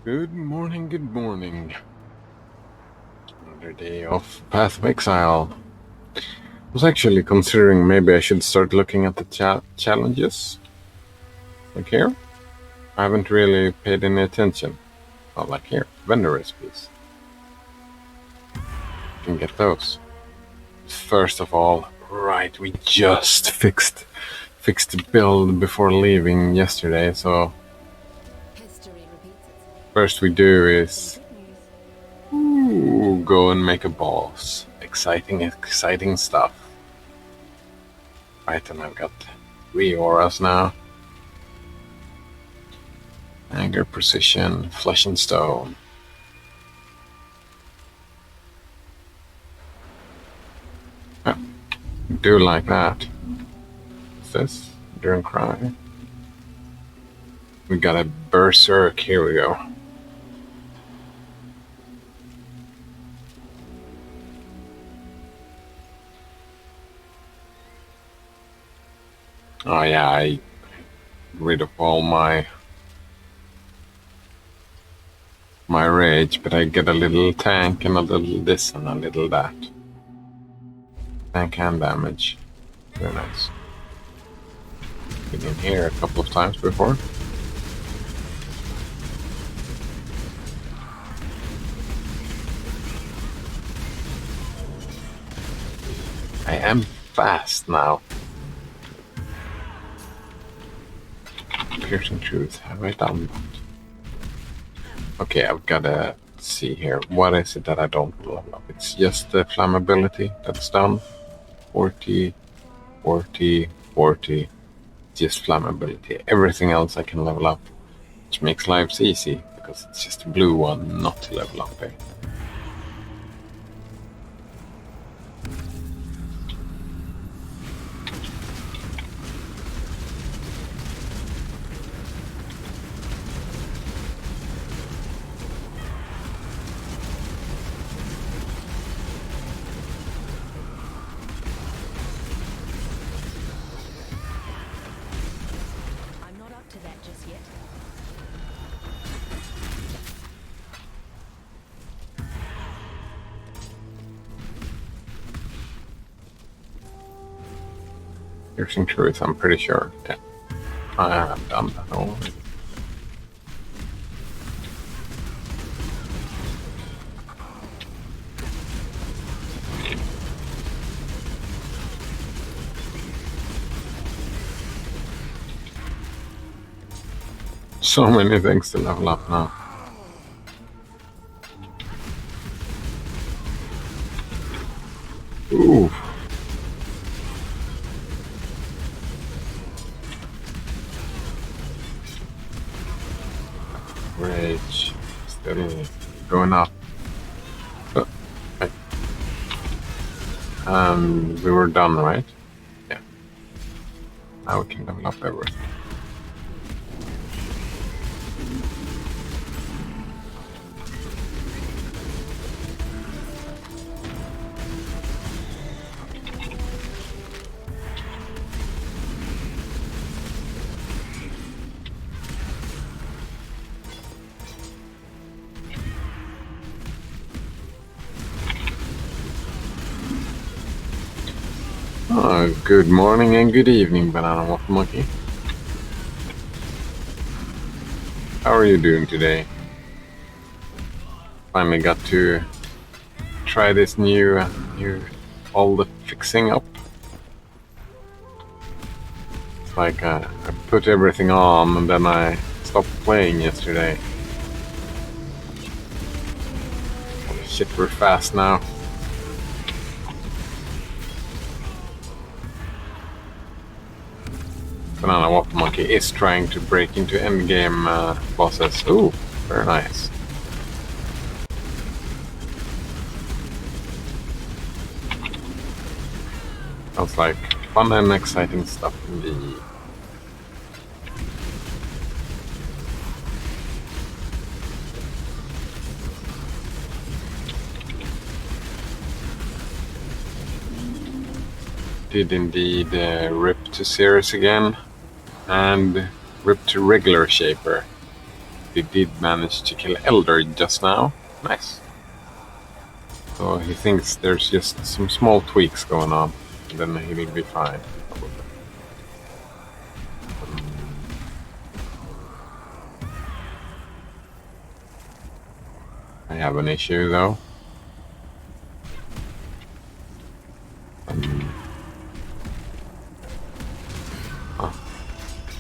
Good morning, good morning. Another day of Path of Exile. I was actually considering maybe I should start looking at the challenges. Like here. I haven't really paid any attention. Not like here. Vendor recipes. You can get those. First of all, right, we just fixed the build before leaving yesterday, so first we do is go and make a boss. Exciting stuff. Right, and I've got 3 auras now. Anger, Precision, Flesh and Stone. Oh, do like that. What's this? During Cry. We got a Berserk. Here we go. Oh yeah, I rid of all my rage, but I get a little tank and a little this and a little that. Tank and damage. Very nice. Been in here a couple of times before. I am fast now. Piercing Truth, have I done that? Okay, I've gotta see here. What is it that I don't level up? It's just the flammability that's done. 40, 40, 40. Just flammability. Everything else I can level up, which makes lives easy because it's just a blue one not to level up. Eh? Piercing Truth, I'm pretty sure. Yeah, I have done that already. So many things to level up now. Ooh. Rage. Still going up. We were done, right? Yeah. Now we can level up everything. Good morning and good evening, Banana Waffle Monkey. How are you doing today? Finally got to try this new all the fixing up. It's like I put everything on and then I stopped playing yesterday. Holy shit, we're fast now. Banana Waffle Monkey is trying to break into endgame bosses. Ooh, very nice. Sounds like fun and exciting stuff indeed. Did indeed rip to Ceres again and rip to regular Shaper. they did manage to kill Elder just now. Nice. So he thinks there's just some small tweaks going on, and then he'll be fine. I have an issue though.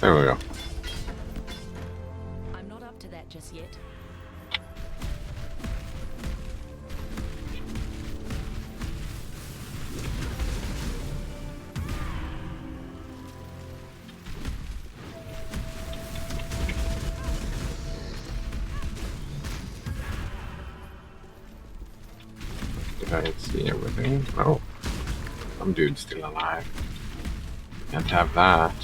There we go. I'm not up to that just yet. Did I see everything? Oh, some dude's still alive. Can't have that.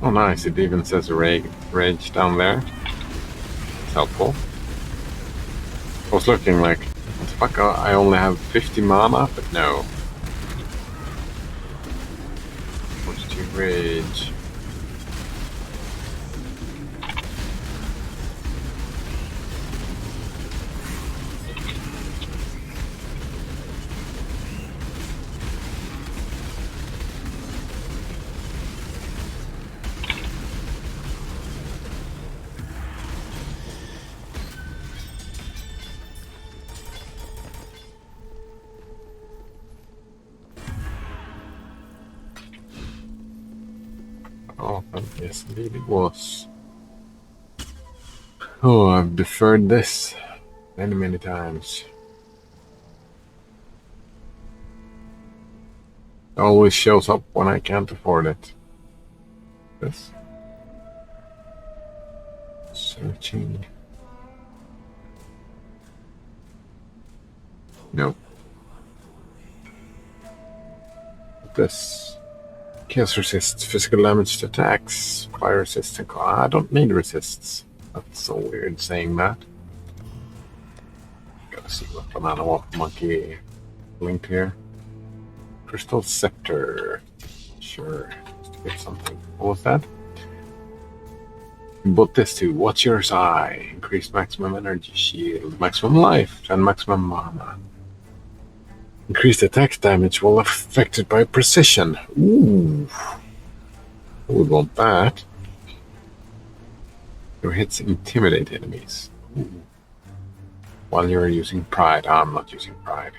Oh nice, it even says rage down there. It's helpful. I was looking like, what the fuck, I only have 50 mana, but no. 42 rage. Oh, yes, indeed it was. Oh, I've deferred this many times. It always shows up when I can't afford it. This. Searching. Nope. This. Chaos resists physical damage to attacks. Fire resists and I don't need resists. That's so weird saying that. Gotta see what banana monkey linked here. Crystal scepter. Sure. Just to get something. What was that? But this too. What's your eye? Increased maximum energy shield, maximum life, and maximum mana. Increased attack damage while affected by precision. Ooh. I would want that. Your hits intimidate enemies. Ooh. While you're using pride. I'm not using pride.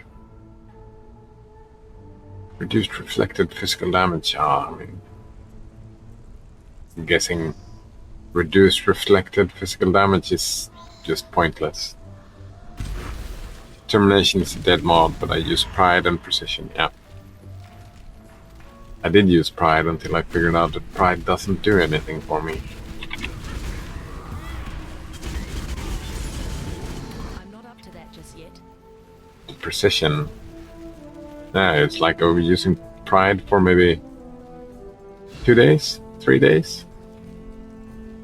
Reduced reflected physical damage. I mean, I'm guessing reduced reflected physical damage is just pointless. Determination is a dead mod, but I use pride and precision, yeah. I did use pride until I figured out that pride doesn't do anything for me. I'm not up to that just yet. Precision. Yeah, it's like I was using pride for maybe 2 days, 3 days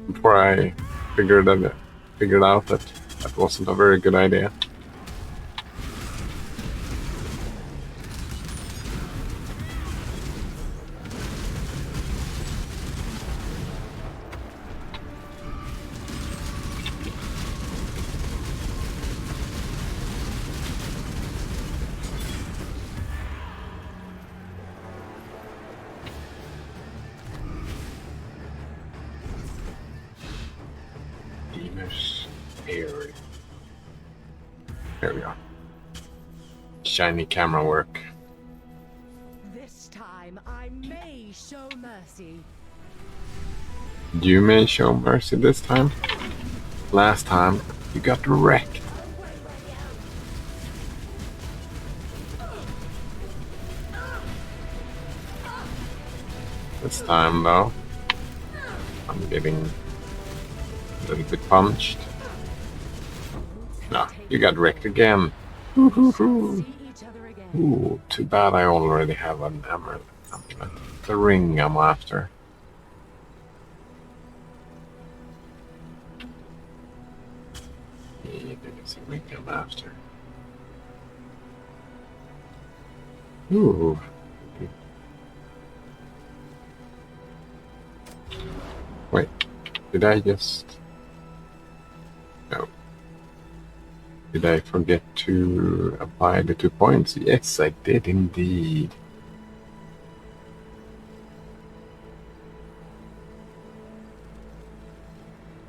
before I figured out that that wasn't a very good idea. There we are. Shiny camera work. This time I may show mercy. You may show mercy this time. Last time you got wrecked. This time though, I'm getting a little bit punched. No, you got wrecked again. Ooh, too bad I already have an the ring I'm after. Yeah, it's the ring I'm after. Ooh. Wait, did I just... No. Did I forget to apply the 2 points? Yes, I did indeed.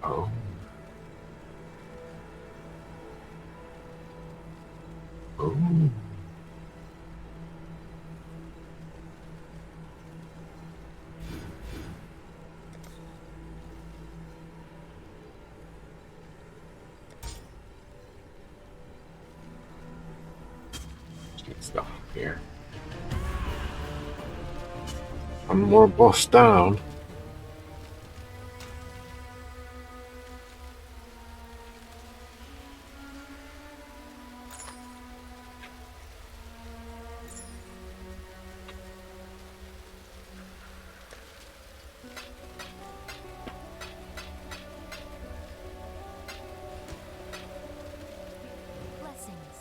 Oh. Oh. Get stuff here. One more boss down. Blessings.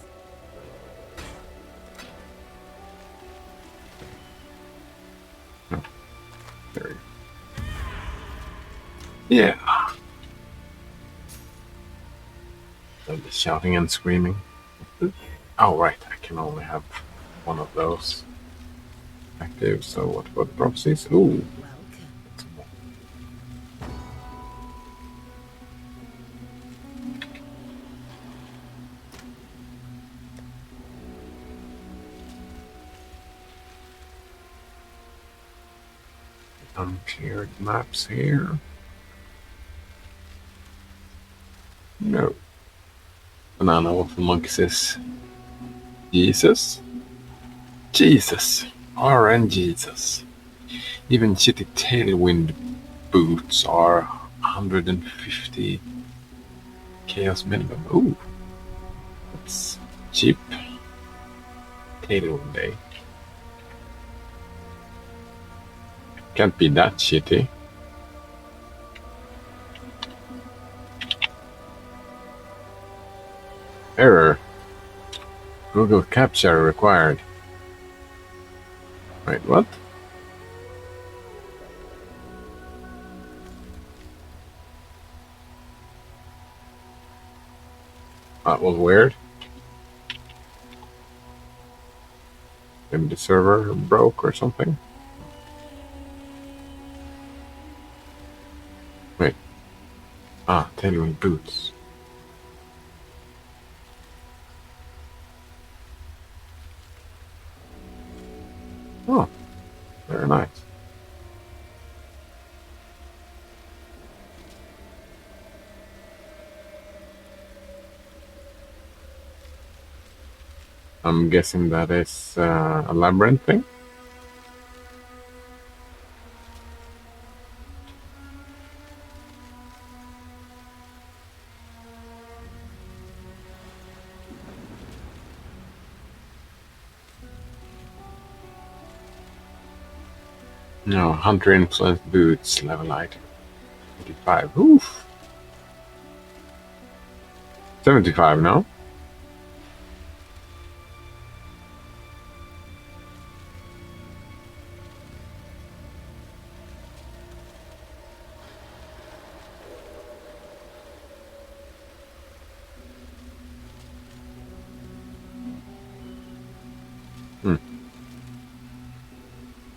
There we go. Yeah. I'll be shouting and screaming. Oh, right. I can only have one of those active. So what about prophecies? Ooh. Uncleared maps here. No. Banana Waffle Monkey says, Jesus? Jesus. RN Jesus. Even shitty tailwind boots are 150 chaos minimum. Ooh. That's cheap. Tailwind day. Can't be that shitty. Error. Google captcha required. Wait, what? That was weird. Maybe the server broke or something. Wait. Ah, tailwind boots. Oh, very nice. I'm guessing that is a labyrinth thing. No, Hunter influenced boots, level item. 85. Oof. 75 now.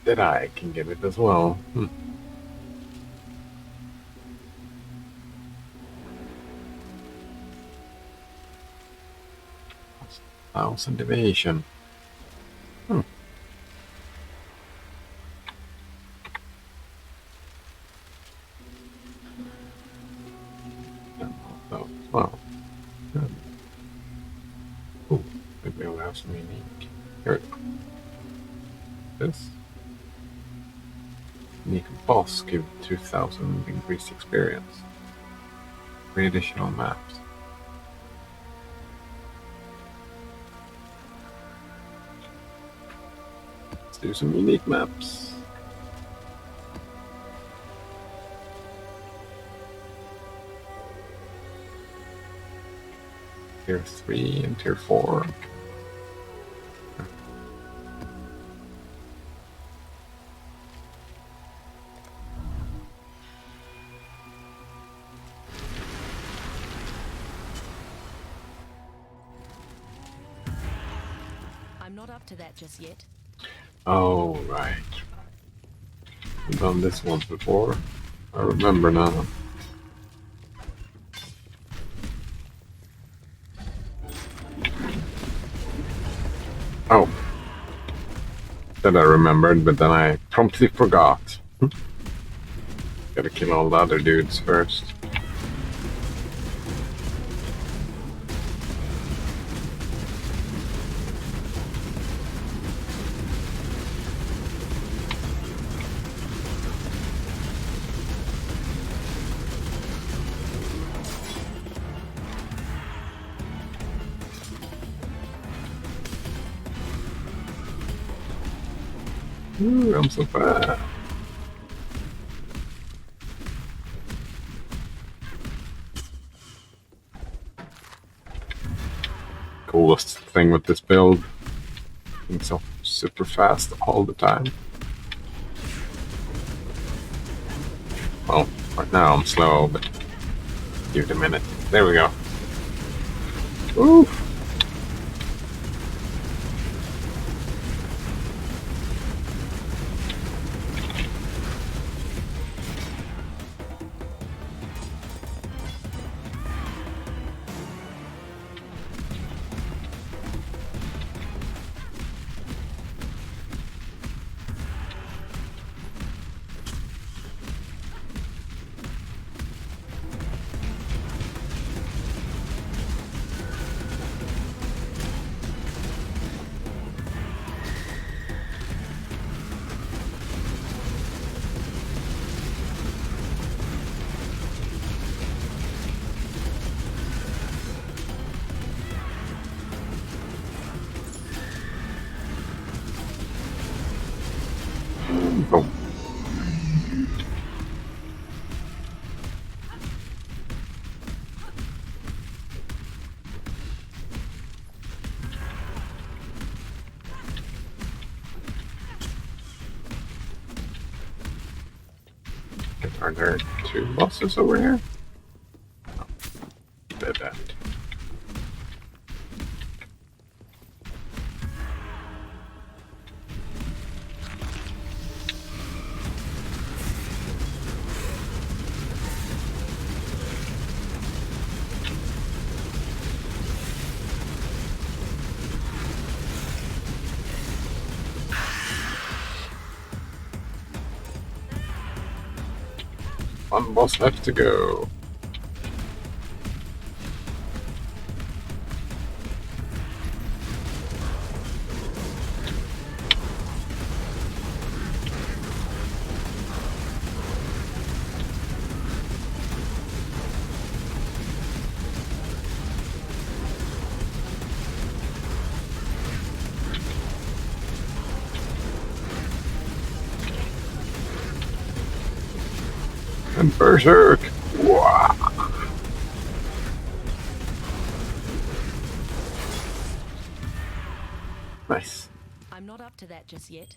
That I can get it as well. 1000 evasion. Hmm. So, well. Good. Ooh, maybe we'll have some unique. Here we go. This. Unique boss give 2000 increased experience. 3 additional maps. Let's do some unique maps. tier 3 and tier 4. I'm not up to that just yet. Oh, right. I've done this once before. I remember now. Oh. That I remembered, but then I promptly forgot. Gotta kill all the other dudes first. Ooh, I'm so fast. Coolest thing with this build. Being so super fast all the time. Well, right now I'm slow, but give it a minute. There we go. Woo! Oh. Are there 2 bosses over here? Oh, dead end. One boss left to go. And Berserk! Wow. Nice. I'm not up to that just yet.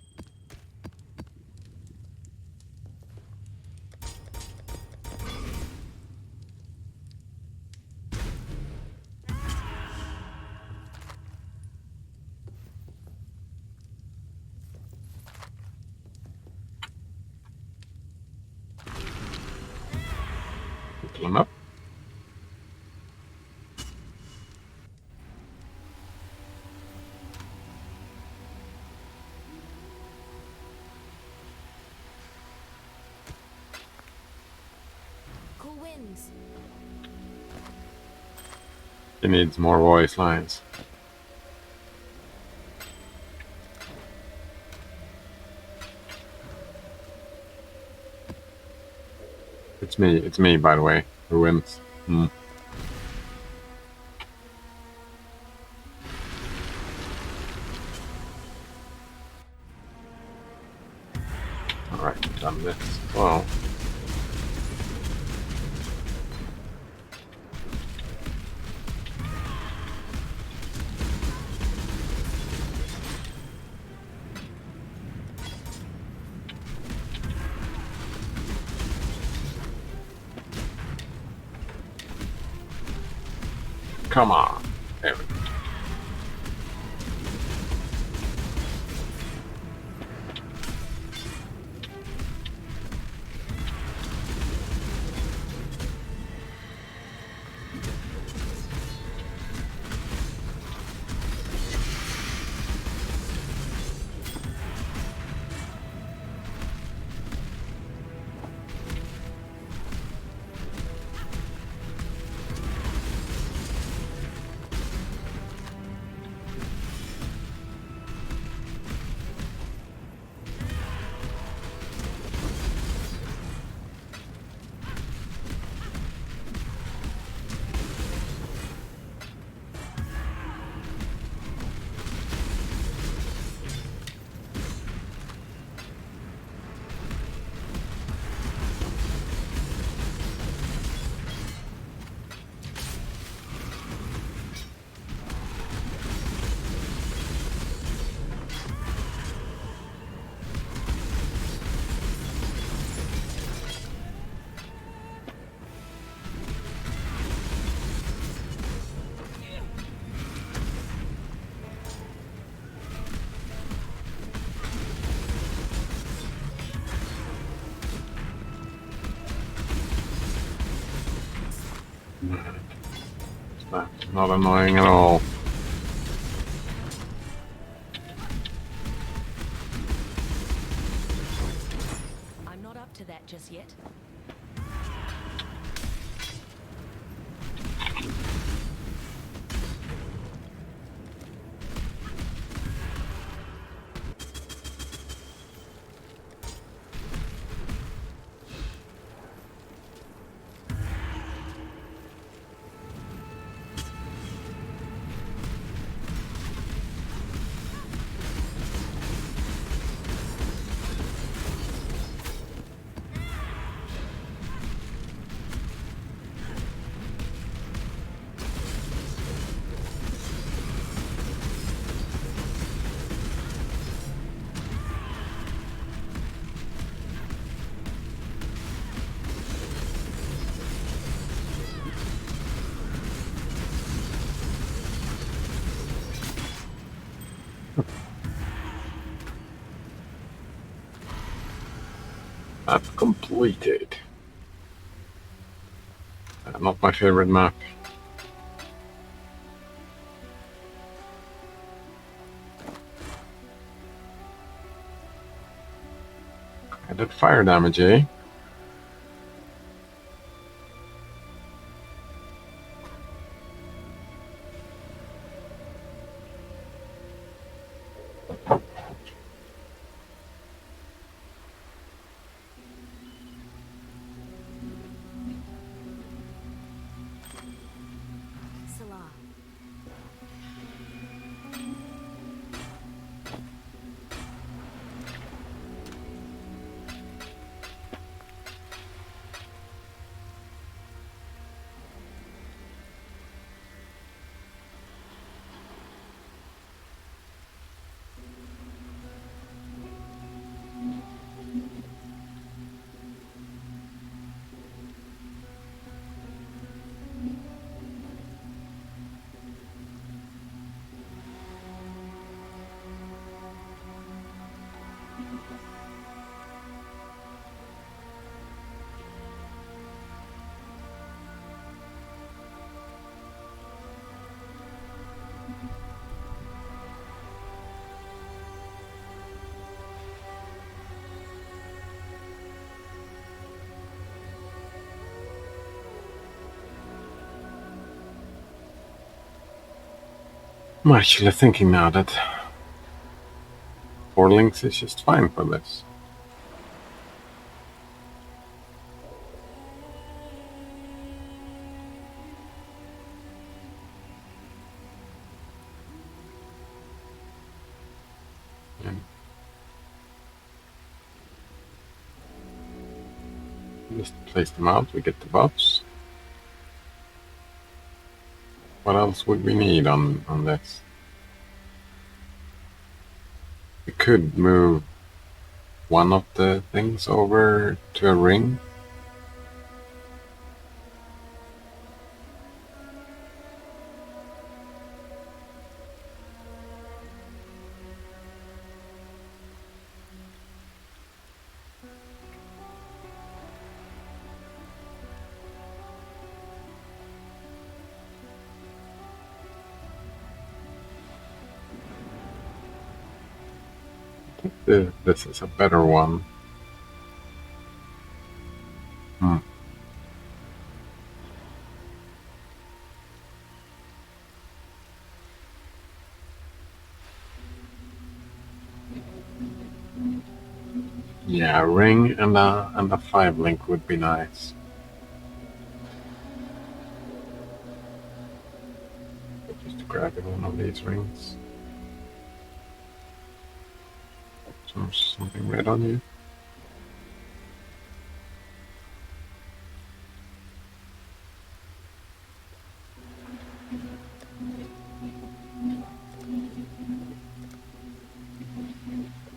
Kill him up. Cool winds. He needs more voice lines. It's me, by the way, who wins. Alright, done this. Well. Come on. There we go. That's not annoying at all. I'm not up to that just yet. I've completed. Not my favorite map. I did fire damage, eh? Salah. I'm actually thinking now that 4 links is just fine for this. And just place them out, we get the buffs. What else would we need on this? We could move one of the things over to a ring. This is a better one. Hmm. Yeah, ring and a 5 link would be nice. Just grabbing one of these rings. Something red on you.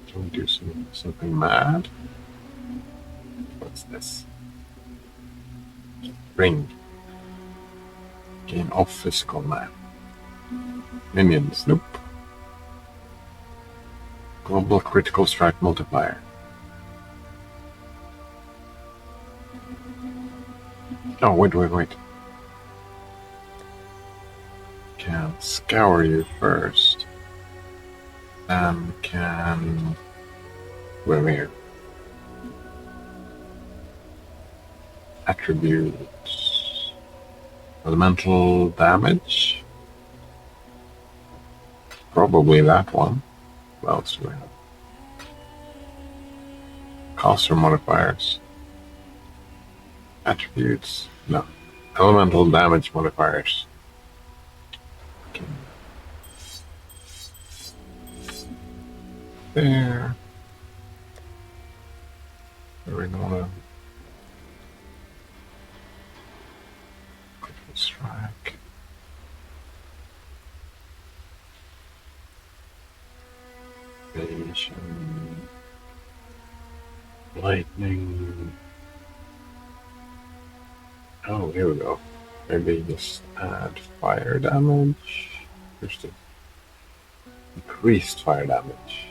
Can we do something mad? What's this? Ring. Gain off physical map. Minions. Nope. Global critical strike multiplier. Oh, wait. Can scour you first. Then can... Wait here. Attributes. Elemental damage. Probably that one. What else do we have? Caster modifiers. Attributes. No. Elemental damage modifiers. Okay. There. I really want to critical strike. Evasion. Lightning. Oh, here we go. Maybe just add fire damage. Here's the increased fire damage.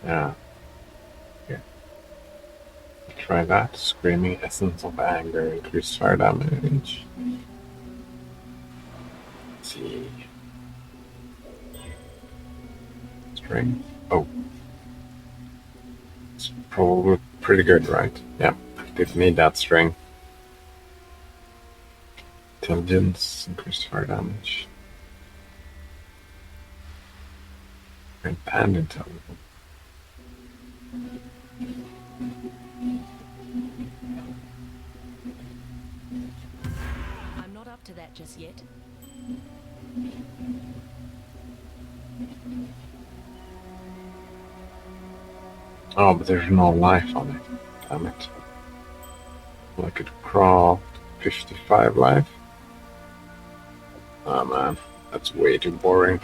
Yeah. Here. Try that. Screaming Essence of Anger. Increased fire damage. Let's see. Strength. Oh. It's probably pretty good, right? Yeah. Didn't need that strength. Intelligence. Increased fire damage. And intelligence. I'm not up to that just yet. Oh, but there's no life on it. Damn it. Well, I could crawl 55 life. Oh man, that's way too boring.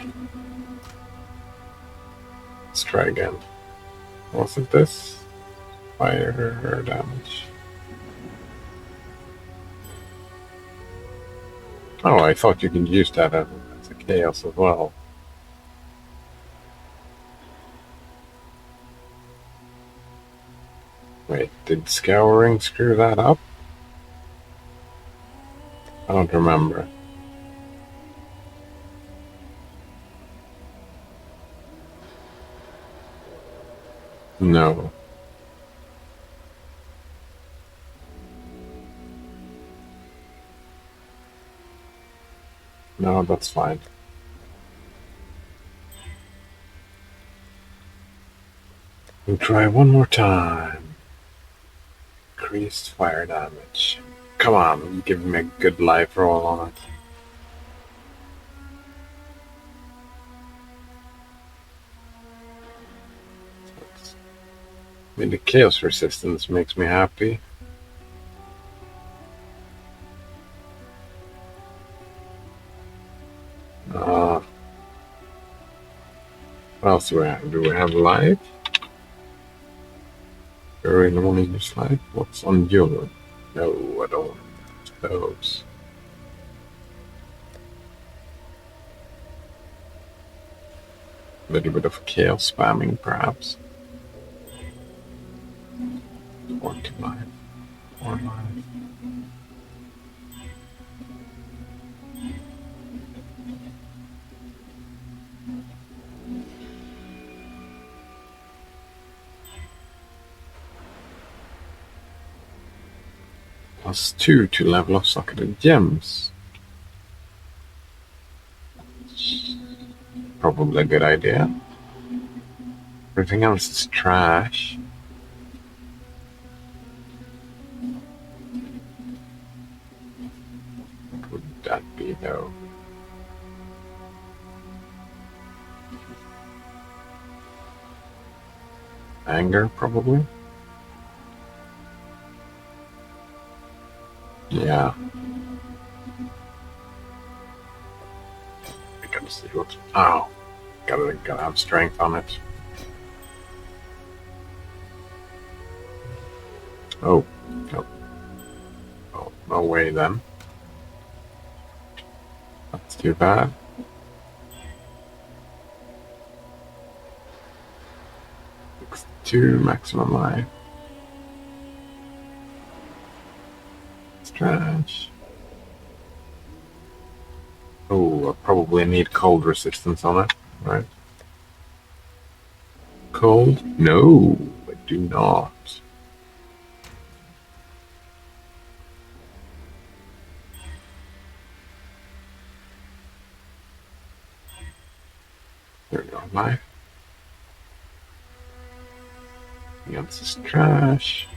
Let's try again. Wasn't this? Fire damage. Oh, I thought you could use that as a chaos as well. Wait, did Scouring screw that up? I don't remember. No. No, that's fine. We'll try one more time. Increased fire damage. Come on, give me a good life roll on it. I mean, the chaos resistance makes me happy. What else do we have? Do we have life? Do I really want to use life? What's on your? No, I don't. Those. A little bit of chaos spamming, perhaps. 40 life. 4 life. +2 to level of socketed gems. Probably a good idea. Everything else is trash. What would that be, though? Anger, probably? Yeah. I gotta see what. Oh! Gotta have strength on it. Oh. No. Oh, no way then. That's too bad. +2 maximum life. It's trash. Oh, I probably need cold resistance on it, right? Cold? No, I do not. There we go, life. The else is trash.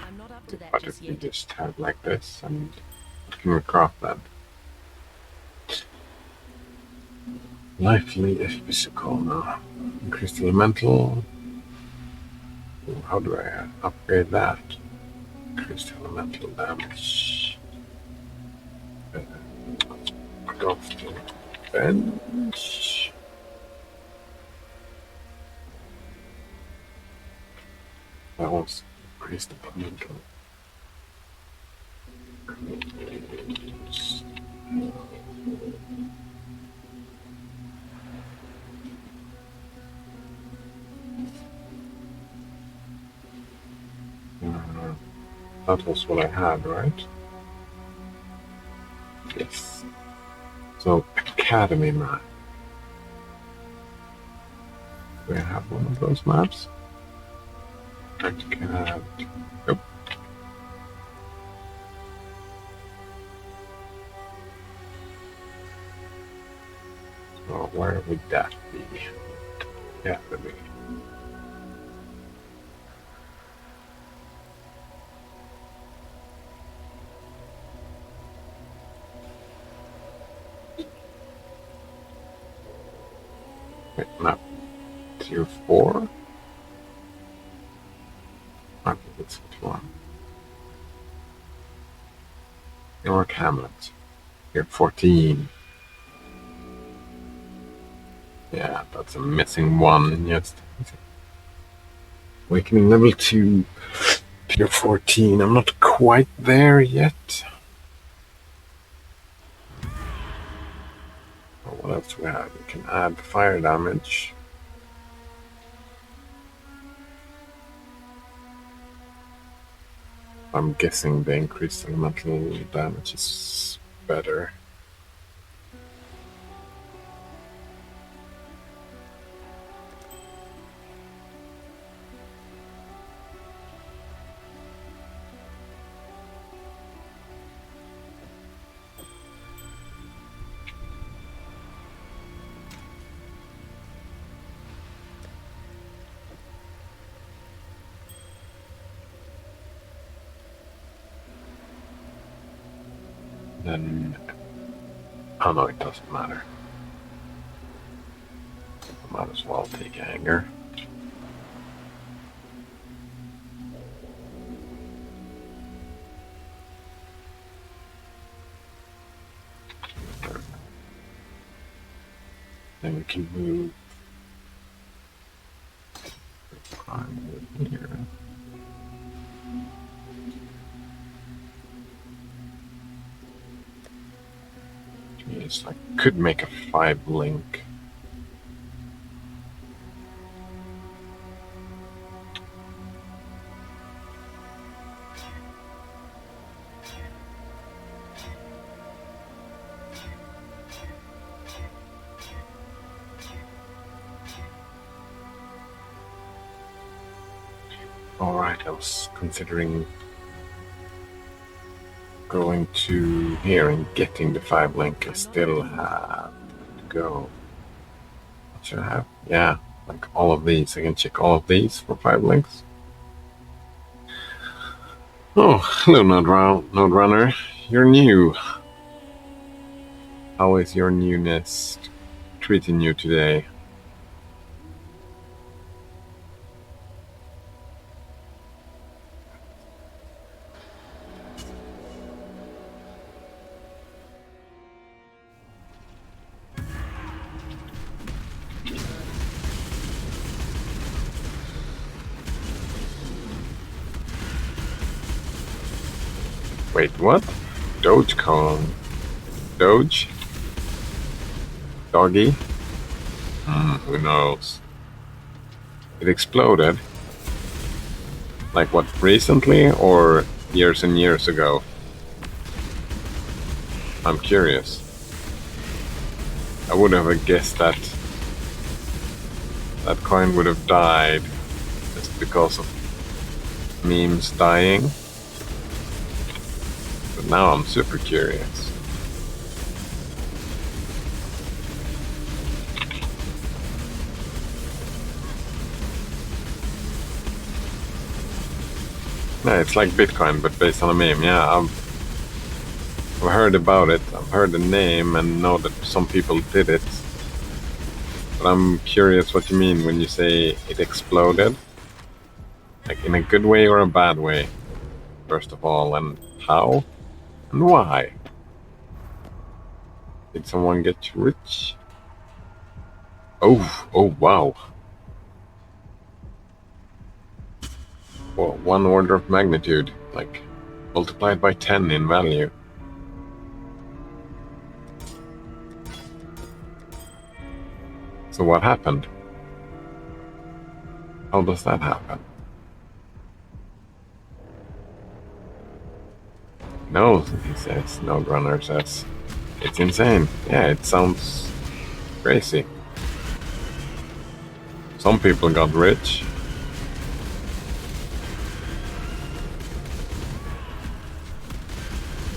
I'm not up to that But just if you yet. just have like this, and what can we craft that? Lively if physical now. Increased elemental. How do I upgrade that? Increased elemental damage. Go to bench. That was increased elemental. That was what I had, right? Yes. So, Academy map. Do I have one of those maps? Acad. Nope. So, where would that be? Yeah, that'd be. Wait, map tier 4? I think it's which one. York Hamlet. Tier 14. Yeah, that's a missing one. Yes. Awakening level 2. Tier 14. I'm not quite there yet. Oh, what else do we have? We can add fire damage. I'm guessing the increased elemental damage is better. Then, oh no, it doesn't matter. Might as well take anger. Then we can move here. Jeez, I could make a 5 link. Alright, I was considering going to here and getting the 5 link. I still have to go. What should I have? Yeah, like all of these. I can check all of these for 5 links. Oh, hello, Node Runner. You're new. How is your newness treating you today? Wait, what? Dogecoin? Doge? Doggy? Who knows? It exploded. Like what, recently or years and years ago? I'm curious. I would have guessed that that coin would have died just because of memes dying. But now I'm super curious. Yeah, it's like Bitcoin, but based on a meme. Yeah, I've heard about it. I've heard the name and know that some people did it. But I'm curious what you mean when you say it exploded. Like in a good way or a bad way, first of all, and how and why? Did someone get rich? Oh wow. Well, 1 order of magnitude, like multiplied by 10 in value. So what happened? How does that happen? No, he says, Node Runner says. It's insane. Yeah, it sounds crazy. Some people got rich.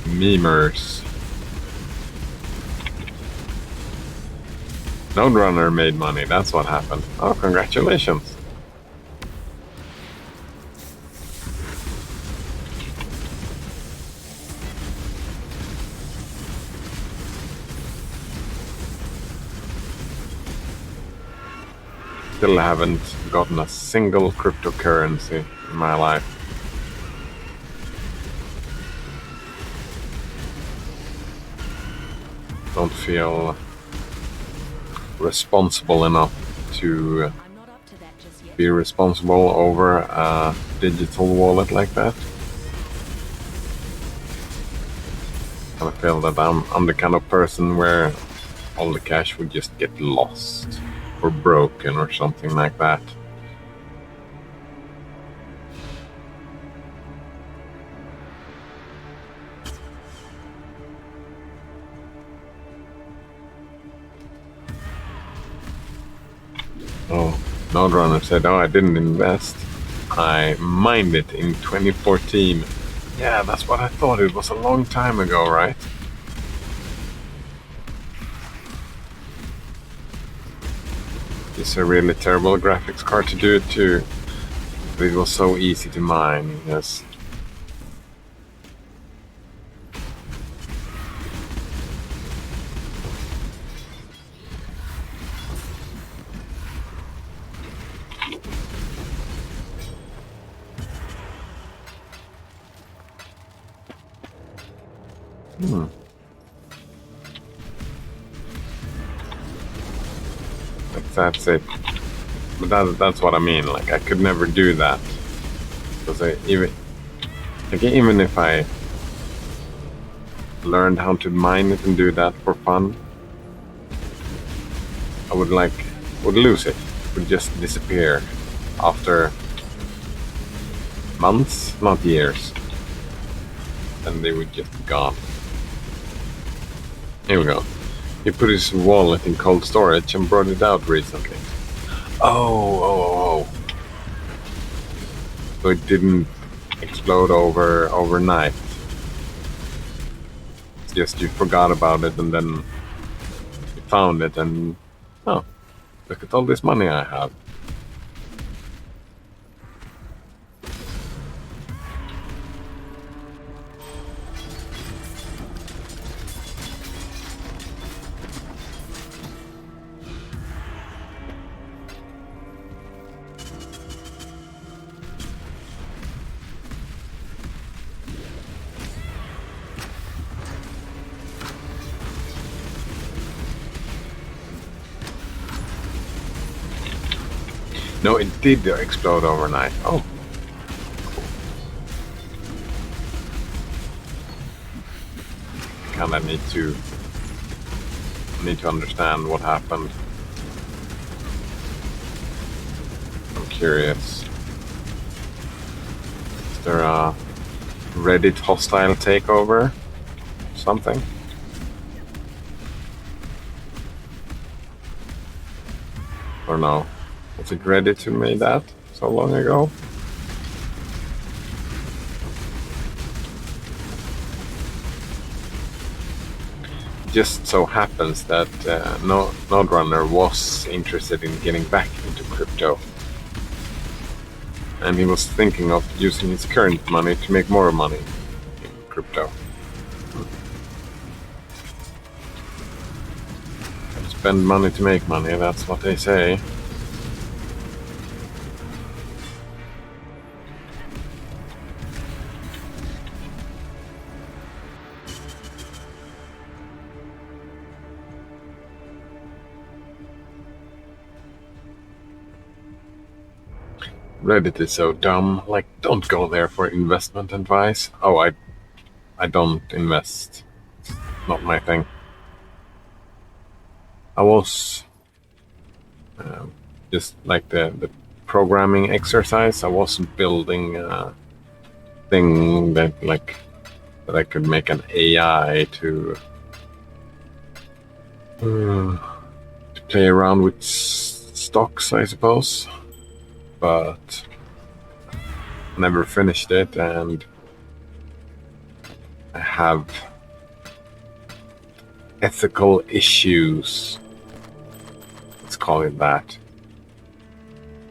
Memers. Node Runner made money, that's what happened. Oh, congratulations. Still haven't gotten a single cryptocurrency in my life. Don't feel responsible enough to I'm not up to that just yet. be responsible over a digital wallet like that. I feel that I'm the kind of person where all the cash would just get lost or broken or something like that. Oh, Node Runner said, oh, I didn't invest. I mined it in 2014. Yeah, that's what I thought. It was a long time ago, right? It's a really terrible graphics card to do it too. But it was so easy to mine, yes. Hmm. That's it. But that's what I mean. Like I could never do that because even if I learned how to mine it and do that for fun, I would lose it. It would just disappear after months, not years, and they would just be gone. Here we go. He put his wallet in cold storage and brought it out recently. Oh. So it didn't explode overnight. It's just you forgot about it and then you found it and oh, look at all this money I have. No, it did explode overnight. Oh. Kinda need to understand what happened. I'm curious. Is there a Reddit hostile takeover? Something? Or no? Was it Reddit who made that so long ago? Just so happens that Nodrunner was interested in getting back into crypto. And he was thinking of using his current money to make more money in crypto. Spend money to make money, that's what they say. Reddit is so dumb. Like, don't go there for investment advice. Oh, I don't invest. It's not my thing. I was just like the programming exercise. I wasn't building a thing that I could make an AI to play around with stocks, I suppose. But never finished it, and I have ethical issues. Let's call it that.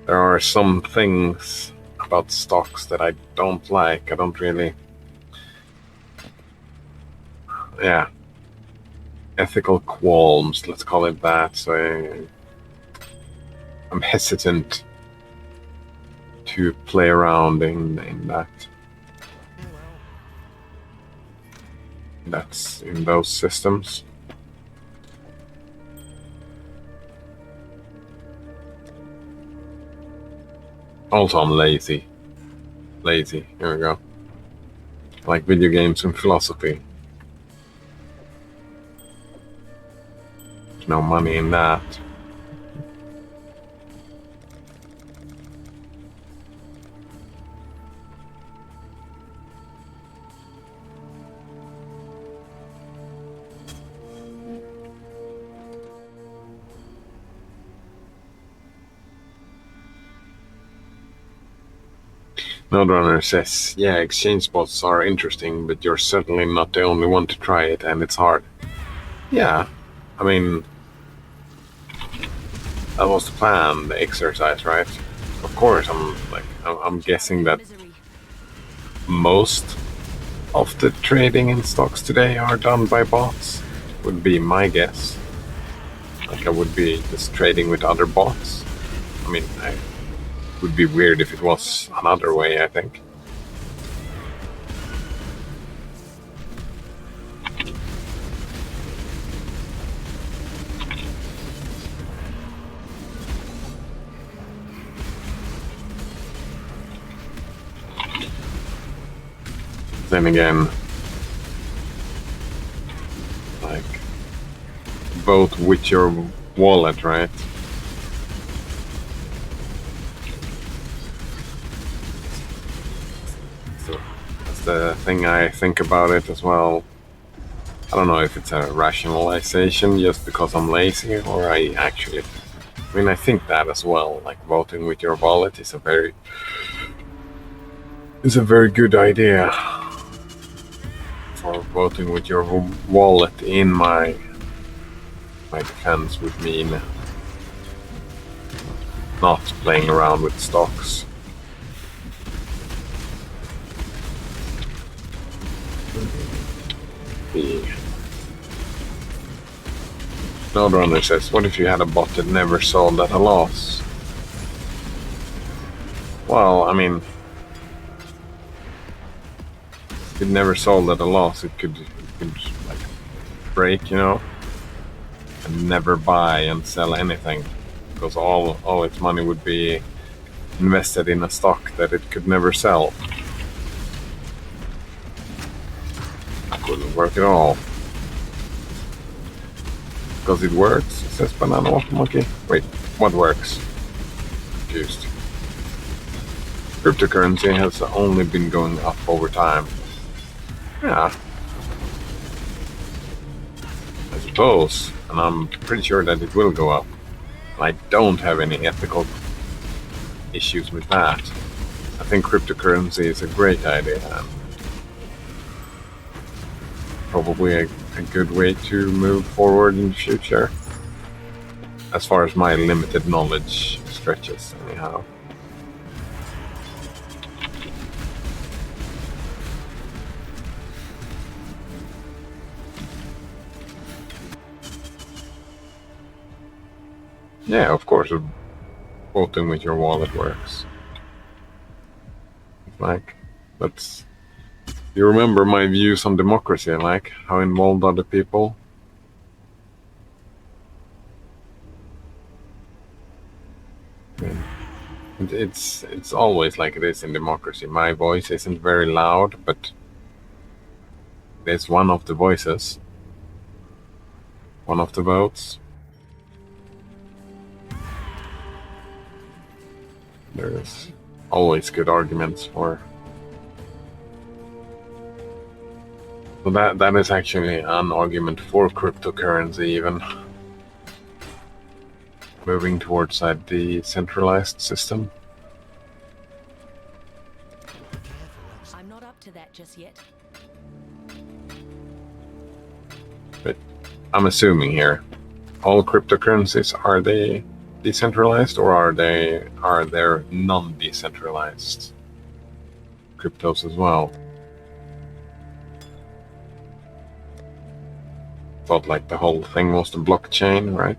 There are some things about stocks that I don't like. I don't really. Yeah. Ethical qualms, let's call it that. So I'm hesitant to play around in that. That's in those systems. Also, I'm lazy. Here we go. Like video games and philosophy. There's no money in that. Nodrunner says, yeah, exchange spots are interesting, but you're certainly not the only one to try it, and it's hard. Yeah, I mean, that was the plan, the exercise, right? Of course, I'm guessing that most of the trading in stocks today are done by bots, would be my guess. Like I would be just trading with other bots. I mean, it would be weird if it was another way, I think. then again, like, vote with your wallet, right? So that's the thing I think about it as well. I don't know if it's a rationalization just because I'm lazy, or I actually, I mean, I think that as well. Like, voting with your wallet is a very good idea. For voting with your wallet in my defense would mean not playing around with stocks. The Snowrunner says, what if you had a bot that never sold at a loss? Well, I mean, if it never sold at a loss, it could like break, you know, and never buy and sell anything, because all its money would be invested in a stock that it could never sell. That wouldn't work at all. Because it works, says Banana Water Monkey. Wait, what works? Confused. Cryptocurrency has only been going up over time. Yeah. I suppose. And I'm pretty sure that it will go up. I don't have any ethical issues with that. I think cryptocurrency is a great idea. And probably a good way to move forward in the future. As far as my limited knowledge stretches, anyhow. Yeah, of course, voting with your wallet works. Like, that's... You remember my views on democracy, like how involved are the people? Yeah. It's always like it is in democracy. My voice isn't very loud, but it's one of the voices, one of the votes. There's always good arguments for. So that is actually an argument for cryptocurrency, even moving towards a decentralized system. I'm not up to that just yet. But I'm assuming here, all cryptocurrencies, are they decentralized, or are there non-decentralized cryptos as well? Thought like the whole thing was the blockchain, right?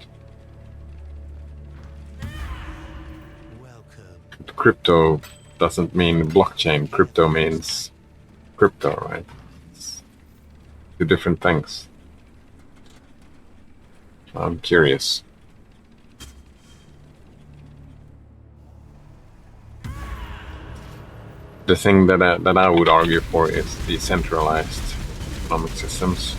Welcome. Crypto doesn't mean blockchain. Crypto means crypto, right? It's two different things. I'm curious. The thing that I would argue for is decentralized economic systems.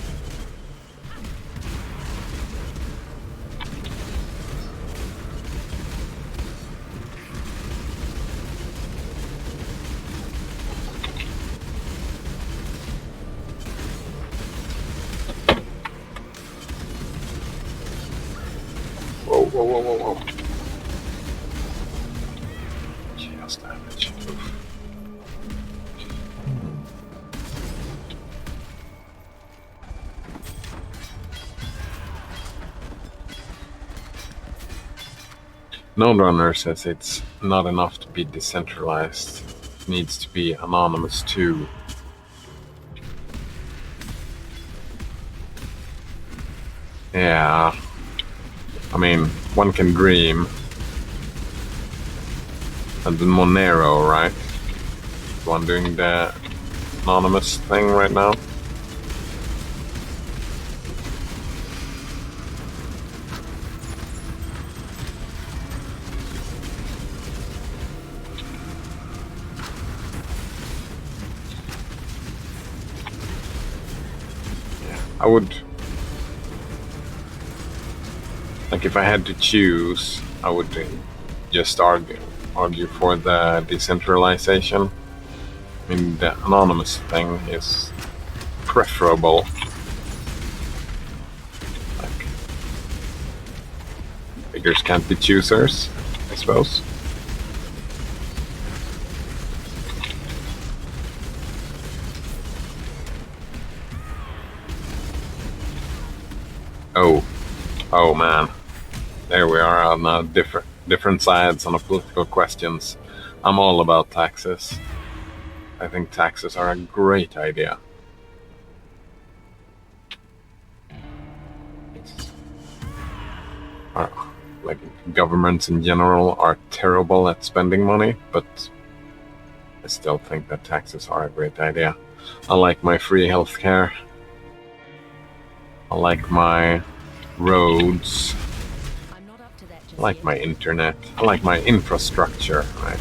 Whoa, whoa, whoa, whoa, whoa. Chaos damage. Node Runner says it's not enough to be decentralized. It needs to be anonymous too. Yeah. I mean, one can dream. And the Monero, right? The one doing the anonymous thing right now. I would, like, if I had to choose, I would just argue for the decentralization. I mean, the anonymous thing is preferable. Like, beggars can't be choosers, I suppose. Oh man, there we are on different sides on the political questions. I'm all about taxes. I think taxes are a great idea. Like, governments in general are terrible at spending money, but I still think that taxes are a great idea. I like my free healthcare. I like my roads. I'm not up to that just I like yet. my internet. I like my infrastructure, right?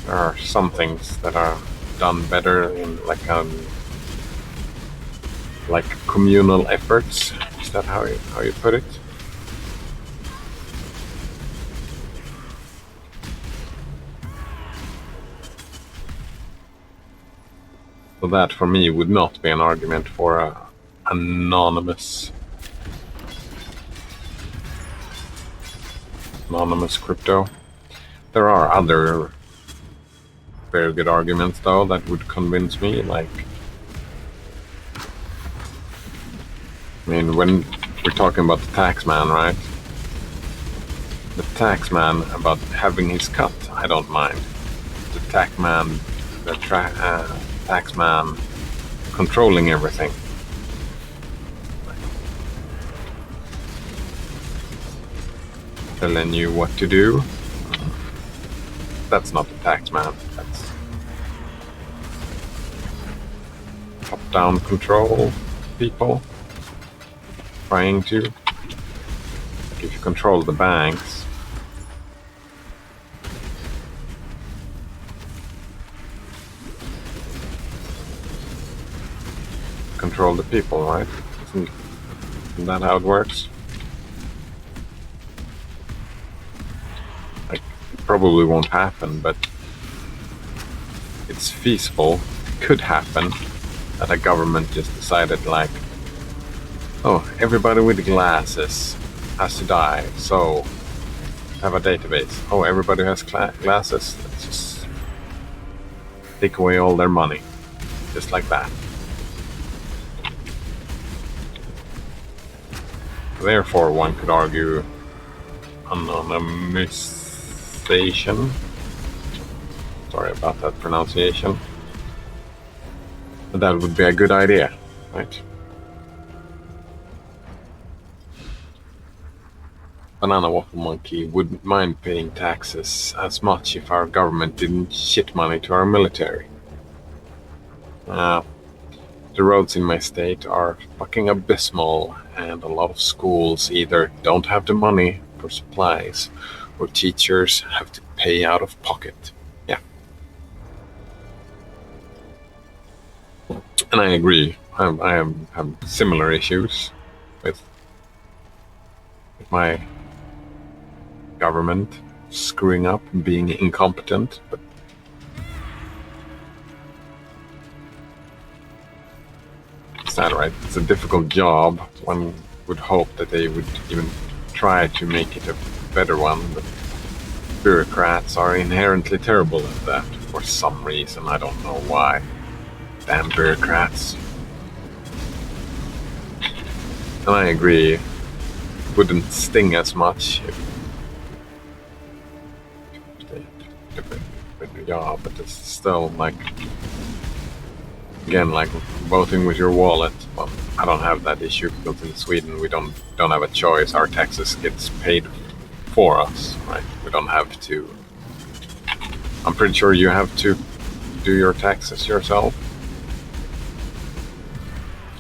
There are some things that are done better in like communal efforts. Is that how you put it? So that for me would not be an argument for a anonymous crypto. There are other very good arguments though that would convince me, like, I mean, when we're talking about the tax man, right? The tax man about having his cut, I don't mind. The tax man controlling everything. Telling you what to do. That's not the tax man. That's top-down control people trying to. Like, if you control the banks, control the people, right? Isn't that how it works? Like, it probably won't happen, but it's feasible. It could happen that a government just decided, like, oh, everybody with glasses has to die, so have a database. Oh, everybody who has glasses, let's just take away all their money. Just like that. Therefore, one could argue anonymization. Sorry about that pronunciation. But that would be a good idea, right? Banana Waffle Monkey wouldn't mind paying taxes as much if our government didn't shit money to our military. The roads in my state are fucking abysmal, and a lot of schools either don't have the money for supplies or teachers have to pay out of pocket. Yeah. And I agree. I have similar issues with my government screwing up and being incompetent, but it's not right. It's a difficult job. One would hope that they would even try to make it a better one, but bureaucrats are inherently terrible at that for some reason. I don't know why. Damn bureaucrats. And I agree, it wouldn't sting as much if they did a better job, but it's still like, again, like voting with your wallet. Well, I don't have that issue because in Sweden we don't have a choice. Our taxes gets paid for us, right? We don't have to. I'm pretty sure you have to do your taxes yourself,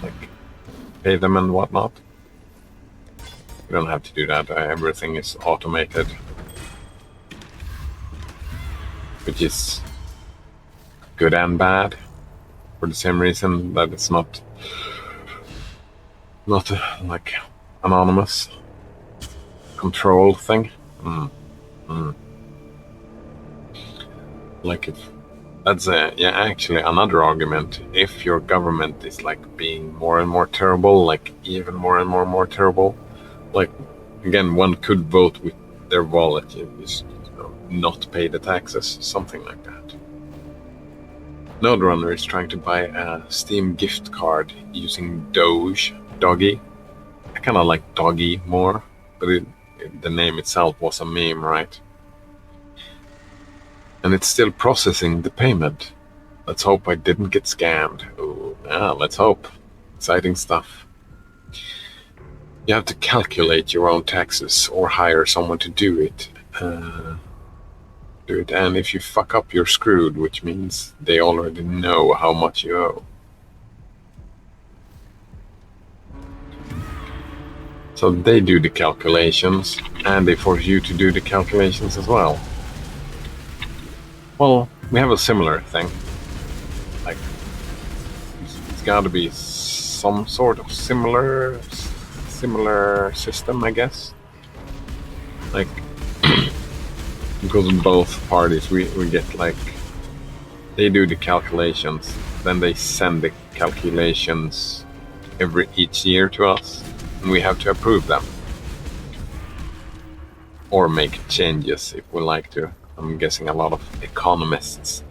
like pay them and whatnot. You don't have to do that. Everything is automated, which is good and bad for the same reason that it's not like anonymous control thing. Like if that's actually another argument. If your government is like being more and more terrible, like even more and more terrible, like again, one could vote with their wallet, not pay the taxes, something like that. Node Runner is trying to buy a Steam gift card using Doggy. I kind of like Doggy more, but the name itself was a meme, right? And it's still processing the payment. Let's hope I didn't get scammed. Ooh, yeah, let's hope. Exciting stuff. You have to calculate your own taxes or hire someone to do it. And if you fuck up, you're screwed, which means they already know how much you owe. So they do the calculations, and they force you to do the calculations as well. Well, we have a similar thing. Like, it's got to be some sort of similar system, I guess. Like, because both parties, we get like, they do the calculations, then they send the calculations each year to us, and we have to approve them or make changes if we like to. I'm guessing a lot of economists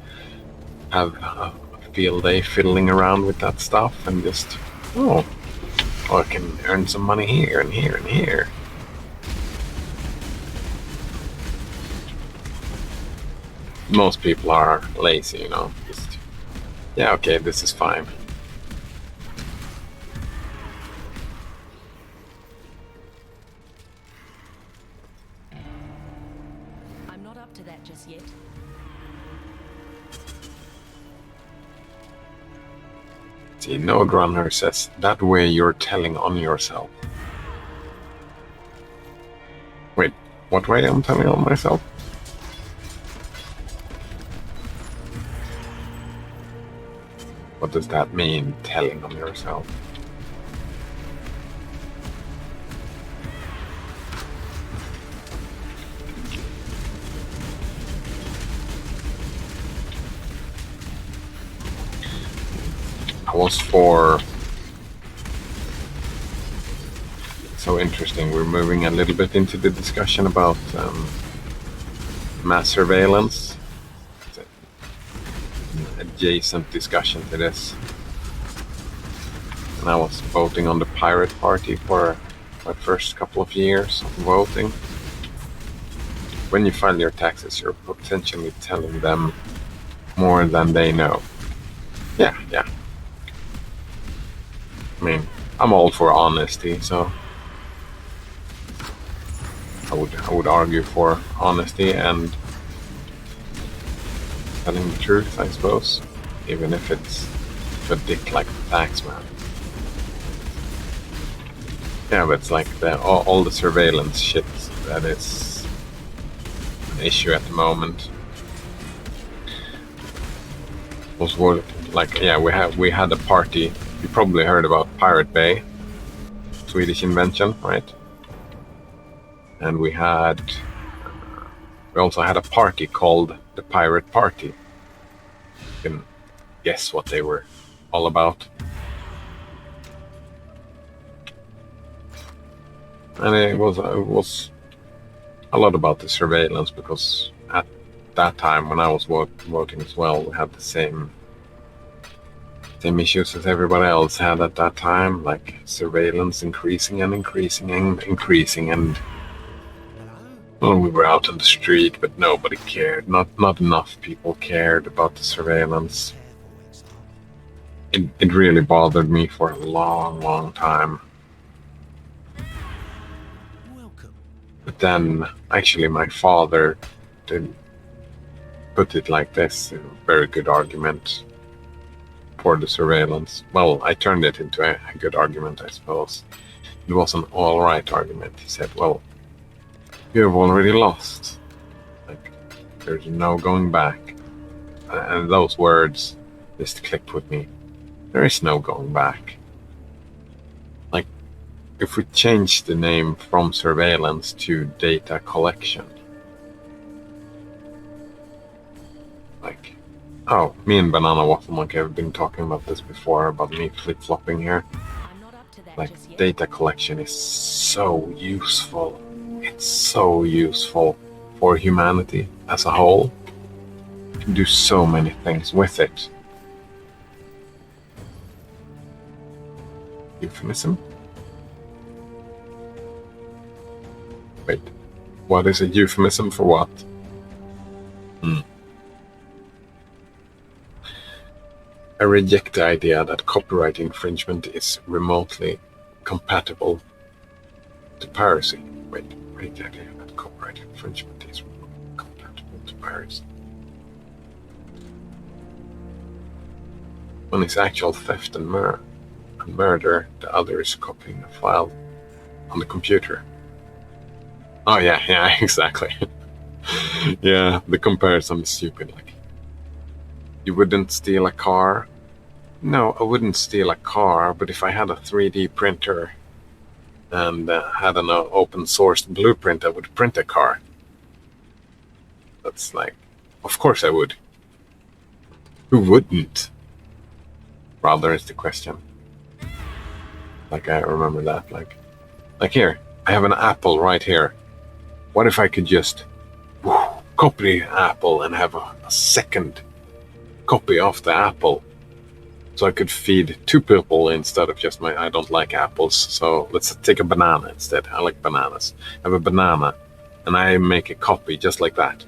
have a field day fiddling around with that stuff and just, I can earn some money here and here and here. Most people are lazy, just, yeah, okay, this is fine. I'm not up to that just yet. See, Node Runner says that way you're telling on yourself. Wait, what way I'm telling on myself? What does that mean, telling on yourself? I was for... So interesting, we're moving a little bit into the discussion about mass surveillance. It's an adjacent discussion to this. And I was voting on the Pirate Party for my first couple of years of voting. When you file your taxes, you're potentially telling them more than they know. Yeah. I mean, I'm all for honesty, so I would argue for honesty and telling the truth, I suppose, even if it's a dick like the tax man. Yeah, but it's like all the surveillance shit that is an issue at the moment. Was what, like, yeah, we had a party. You probably heard about Pirate Bay, Swedish invention, right? And we also had a party called the Pirate Party. You can guess what they were all about. And it was a lot about the surveillance, because at that time when I was voting as well, we had the same issues as everybody else had at that time, like surveillance increasing, and well, we were out on the street, but nobody cared. Not enough people cared about the surveillance. It really bothered me for a long time. But then, actually, my father did put it like this, a very good argument for the surveillance. Well, I turned it into a good argument, I suppose. It was an all-right argument. He said, well, you have already lost. Like, there's no going back. And those words just clicked with me. There is no going back. Like, if we change the name from surveillance to data collection, like, oh, me and Banana Waffle Monkey have been talking about this before, about me flip-flopping here. I'm not up to that Like, just yet. data collection is so useful. It's so useful for humanity as a whole. You can do so many things with it. Euphemism? Wait, what is a euphemism for what? I reject the idea that copyright infringement is remotely compatible to piracy. Wait, reject the idea that copyright infringement is remotely compatible to piracy. One is actual theft and murder, the other is copying a file on the computer. Oh yeah, exactly. Yeah, the comparison is stupid. Like, you wouldn't steal a car? No, I wouldn't steal a car, but if I had a 3D printer and had an open source blueprint, I would print a car. That's like, of course I would. Who wouldn't? Rather is the question. Like, I remember that. Like here, I have an apple right here. What if I could just copy the apple and have a second copy of the apple? So I could feed two people instead of just I don't like apples. So let's take a banana instead. I like bananas. I have a banana and I make a copy just like that.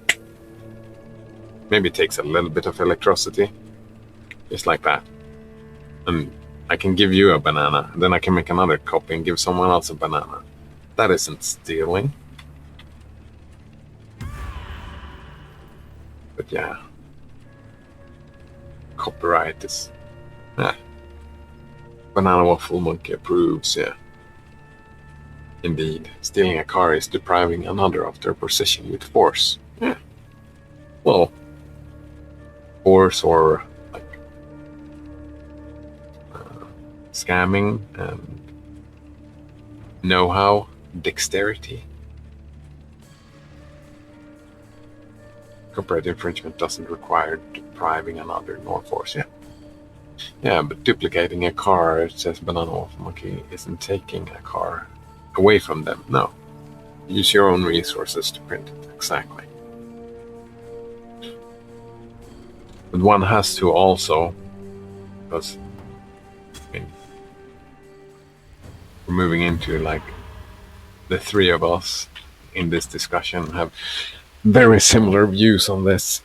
Maybe it takes a little bit of electricity. Just like that. And I can give you a banana. Then I can make another copy and give someone else a banana. That isn't stealing. But yeah. Copyright is... Yeah. Banana Waffle Monkey approves, yeah. Indeed. Stealing a car is depriving another of their possession with force. Yeah. Well, force or like scamming and know-how, dexterity. Copyright infringement doesn't require depriving another nor force, yeah. Yeah, but duplicating a car, it says Banana Waffle Monkey, isn't taking a car away from them. No. Use your own resources to print it. Exactly. But one has to also, because I mean, we're moving into like the three of us in this discussion have very similar views on this.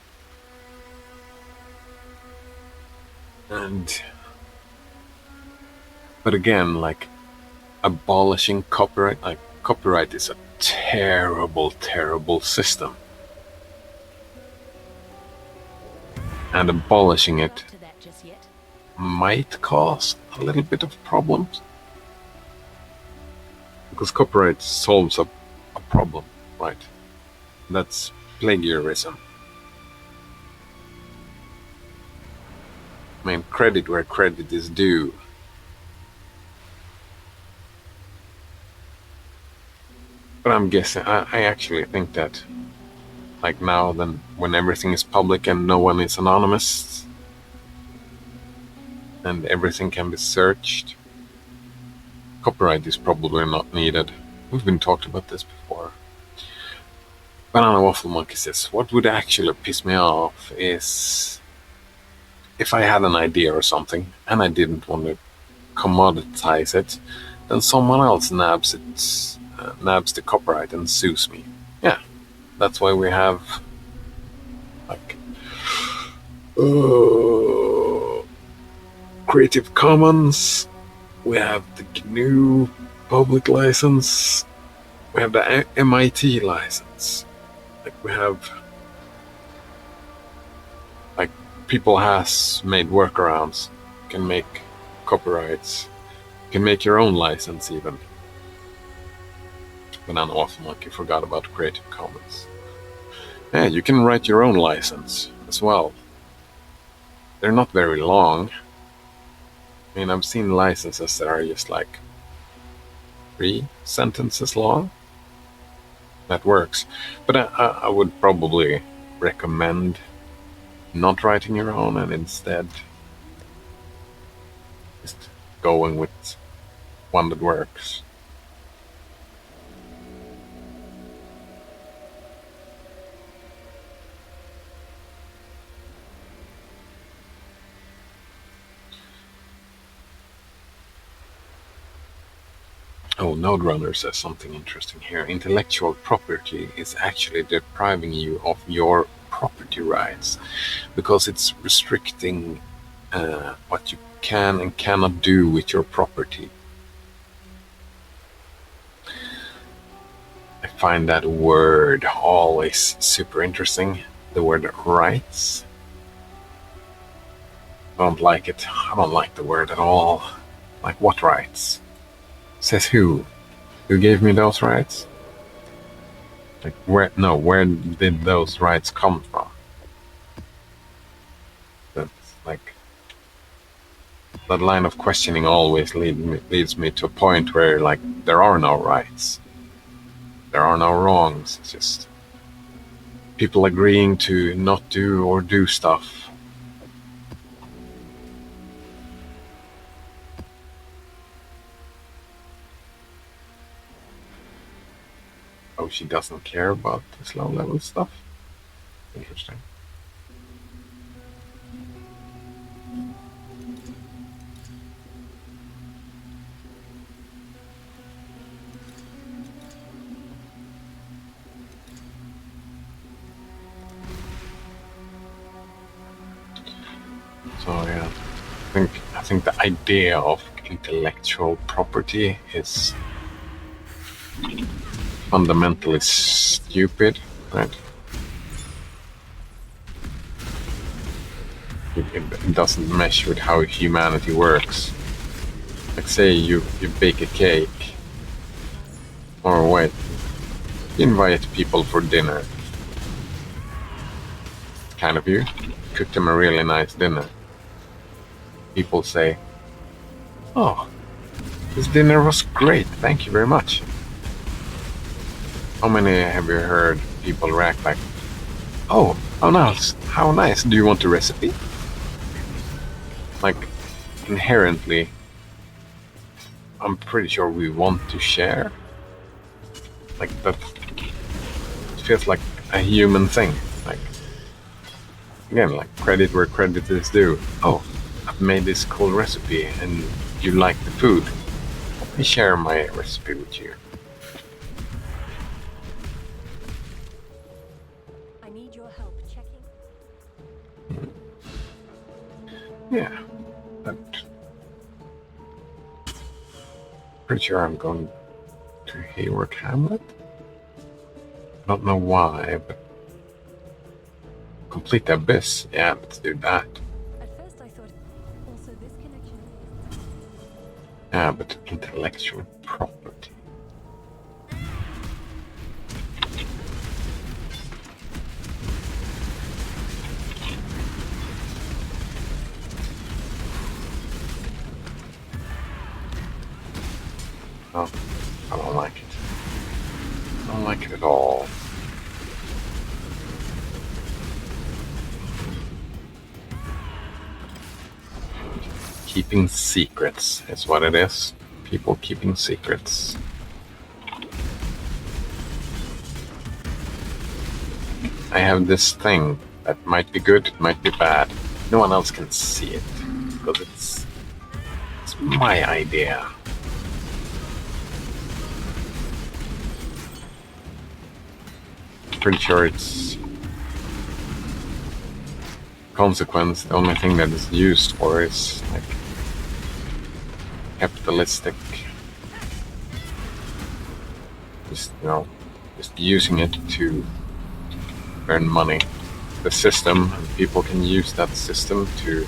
But again, like, abolishing copyright, like, copyright is a terrible, terrible system. And abolishing it To that just yet. might cause a little bit of problems. Because copyright solves a problem, right? That's plagiarism. I mean, credit where credit is due. But I'm guessing, I actually think that, like now, then when everything is public and no one is anonymous, and everything can be searched, copyright is probably not needed. We've been talked about this before. Banana Waffle Monkey says, what would actually piss me off is if I had an idea or something and I didn't want to commoditize it, then someone else nabs the copyright and sues me. Yeah, that's why we have like Creative Commons. We have the GNU public license. We have the MIT license. Like, we have, like, people has made workarounds. You can make copyrights. You can make your own license even. Banana Waffle Monkey forgot about Creative Commons. Yeah, you can write your own license as well. They're not very long. I mean, I've seen licenses that are just like 3 sentences long. That works. But I would probably recommend not writing your own and instead just going with one that works. Oh, Node Runner says something interesting here. Intellectual property is actually depriving you of your property rights because it's restricting what you can and cannot do with your property. I find that word always super interesting. The word rights. I don't like it. I don't like the word at all. Like, what rights? Says who? Who gave me those rights? Like, where did those rights come from? That's like, that line of questioning always leads me to a point where, like, there are no rights. There are no wrongs. It's just people agreeing to not do or do stuff. Oh, she doesn't care about this low level stuff? Interesting. So yeah, I think the idea of intellectual property is fundamentally stupid, right? It doesn't mesh with how humanity works. Like, say you bake a cake, or wait, you invite people for dinner. Kind of you cook them a really nice dinner. People say, "Oh, this dinner was great, thank you very much." How many have you heard people react like, "Oh, how nice, do you want a recipe?" Like, inherently, I'm pretty sure we want to share. Like, that feels like a human thing. Like, again, like, credit where credit is due. Oh, I've made this cool recipe and you like the food. Let me share my recipe with you. I need your help checking. Yeah, but pretty sure I'm going to Hayward Hamlet. I don't know why, but complete the abyss. Yeah, let's do that. At first I thought also this connection. Yeah, but intellectual property. Oh, I don't like it. I don't like it at all. Keeping secrets is what it is. People keeping secrets. I have this thing that might be good, it might be bad. No one else can see it because it's my idea. Pretty sure it's consequence. The only thing that is used for is like capitalistic. Just using it to earn money. The system, and people can use that system to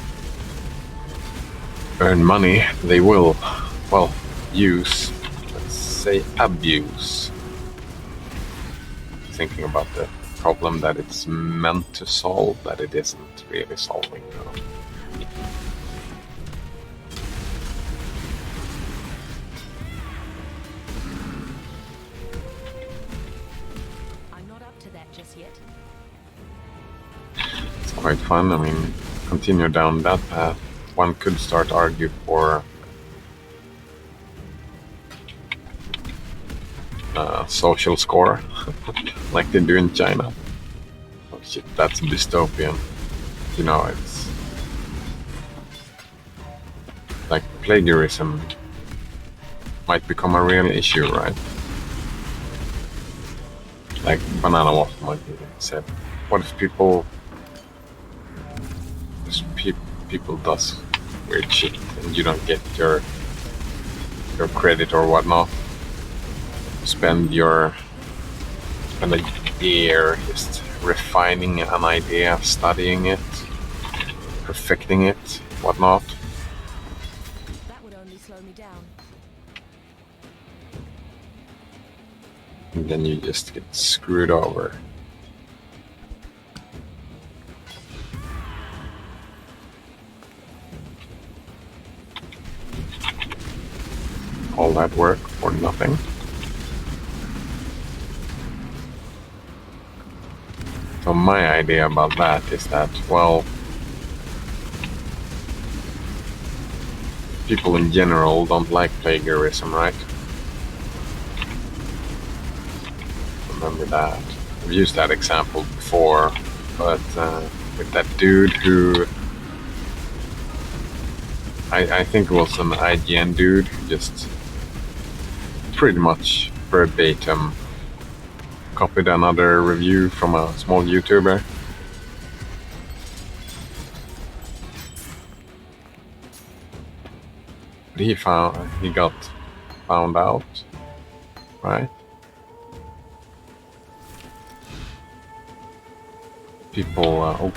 earn money. They will, well, use, let's say abuse thinking about the problem that it's meant to solve, that it isn't really solving. I'm not up to that just yet. It's quite fun. I mean, continue down that path. One could start argue for social score, like they do in China. Oh shit, that's dystopian. You know, it's like plagiarism might become a real issue, right? Like Banana Waffle Monkey said, what if people does weird shit and you don't get your credit or whatnot? Spend a year just refining an idea, studying it, perfecting it, whatnot. That would only slow me down. And then you just get screwed over. All that work for nothing. So my idea about that is that, well, people in general don't like plagiarism, right? Remember that. I've used that example before, but with that dude who I think it was an IGN dude who just pretty much verbatim copied another review from a small YouTuber. But he got found out, right? People, oh,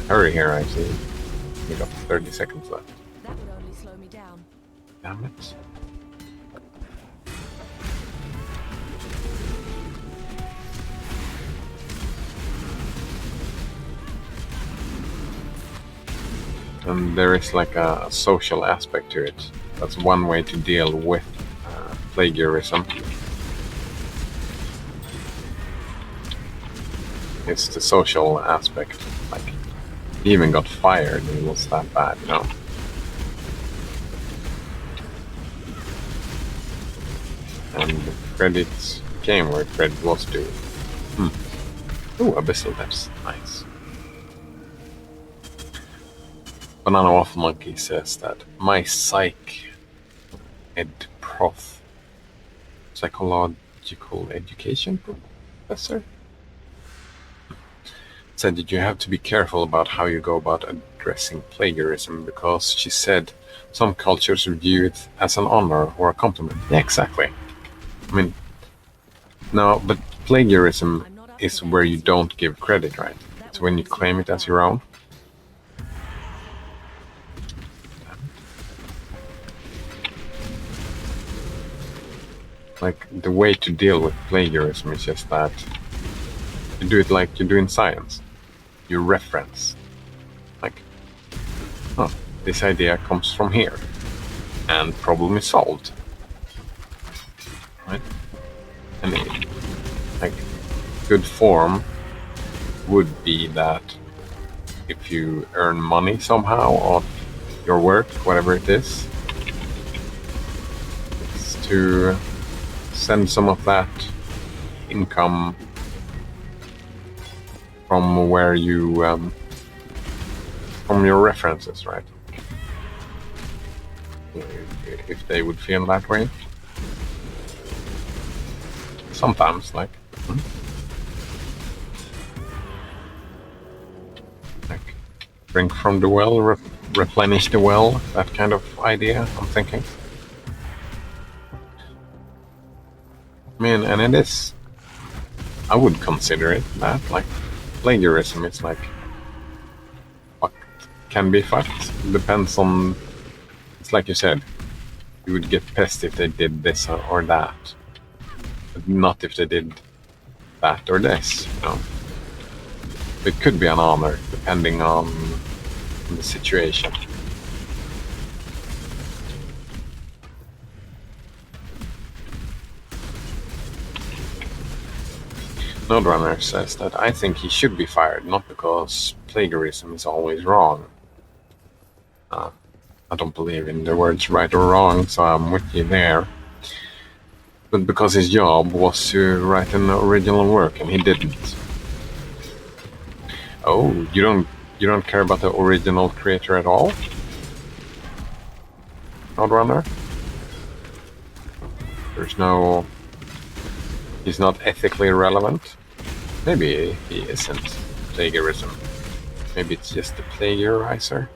hurry here, I see. We got 30 seconds left. That would only slow me down. Damn it. And there is like a social aspect to it. That's one way to deal with plagiarism. It's the social aspect. Like, he even got fired. It was that bad, you know. And credit came where credit was due. Ooh, Abyssal Depths. Nice. Banana Waffle Monkey says that my psych ed prof, psychological education professor, said that you have to be careful about how you go about addressing plagiarism, because she said some cultures view it as an honor or a compliment. Yeah, exactly. I mean, no, but plagiarism is where you don't give credit, right? It's when you claim it as your own. Like, the way to deal with plagiarism is just that you do it like you do in science. You reference. Like, oh, this idea comes from here. And problem is solved. Right? And like, good form would be that if you earn money somehow on your work, whatever it is, it's to send some of that income from where you from your references, right? If they would feel that way. Sometimes, like drink from the well, replenish the well, that kind of idea, I'm thinking. I mean, and it is, I would consider it that, like, plagiarism is like, what can be fucked, depends on, it's like you said, you would get pissed if they did this or that, but not if they did that or this, you know. It could be an honor, depending on the situation. Noderunner says that I think he should be fired, not because plagiarism is always wrong. I don't believe in the words right or wrong, so I'm with you there. But because his job was to write an original work, and he didn't. Oh, you don't care about the original creator at all? Noderunner? There's no... He's not ethically relevant? Maybe he isn't plagiarism. Maybe it's just the plagiarizer?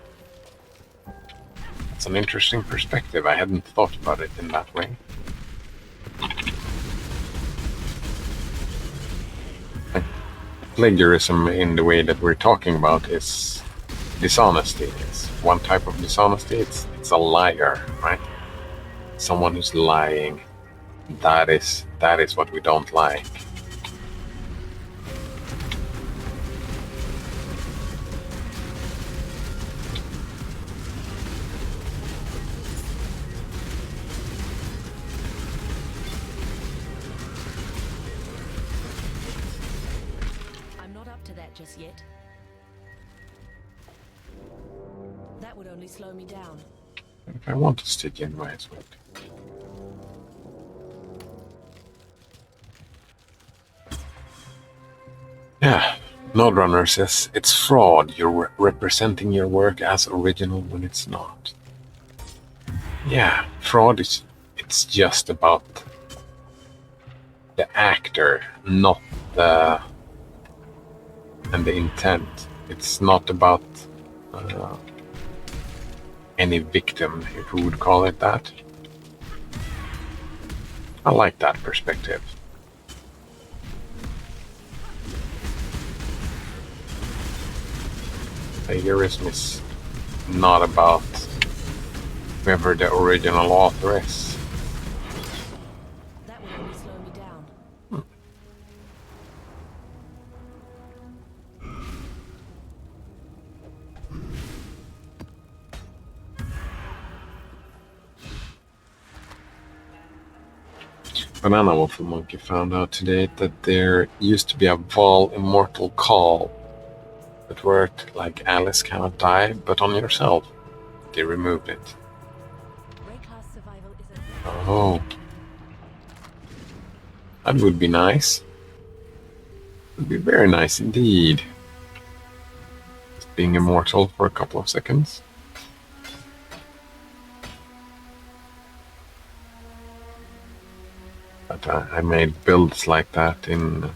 That's an interesting perspective. I hadn't thought about it in that way. Like, plagiarism in the way that we're talking about is dishonesty. It's one type of dishonesty. It's a liar, right? Someone who's lying. That is what we don't like. I'm not up to that just yet. That would only slow me down. If I want to stick in my sweat. Yeah, Noderunner says it's fraud. You're representing your work as original when it's not. Yeah, fraud is... It's just about the actor, not the... and the intent. It's not about any victim, if we would call it that. I like that perspective. Plagiarism is not about whoever the original author is. That would only slow me down. Banana Waffle Monkey found out today that there used to be a Vol Immortal call that worked like Alice cannot die, but on yourself. They removed it. Ray class survival is Oh. That would be nice. Would be very nice indeed. Just being immortal for a couple of seconds. But I made builds like that in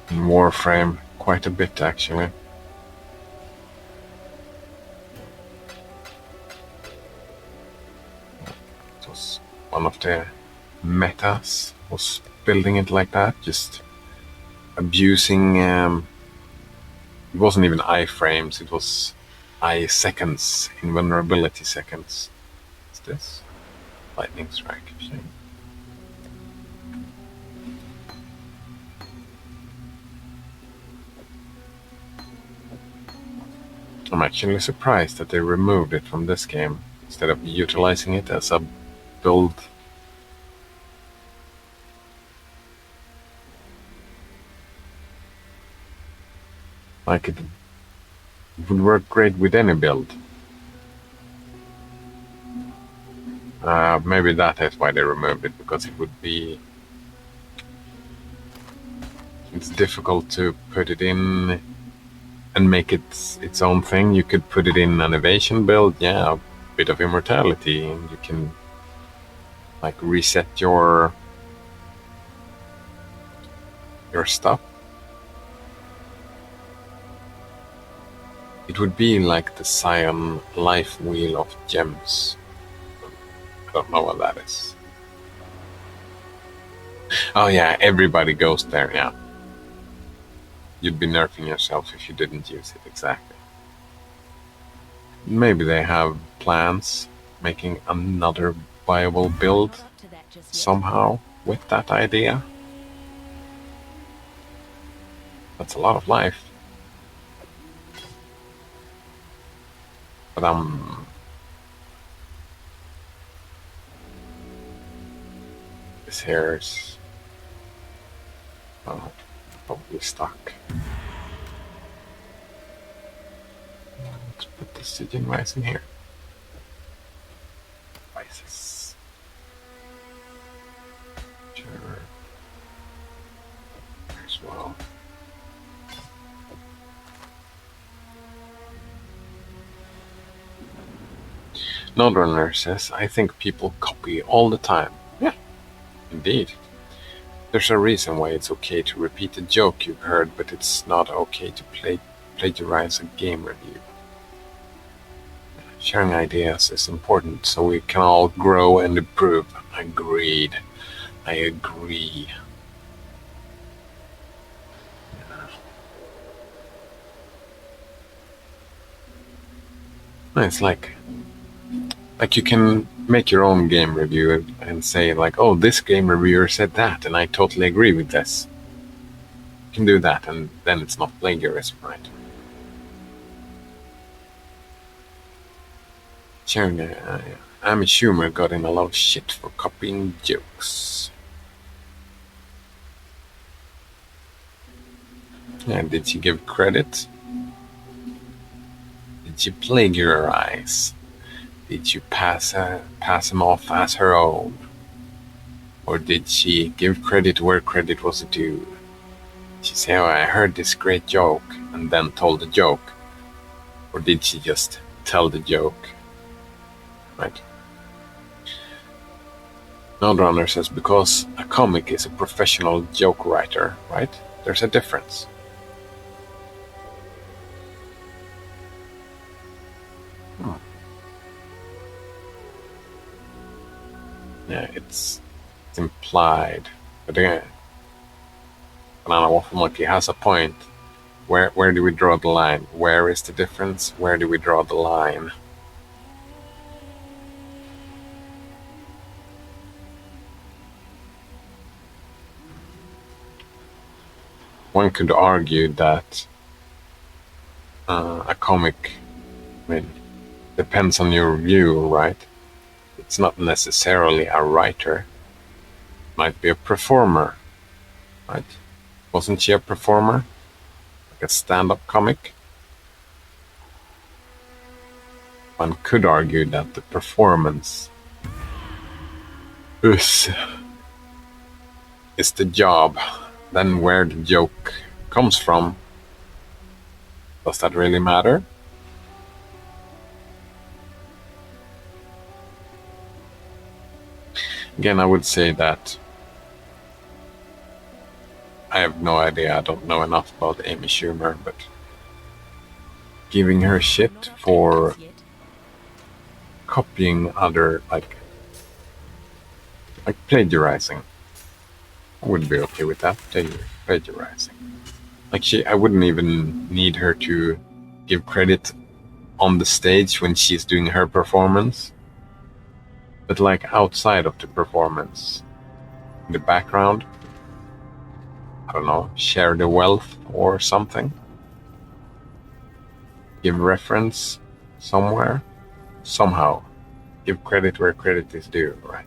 Warframe quite a bit, actually. It was one of the metas, was building it like that, just abusing... it wasn't even iframes, it was I-seconds, invulnerability seconds. What's this? Lightning strike. Shame. I'm actually surprised that they removed it from this game instead of utilizing it as a build. Like it would work great with any build. Maybe that is why they removed it, because it would be... It's difficult to put it in and make it its own thing. You could put it in an evasion build, yeah, a bit of immortality, and you can like reset your stuff. It would be like the Scion life wheel of gems. I don't know what that is. Oh yeah, everybody goes there, yeah. You'd be nerfing yourself if you didn't use it, exactly. Maybe they have plans making another viable build not up to that just yet. somehow with that idea. That's a lot of life. But this hair's probably stuck. Let's put the Stygian rice in here. Spices. Sure. As well. Nodrunner says, I think people copy all the time. Yeah, indeed. There's a reason why it's okay to repeat a joke you've heard, but it's not okay to plagiarize a game review. Sharing ideas is important so we can all grow and improve. Agreed. I agree. It's like you can make your own game review and say like, oh, this game reviewer said that and I totally agree with this. You can do that and then it's not plagiarism, right? Sharing Amy Schumer got in a lot of shit for copying jokes. And did she give credit? Did she plagiarize? Did she pass him off as her own? Or did she give credit where credit was due? She say, oh, I heard this great joke, and then told the joke? Or did she just tell the joke? Right? Nodrunner says, because a comic is a professional joke writer, right? There's a difference. Yeah, it's implied. But again, Banana Waffle Monkey has a point. Where do we draw the line? Where is the difference? Where do we draw the line? One could argue that a comic, depends on your view, right? It's not necessarily a writer. It might be a performer, right? Wasn't she a performer? Like a stand-up comic? One could argue that the performance is the job. Then where the joke comes from, does that really matter? Again, I would say that I have no idea. I don't know enough about Amy Schumer, but giving her shit for copying other, like plagiarizing, I wouldn't be okay with that. Plagiarizing. I wouldn't even need her to give credit on the stage when she's doing her performance. But outside of the performance, in the background, I don't know, share the wealth or something. Give reference somewhere, somehow. Give credit where credit is due, right?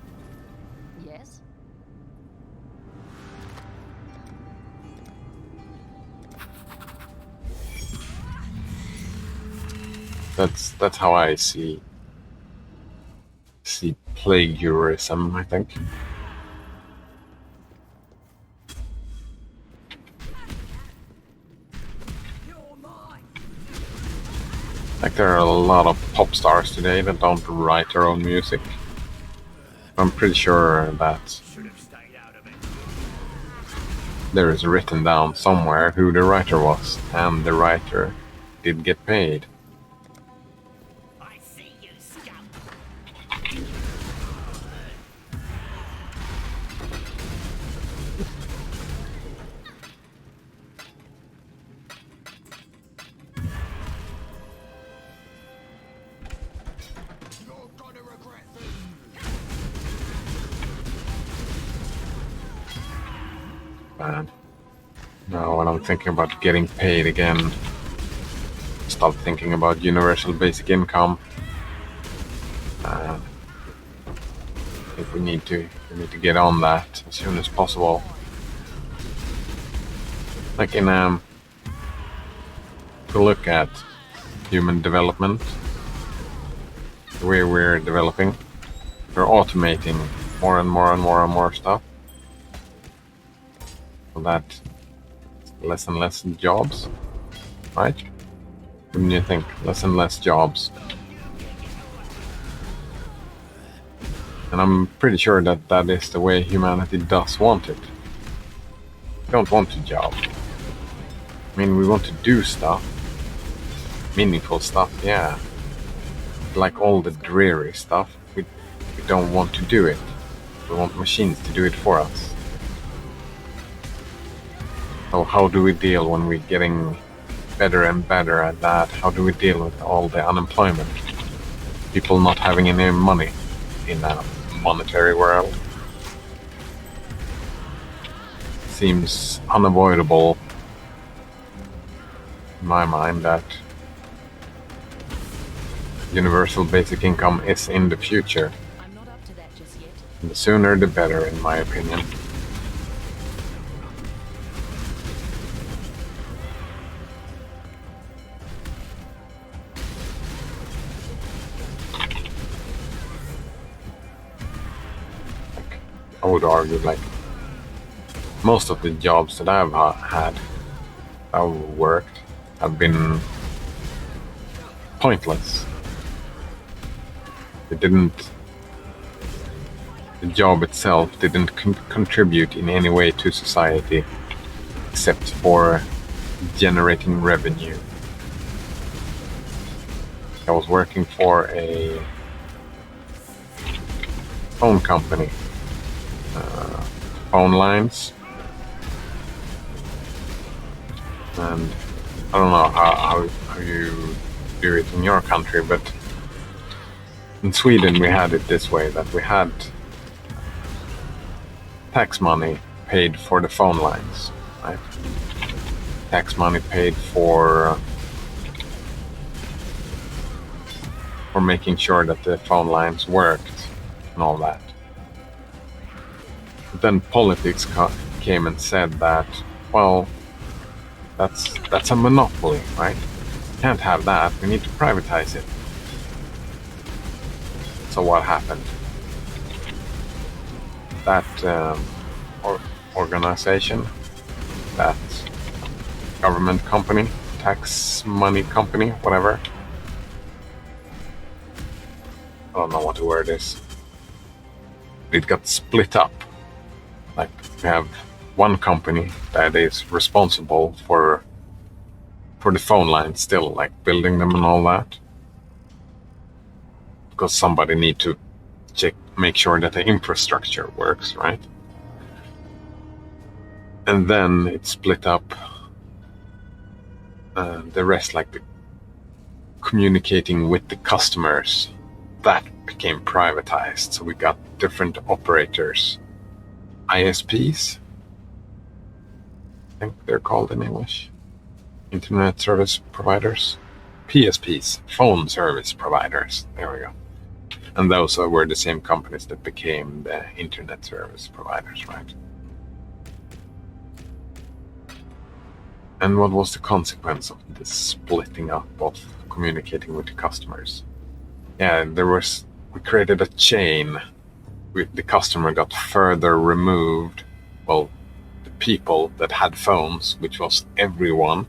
Yes. That's how I see plagiarism, I think. There are a lot of pop stars today that don't write their own music. I'm pretty sure that there is written down somewhere who the writer was, and the writer did get paid. I see you, scum. You're gonna regret this. Bad. Now, when I'm thinking about getting paid again, stop thinking about universal basic income. I think we need to get on that as soon as possible. Like in to look at human development, the way we're developing, we're automating more and more and more and more stuff. So that less and less jobs, right? Wouldn't you think? Less and less jobs. And I'm pretty sure that that is the way humanity does want it. We don't want a job. I mean, we want to do stuff. Meaningful stuff, yeah. Like all the dreary stuff, we don't want to do it. We want machines to do it for us. So how do we deal when we're getting better and better at that? How do we deal with all the unemployment? People not having any money in a monetary world? Seems unavoidable in my mind that universal basic income is in the future. I'm not up to that just yet. And the sooner the better, in my opinion. I would argue, like, most of the jobs that I've had, I've worked, have been pointless. The job itself didn't contribute in any way to society except for generating revenue. I was working for a phone company, phone lines, and I don't know how you do it in your country, but in Sweden we had it this way, that we had tax money paid for the phone lines, right? Tax money paid for making sure that the phone lines worked and all that. But then politics came and said that, well, that's a monopoly, right? Can't have that. We need to privatize it. So what happened? That organization, that government company, tax money company, whatever. I don't know what the word is. It got split up. Like, we have one company that is responsible for the phone lines still, like building them and all that. Because somebody need to make sure that the infrastructure works, right? And then it split up. The rest, like the communicating with the customers, that became privatized. So we got different operators, ISPs, I think they're called in English, internet service providers, PSPs, phone service providers, there we go. And those were the same companies that became the internet service providers, right? And what was the consequence of this splitting up of communicating with the customers? Yeah, we created a chain. The customer got further removed. Well, the people that had phones, which was everyone,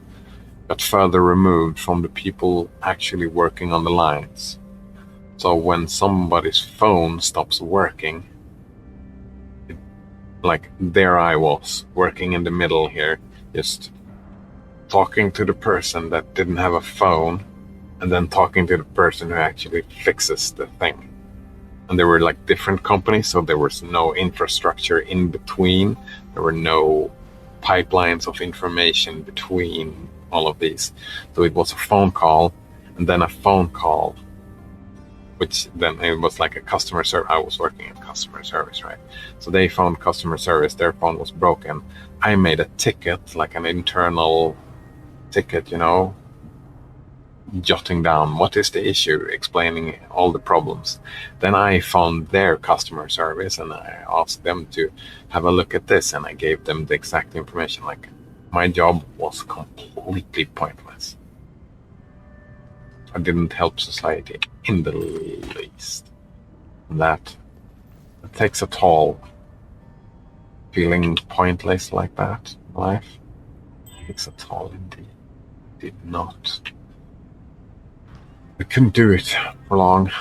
got further removed from the people actually working on the lines. So when somebody's phone stops working, like there I was, working in the middle here, just talking to the person that didn't have a phone, and then talking to the person who actually fixes the thing. And there were like different companies, so there was no infrastructure in between. There were no pipelines of information between all of these. So it was a phone call, and then a phone call which then it was like a customer service. I was working in customer service, right? So they found customer service, their phone was broken. I made a ticket, like an internal ticket, jotting down what is the issue, explaining all the problems. Then I found their customer service and I asked them to have a look at this, and I gave them the exact information. Like, my job was completely pointless. I didn't help society in the least. That takes a toll. Feeling pointless like that in life takes a toll indeed. Did not. We couldn't do it for long.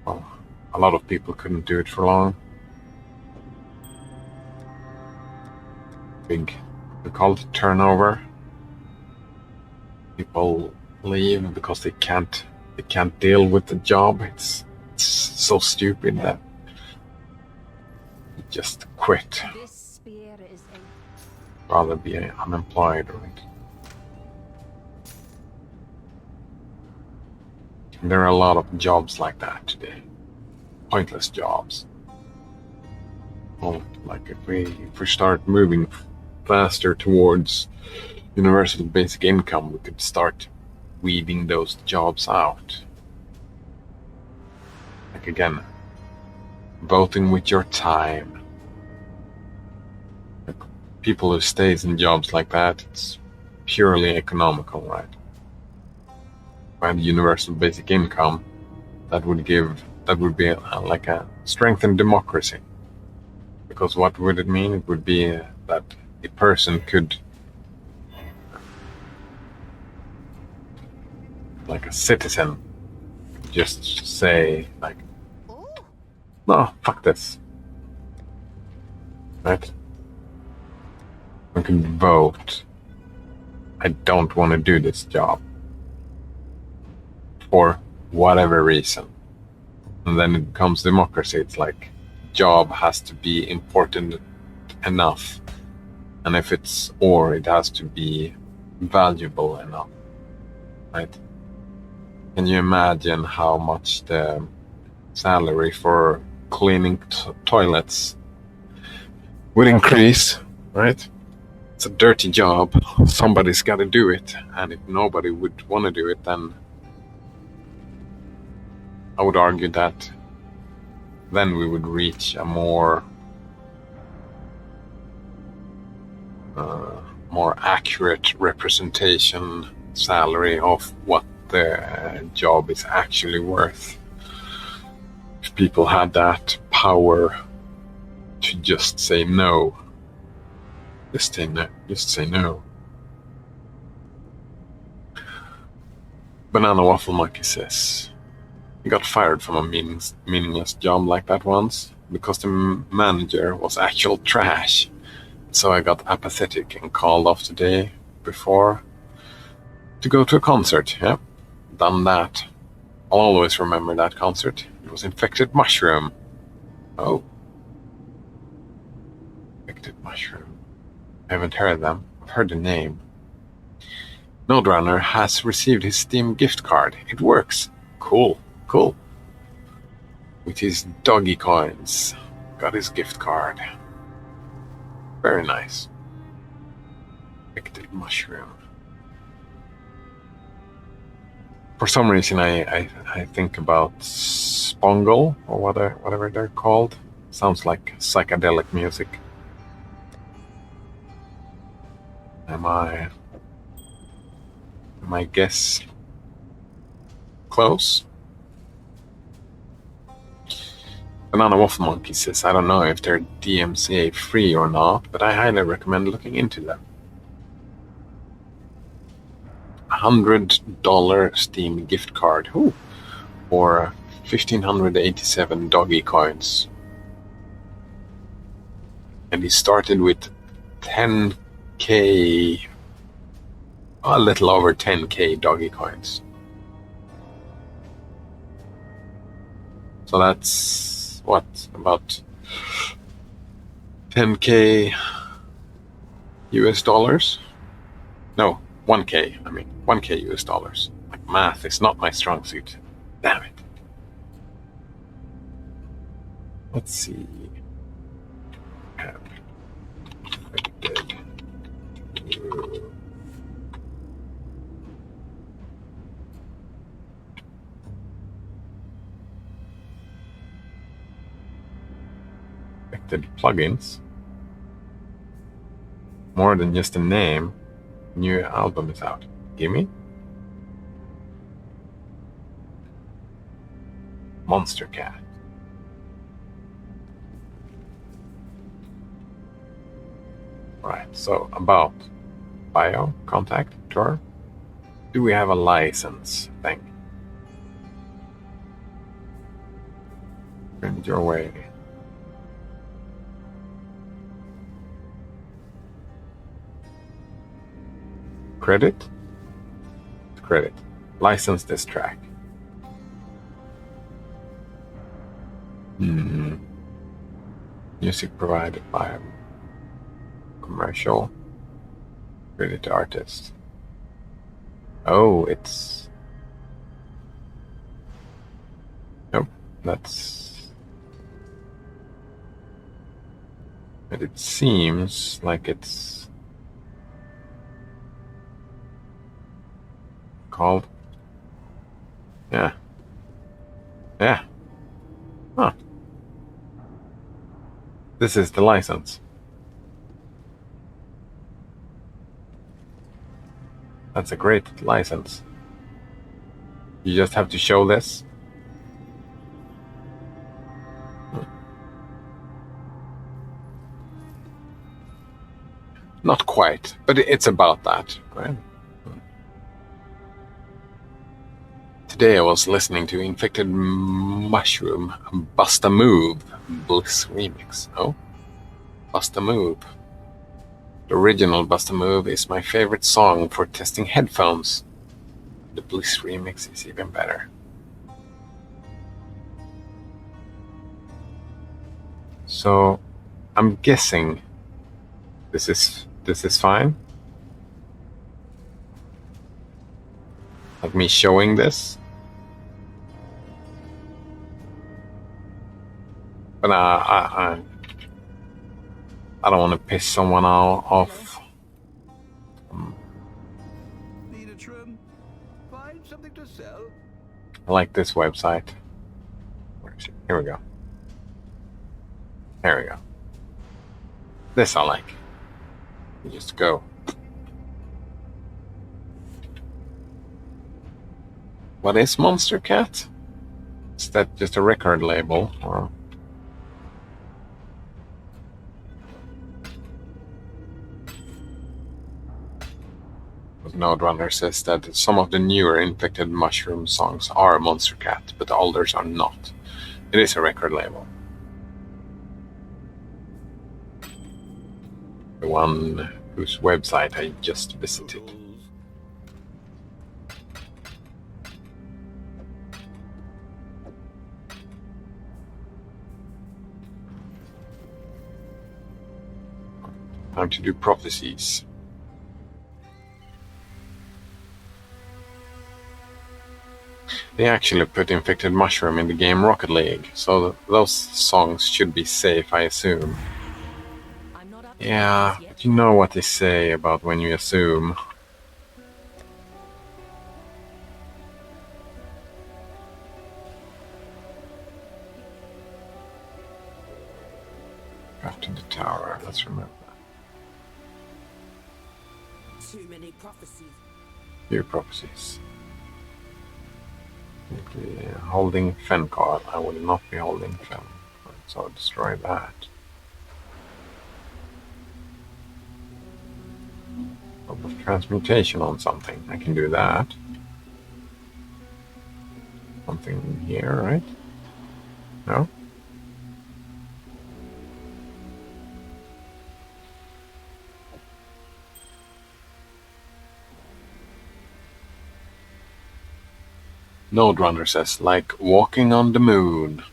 Well, a lot of people couldn't do it for long. We call it turnover. People leave because they can't deal with the job. It's so stupid that you just quit. This spear is Rather be unemployed, right? There are a lot of jobs like that today. Pointless jobs. Well, like if we start moving faster towards universal basic income, we could start weeding those jobs out. Like, again, voting with your time. Like, people who stays in jobs like that, it's purely economical, right? And universal basic income, that would be like a strengthened democracy. Because what would it mean? It would be that a person could, like a citizen, just say like, no, fuck this, right? We can vote. I don't want to do this job for whatever reason. And then it becomes democracy. It's like, job has to be important enough. And if it has to be valuable enough, right? Can you imagine how much the salary for cleaning toilets would increase, right? It's a dirty job. Somebody's got to do it. And if nobody would want to do it, then I would argue that then we would reach a more accurate representation salary of what the job is actually worth. If people had that power to just say no. Just say no. Banana Waffle Monkey says, he got fired from a meaningless job like that once because the manager was actual trash. So I got apathetic and called off the day before to go to a concert. Yep, done that. I'll always remember that concert. It was Infected Mushroom. Oh. Infected Mushroom. I haven't heard them. I've heard the name. Node Runner has received his Steam gift card. It works. Cool. With his doggy coins. Got his gift card. Very nice. Infected Mushroom. For some reason, I think about Spongle, or whatever they're called. Sounds like psychedelic music. Am I guess close? Banana Waffle Monkey says, I don't know if they're DMCA free or not, but I highly recommend looking into them. $100 Steam gift card. Ooh. Or 1,587 doggy coins. And he started with 10k, a little over 10k doggy coins. So that's what, about 10k US dollars? No, 1k. I mean, 1k US dollars. Like, math is not my strong suit. Damn it. Let's see. Have affected. Affected plugins. More than just a name. New album is out. Gimme? Monster Cat. Right, so about bio, contact, tour. Do we have a license thing? Send your way. Credit? Credit. License this track. Music provided by a commercial. Credit to artist. Oh, it's... Nope, that's... But it seems like it's... called... Yeah. Yeah. Huh. This is the license. That's a great license. You just have to show this. Not quite, but it's about that, right? Today I was listening to Infected Mushroom Bust a Move Bliss remix. Oh, Bust a Move. The original Bust a Move is my favorite song for testing headphones. The Bliss remix is even better. So I'm guessing this is fine. Like me showing this. But I don't want to piss someone off. Need a trim? Find something to sell? I like this website. Where is it? Here we go. There we go. This I like. You just go. What is Monster Cat? Is that just a record label or? Node says that some of the newer Infected Mushroom songs are Monster Cat, but the olders are not. It is a record label. The one whose website I just visited. Time to do prophecies. They actually put Infected Mushroom in the game Rocket League, so those songs should be safe, I assume. I'm not up to Yeah, this yet. but you know what they say about when you assume. After the tower, let's remember that. Too many prophecies. Few prophecies. Holding Fen card. I will not be holding Fen. So I'll destroy that. Transmutation on something. I can do that. Something here, right? No? Node Runner says, like walking on the moon.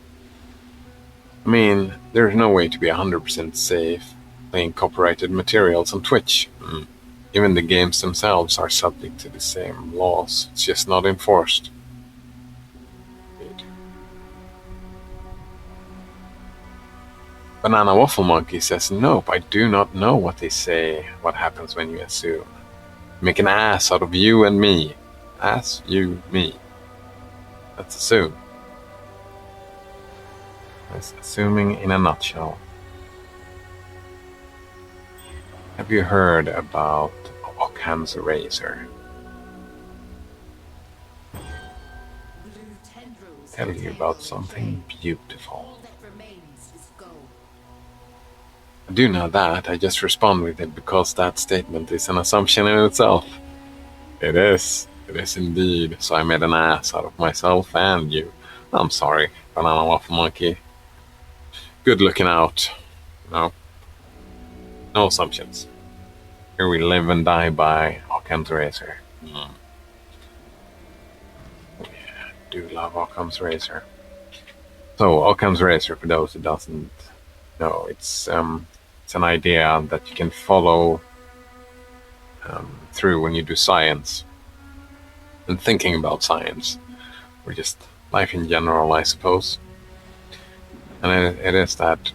I mean, there's no way to be 100% safe playing copyrighted materials on Twitch. Even the games themselves are subject to the same laws. It's just not enforced. Banana Waffle Monkey says, nope, I do not know what they say, what happens when you assume. Make an ass out of you and me. Ass, you, me. That's assume. That's assuming in a nutshell. Have you heard about Occam's razor? Blue tendrils Tell you about something beautiful. All that remains is gold. I do know that, I just respond with it because that statement is an assumption in itself. It is indeed. So I made an ass out of myself and you. I'm sorry, Banana Waffle Monkey. Good looking out. No assumptions. Here we live and die by Occam's razor. Yeah, do love Occam's razor. So Occam's razor, for those who doesn't know, it's an idea that you can follow through when you do science and thinking about science, or just life in general, I suppose. And it is that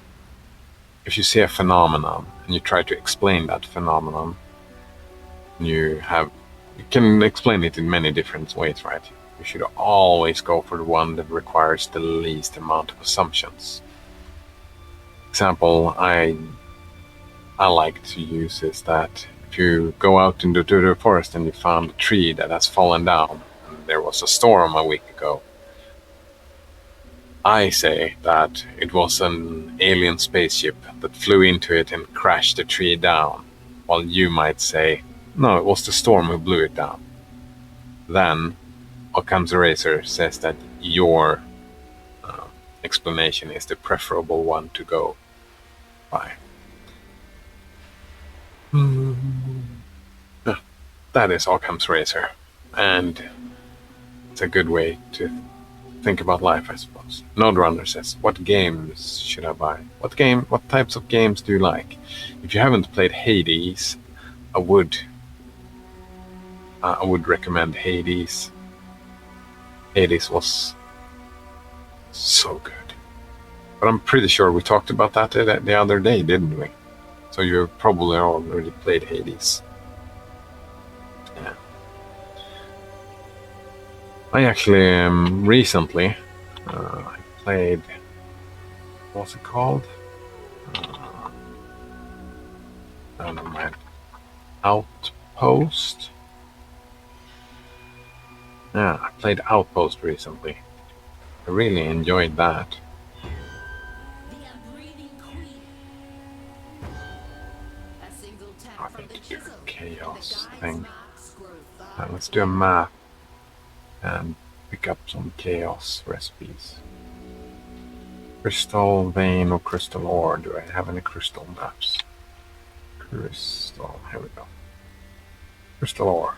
if you see a phenomenon and you try to explain that phenomenon, you can explain it in many different ways, right? You should always go for the one that requires the least amount of assumptions. Example I like to use is that if you go out into the forest and you found a tree that has fallen down, and there was a storm a week ago, I say that it was an alien spaceship that flew into it and crashed the tree down, while you might say, no, it was the storm who blew it down. Then Occam's razor says that your explanation is the preferable one to go by. That is Occam's razor, and it's a good way to think about life, I suppose. Nodrunner says, what games should I buy? What types of games do you like? If you haven't played Hades, I would recommend Hades. Hades was so good. But I'm pretty sure we talked about that the other day, didn't we? So you probably already played Hades. Yeah. I actually recently I played, what's it called? I don't know, man. Outpost? Yeah, I played Outpost recently. I really enjoyed that. The unbreathing queen. A single I tap from need the to do chisel. a chaos The thing. guide's marks grow far Let's do a map and pick up some chaos recipes. Crystal vein or crystal ore? Do I have any crystal maps? Crystal, here we go. Crystal ore.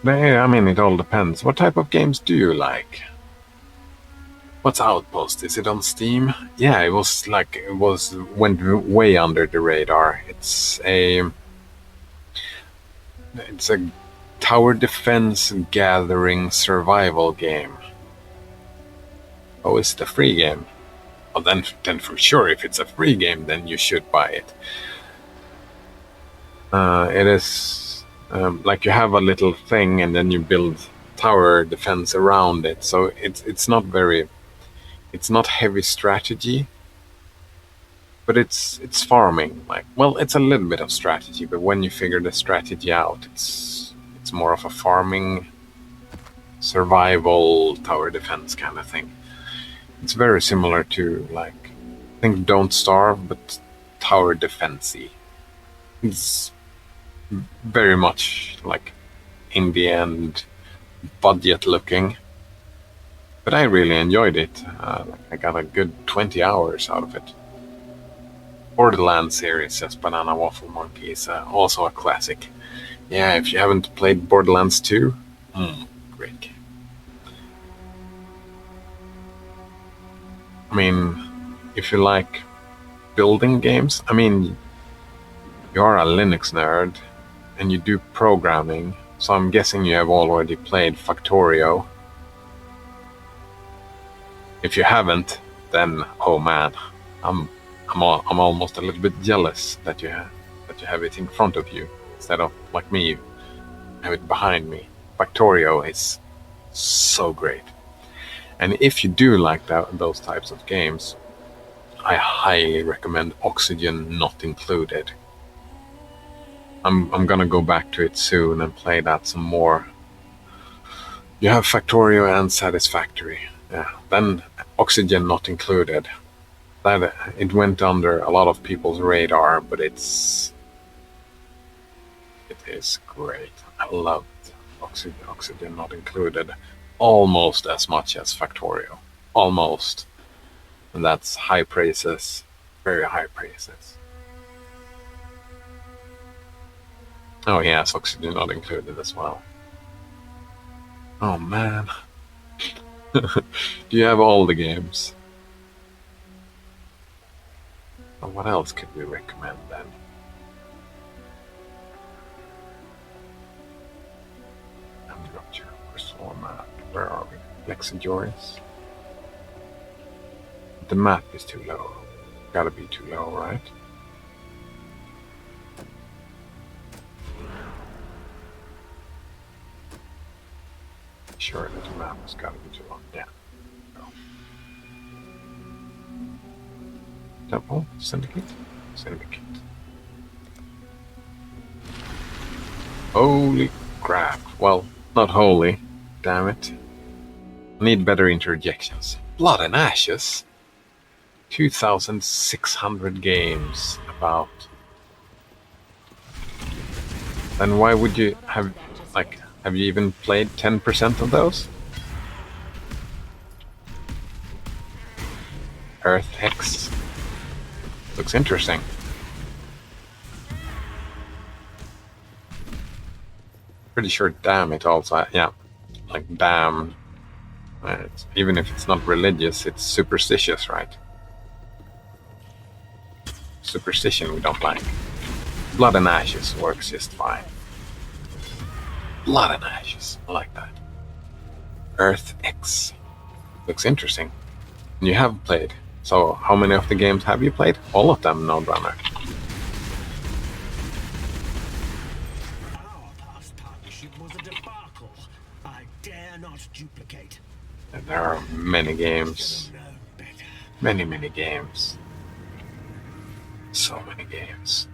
I mean, it all depends. What type of games do you like? What's Outpost? Is it on Steam? Yeah, it went way under the radar. It's a tower defense gathering survival game. Oh, is it a free game? Well, then for sure, if it's a free game, then you should buy it. It is like you have a little thing, and then you build tower defense around it. So it's not heavy strategy, but it's farming. Like, well, it's a little bit of strategy, but when you figure the strategy out, it's more of a farming, survival, tower defense kind of thing. It's very similar to, like, I think Don't Starve, but tower defensey. It's very much like, in the end, budget looking. But I really enjoyed it. I got a good 20 hours out of it. Borderlands series, says Banana Waffle Monkey, is also a classic. Yeah, if you haven't played Borderlands 2, great game. I mean, if you like building games, I mean, you're a Linux nerd and you do programming, so I'm guessing you have already played Factorio. If you haven't, then oh man, I'm I'm almost a little bit jealous that you have it in front of you instead of like me, you have it behind me. Factorio is so great, and if you do like those types of games, I highly recommend Oxygen Not Included. I'm gonna go back to it soon and play that some more. You have Factorio and Satisfactory. Yeah. Then Oxygen Not Included. That it went under a lot of people's radar, but it is great. I loved Oxygen Not Included almost as much as Factorio. Almost. And that's high praises. Very high praises. Oh yes, Oxygen Not Included as well. Oh man. Do you have all the games? Well, what else could we recommend then? Rupture, Crystal Map. Where are we? Lexingioris. The map is too low. Gotta be too low, right? Sure that the map has gotta be too long. Yeah. Temple? Syndicate? Syndicate. Holy crap. Well, not holy. Damn it. I need better interjections. Blood and Ashes? 2,600 games about. Then why would you have, like, have you even played 10% of those? Earth Hex. Looks interesting. Pretty sure damn it also, yeah. Like damn. Even if it's not religious, it's superstitious, right? Superstition we don't like. Blood and Ashes works just fine. Blood and Ashes, I like that. Earth X. Looks interesting. And you have played. So how many of the games have you played? All of them, Node Runner. Our past partnership was a debacle. I dare not duplicate. And there are many games. Should have known better. Many games. So many games.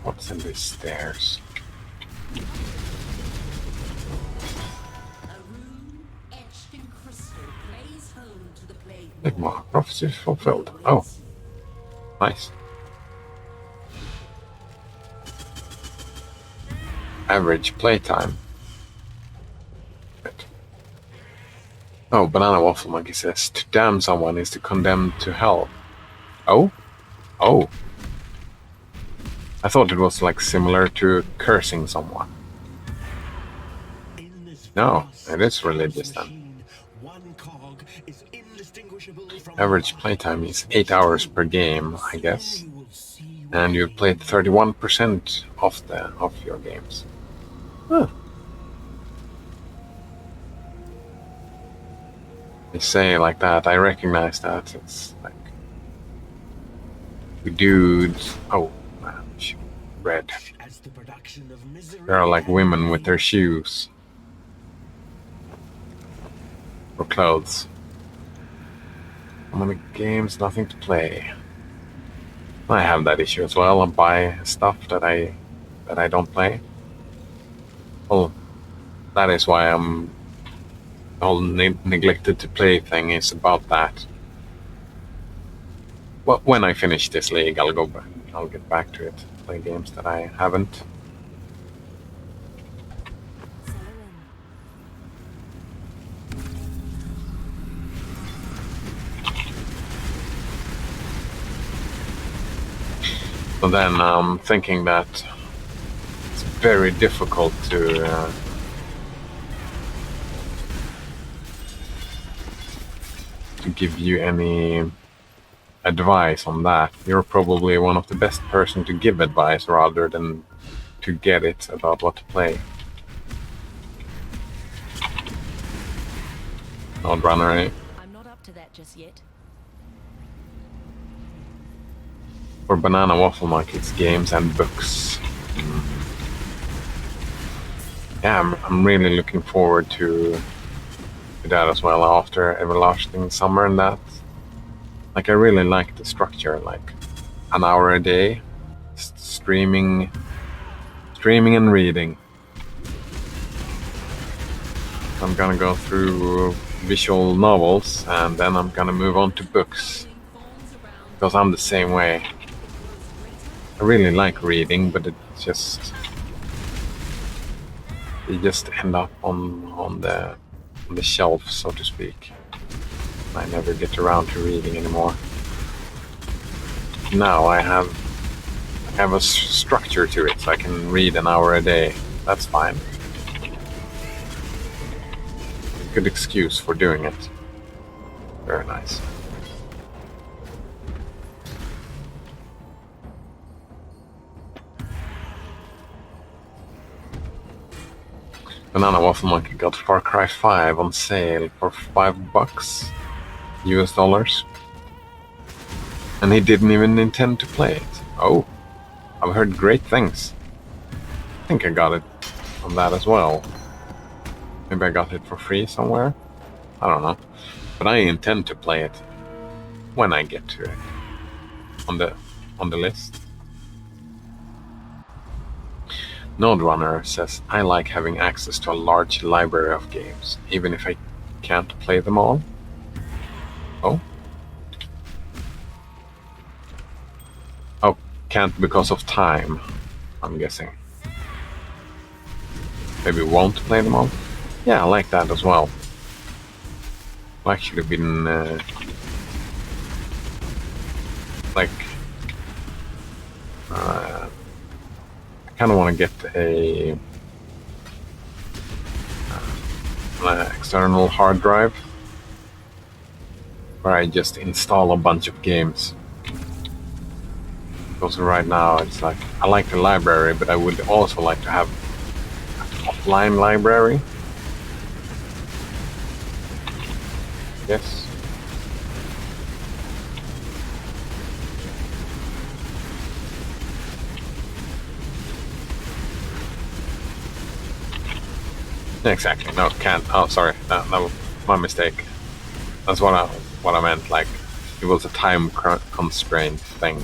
What's in these stairs? A rune etched in crystal plays home to the plague. Ligma, prophecy fulfilled. Oh, nice. Average playtime. Right. Oh, Banana Waffle Monkey says, to damn someone is to condemn to hell. Oh? Oh. I thought it was like similar to cursing someone. In this No, vast it is religious then. machine, one cog is indistinguishable from Average another. playtime is 8 hours per game, I guess. You will see And you've played 31% of your games. Huh. They say like that, I recognize that. It's like the dudes. Oh, man, red. as the production of misery. There are like and women with pain. their shoes or clothes. How many games? Nothing to play. I have that issue as well. I buy stuff that I don't play. Well, that is why I'm the whole neglected to play thing is about that. Well, when I finish this league, I'll go back. I'll get back to it. Play games that I haven't. But then I'm thinking that it's very difficult to give you any advice on that. You're probably one of the best person to give advice rather than to get it about what to play. Odd Runner, eh? I'm not up to that just yet. For Banana Waffle Monkey's games and books. Yeah, I'm really looking forward to that as well after Everlasting Summer and that. Like, I really like the structure, like an hour a day, streaming and reading. I'm gonna go through visual novels and then I'm gonna move on to books. Because I'm the same way. I really like reading, but it's just... you just end up on the shelf, so to speak. I never get around to reading anymore. Now I have a structure to it, so I can read an hour a day. That's fine. Good excuse for doing it. Very nice. Banana Waffle Monkey got Far Cry 5 on sale for $5 US dollars. And he didn't even intend to play it. Oh, I've heard great things. I think I got it on that as well. Maybe I got it for free somewhere. I don't know. But I intend to play it when I get to it. On the list. Node Runner says, I like having access to a large library of games, even if I can't play them all. Oh? Oh, can't because of time, I'm guessing. Maybe won't play them all? Yeah, I like that as well. I've actually been I kind of want to get an external hard drive where I just install a bunch of games. Because right now it's like, I like the library, but I would also like to have an offline library. Yes. Exactly. No, can't. Oh, sorry. That was my mistake. That's what I meant. Like, it was a time constraint thing.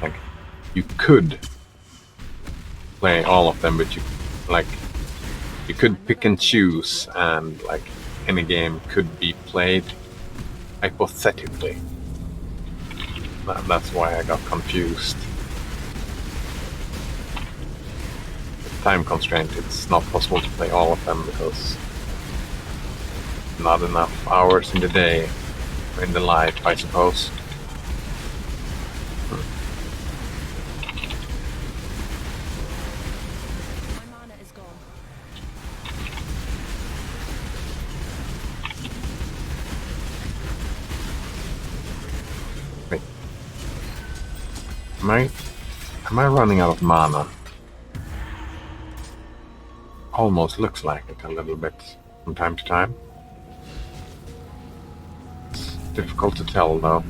Like, you could play all of them, but you could pick and choose, and like any game could be played hypothetically. That's why I got confused. Time constraint, it's not possible to play all of them because not enough hours in the day or in the life, I suppose. My mana is gone. Wait. Am I running out of mana? Almost looks like it a little bit from time to time. It's difficult to tell though.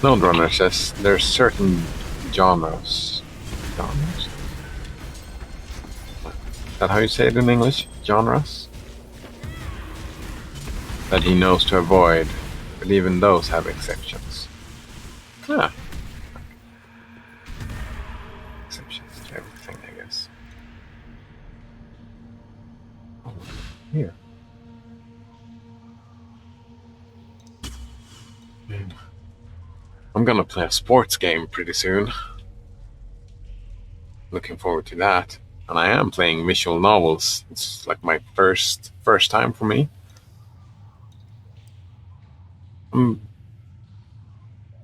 Node Runner says there's certain genres. Genres? Is that how you say it in English? Genres? That he knows to avoid, but even those have exceptions. Ah. Exceptions to everything, I guess. Oh, here. I'm gonna play a sports game pretty soon. Looking forward to that. And I am playing visual novels. It's like my first time for me. I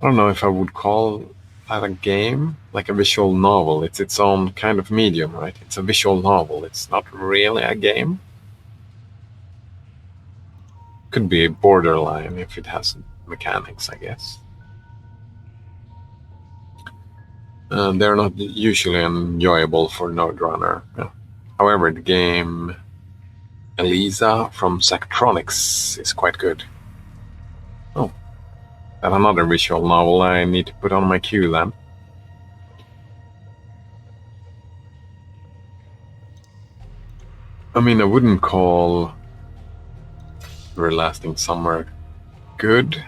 don't know if I would call that a game, like a visual novel. It's its own kind of medium, right? It's a visual novel. It's not really a game. Could be borderline if it has mechanics, I guess. They're not usually enjoyable for Node Runner. Yeah. However, the game Elisa from Zachtronics is quite good. Oh, and another visual novel I need to put on my queue then. I mean, I wouldn't call Everlasting Summer good.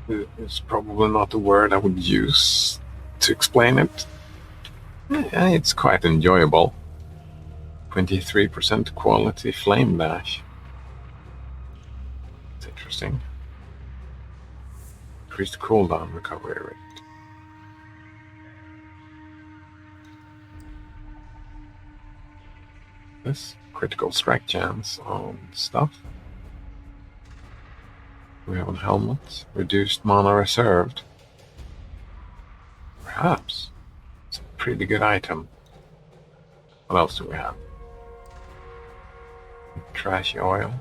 It's probably not the word I would use to explain it. Yeah, it's quite enjoyable. 23% quality flame dash. It's interesting. Increased cooldown recovery rate. This critical strike chance on stuff. We have on helmets. Reduced mana reserved. Perhaps. It's a pretty good item. What else do we have? Trashy oil.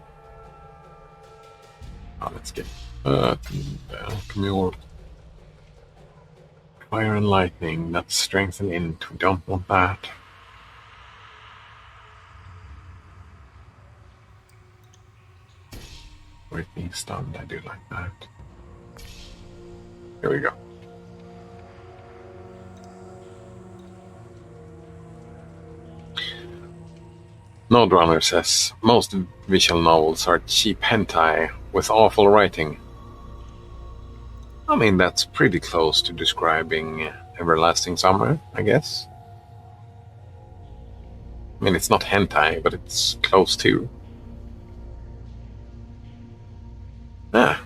Oh, let's get Alchemy. Fire and lightning. That's strength and int. We don't want that. With being stunned, I do like that. Here we go. Node Runner says most visual novels are cheap hentai with awful writing. I mean, that's pretty close to describing Everlasting Summer, I guess. I mean, it's not hentai, but it's close to. Ah,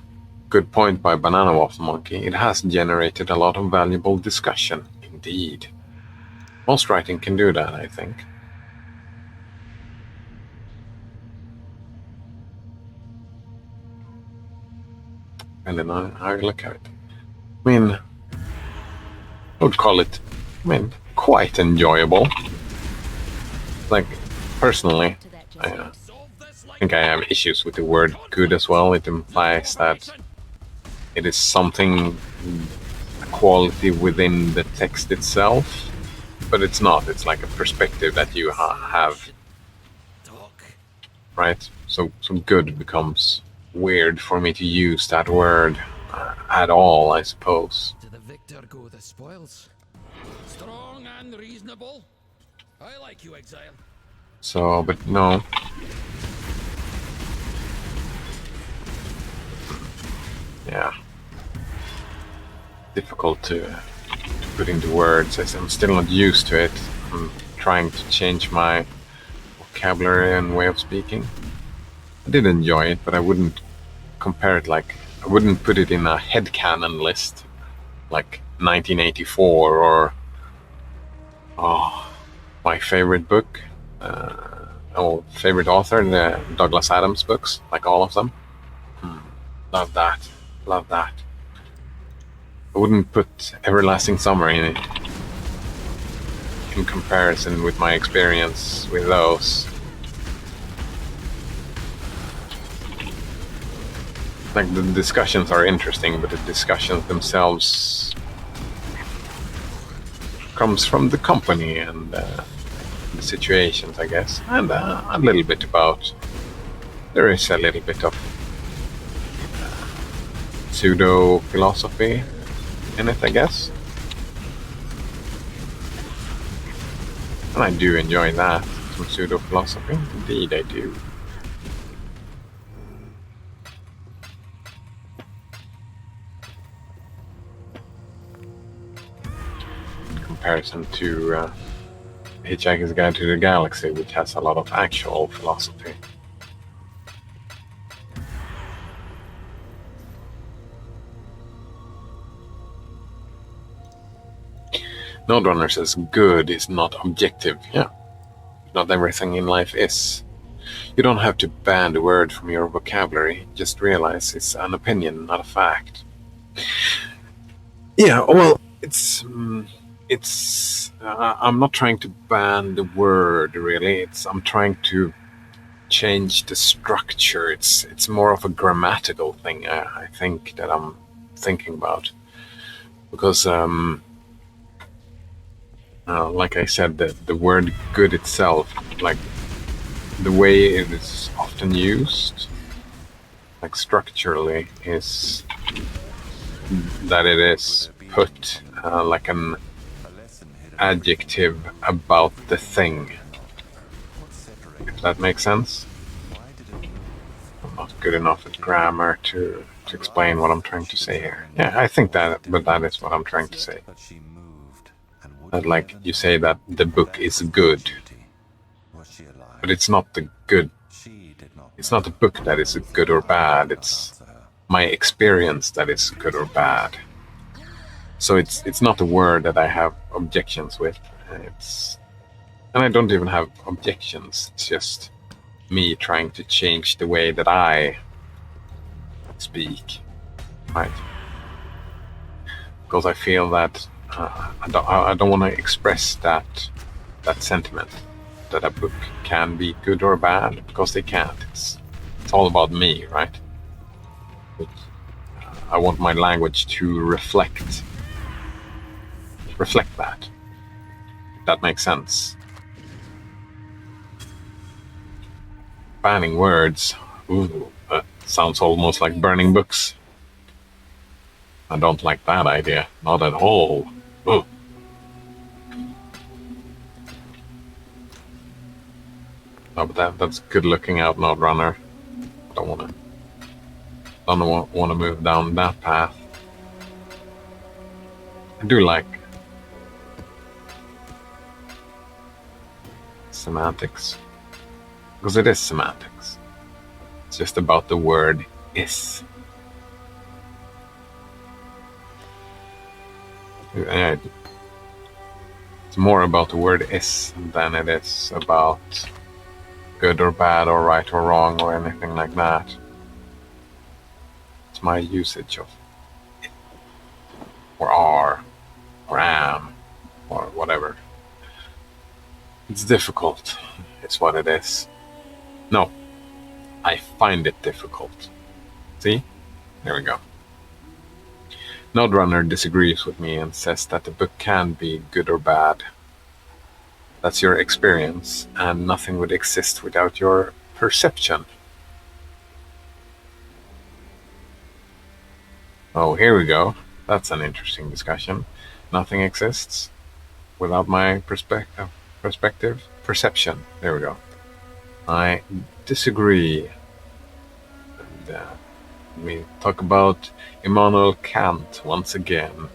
good point by Banana Waffle Monkey. It has generated a lot of valuable discussion. Indeed. Most writing can do that, I think. Depending on how you look at it. I mean, I would call it, quite enjoyable. Like, personally, I think I have issues with the word good as well. It implies that it is something, a quality within the text itself, but it's not. It's like a perspective that you have, right? So good becomes weird for me to use that word at all, I suppose. To the victor go the spoils. Strong and reasonable. I like you, Exile. So, but no. Yeah. Difficult to put into words. I'm still not used to it. I'm trying to change my vocabulary and way of speaking. I did enjoy it, but I wouldn't compare it like... I wouldn't put it in a headcanon list like 1984 or... my favorite book. Favorite author, the Douglas Adams books, like all of them. Love that. Love that. I wouldn't put Everlasting Summer in it in comparison with my experience with those. Like, the discussions are interesting, but the discussions themselves comes from the company and the situations, I guess, and a little bit about... There is a little bit of pseudo-philosophy in it, I guess. And I do enjoy that, some pseudo-philosophy. Indeed, I do. In comparison to Hitchhiker's Guide to the Galaxy, which has a lot of actual philosophy. Node says good is not objective. Yeah, not everything in life is. You don't have to ban the word from your vocabulary. Just realize it's an opinion, not a fact. Yeah, well, it's. I'm not trying to ban the word really. I'm trying to change the structure. It's more of a grammatical thing. I think that I'm thinking about because like I said, the word good itself, like the way it is often used, like structurally, is that it is put like an adjective about the thing. If that makes sense. I'm not good enough at grammar to explain what I'm trying to say here. Yeah, I think that, but that is what I'm trying to say. That, like, you say that the book is good, but it's not the good. It's not the book that is good or bad. It's my experience that is good or bad. So it's not a word that I have objections with. And I don't even have objections. It's just me trying to change the way that I speak, right? Because I feel that I don't want to express that sentiment that a book can be good or bad, because they can't. It's all about me, right? But I want my language to reflect that. If that makes sense. Banning words, ooh, that sounds almost like burning books. I don't like that idea, not at all. Ooh. No, but that's good looking out, Node Runner. Don't want to move down that path. I do like semantics, because it is semantics. It's just about the word is. It's more about the word is than it is about good or bad or right or wrong or anything like that. It's my usage of it, or are, or am, or whatever. It's difficult, it's what it is. No, I find it difficult. See? There we go. Node Runner disagrees with me and says that the book can be good or bad. That's your experience, and nothing would exist without your perception. Oh, here we go. That's an interesting discussion. Nothing exists without my perspective. Perception. There we go. I disagree. And, we talk about Immanuel Kant once again,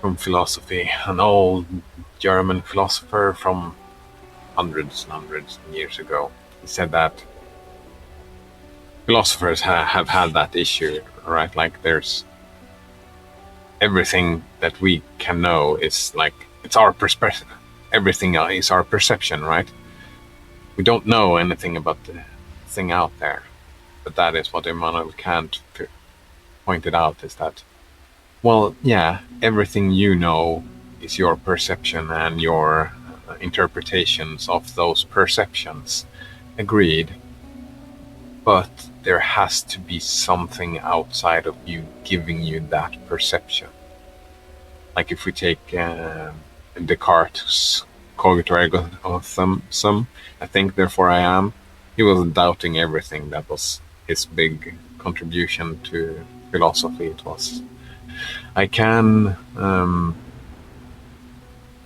from philosophy, an old German philosopher from hundreds and hundreds of years ago. He said that philosophers have had that issue, right? Like, there's everything that we can know is like, it's our perspective. Everything is our perception, right? We don't know anything about the thing out there. But that is what Immanuel Kant pointed out, is that, well, yeah, everything you know is your perception and your interpretations of those perceptions. Agreed. But there has to be something outside of you giving you that perception. Like if we take Descartes' cogito ergo sum, I think, therefore I am, he was doubting everything. That was his big contribution to philosophy. It was, I can,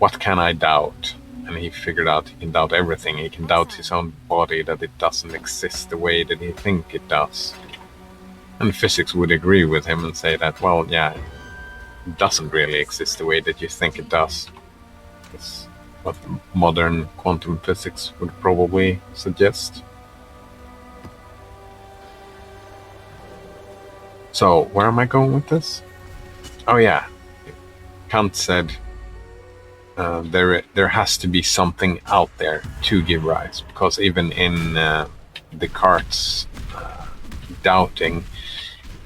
what can I doubt? And he figured out he can doubt everything. He can doubt his own body, that it doesn't exist the way that he thinks it does. And physics would agree with him and say that, well, yeah, it doesn't really exist the way that you think it does. It's what modern quantum physics would probably suggest. So, where am I going with this? Oh yeah, Kant said there has to be something out there to give rise, because even in Descartes' doubting,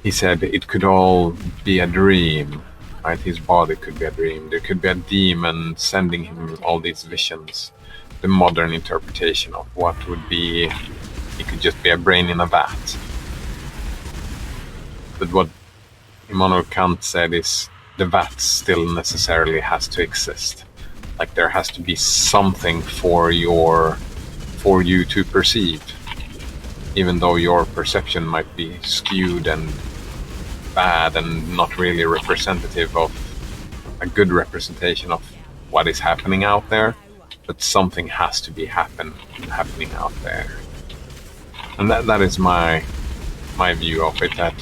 he said it could all be a dream, right? His body could be a dream. There could be a demon sending him all these visions. The modern interpretation of what would be, it could just be a brain in a vat. But what Immanuel Kant said is the vat still necessarily has to exist. Like there has to be something for you to perceive, even though your perception might be skewed and bad and not really representative of a good representation of what is happening out there, but something has to be happening out there. And that is my view of it, that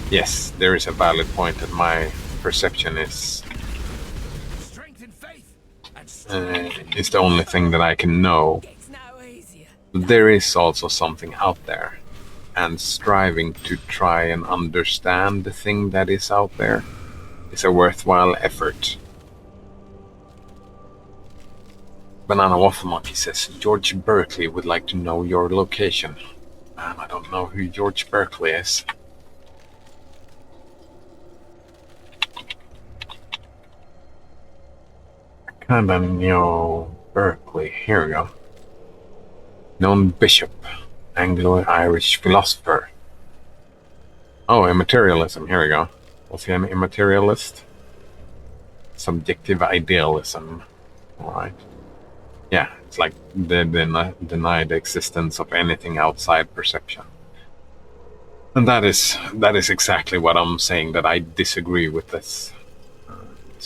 yes, there is a valid point that my perception is the only thing that I can know. But there is also something out there, and striving to try and understand the thing that is out there is a worthwhile effort. Banana Waffle Monkey says, George Berkeley would like to know your location. Man, I don't know who George Berkeley is. I kinda know Berkeley. Here we go. Known bishop, Anglo-Irish philosopher. Oh, immaterialism. Here we go. Was he an immaterialist? Subjective idealism. Alright. Yeah, it's like they deny the existence of anything outside perception. And that is exactly what I'm saying, that I disagree with this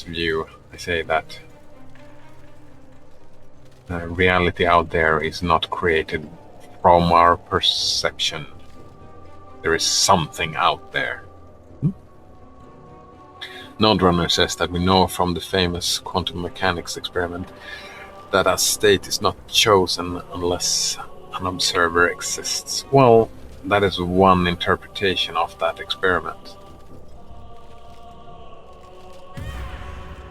view. I say that reality out there is not created from our perception. There is something out there. Nodrunner says that we know from the famous quantum mechanics experiment that a state is not chosen unless an observer exists. Well, that is one interpretation of that experiment.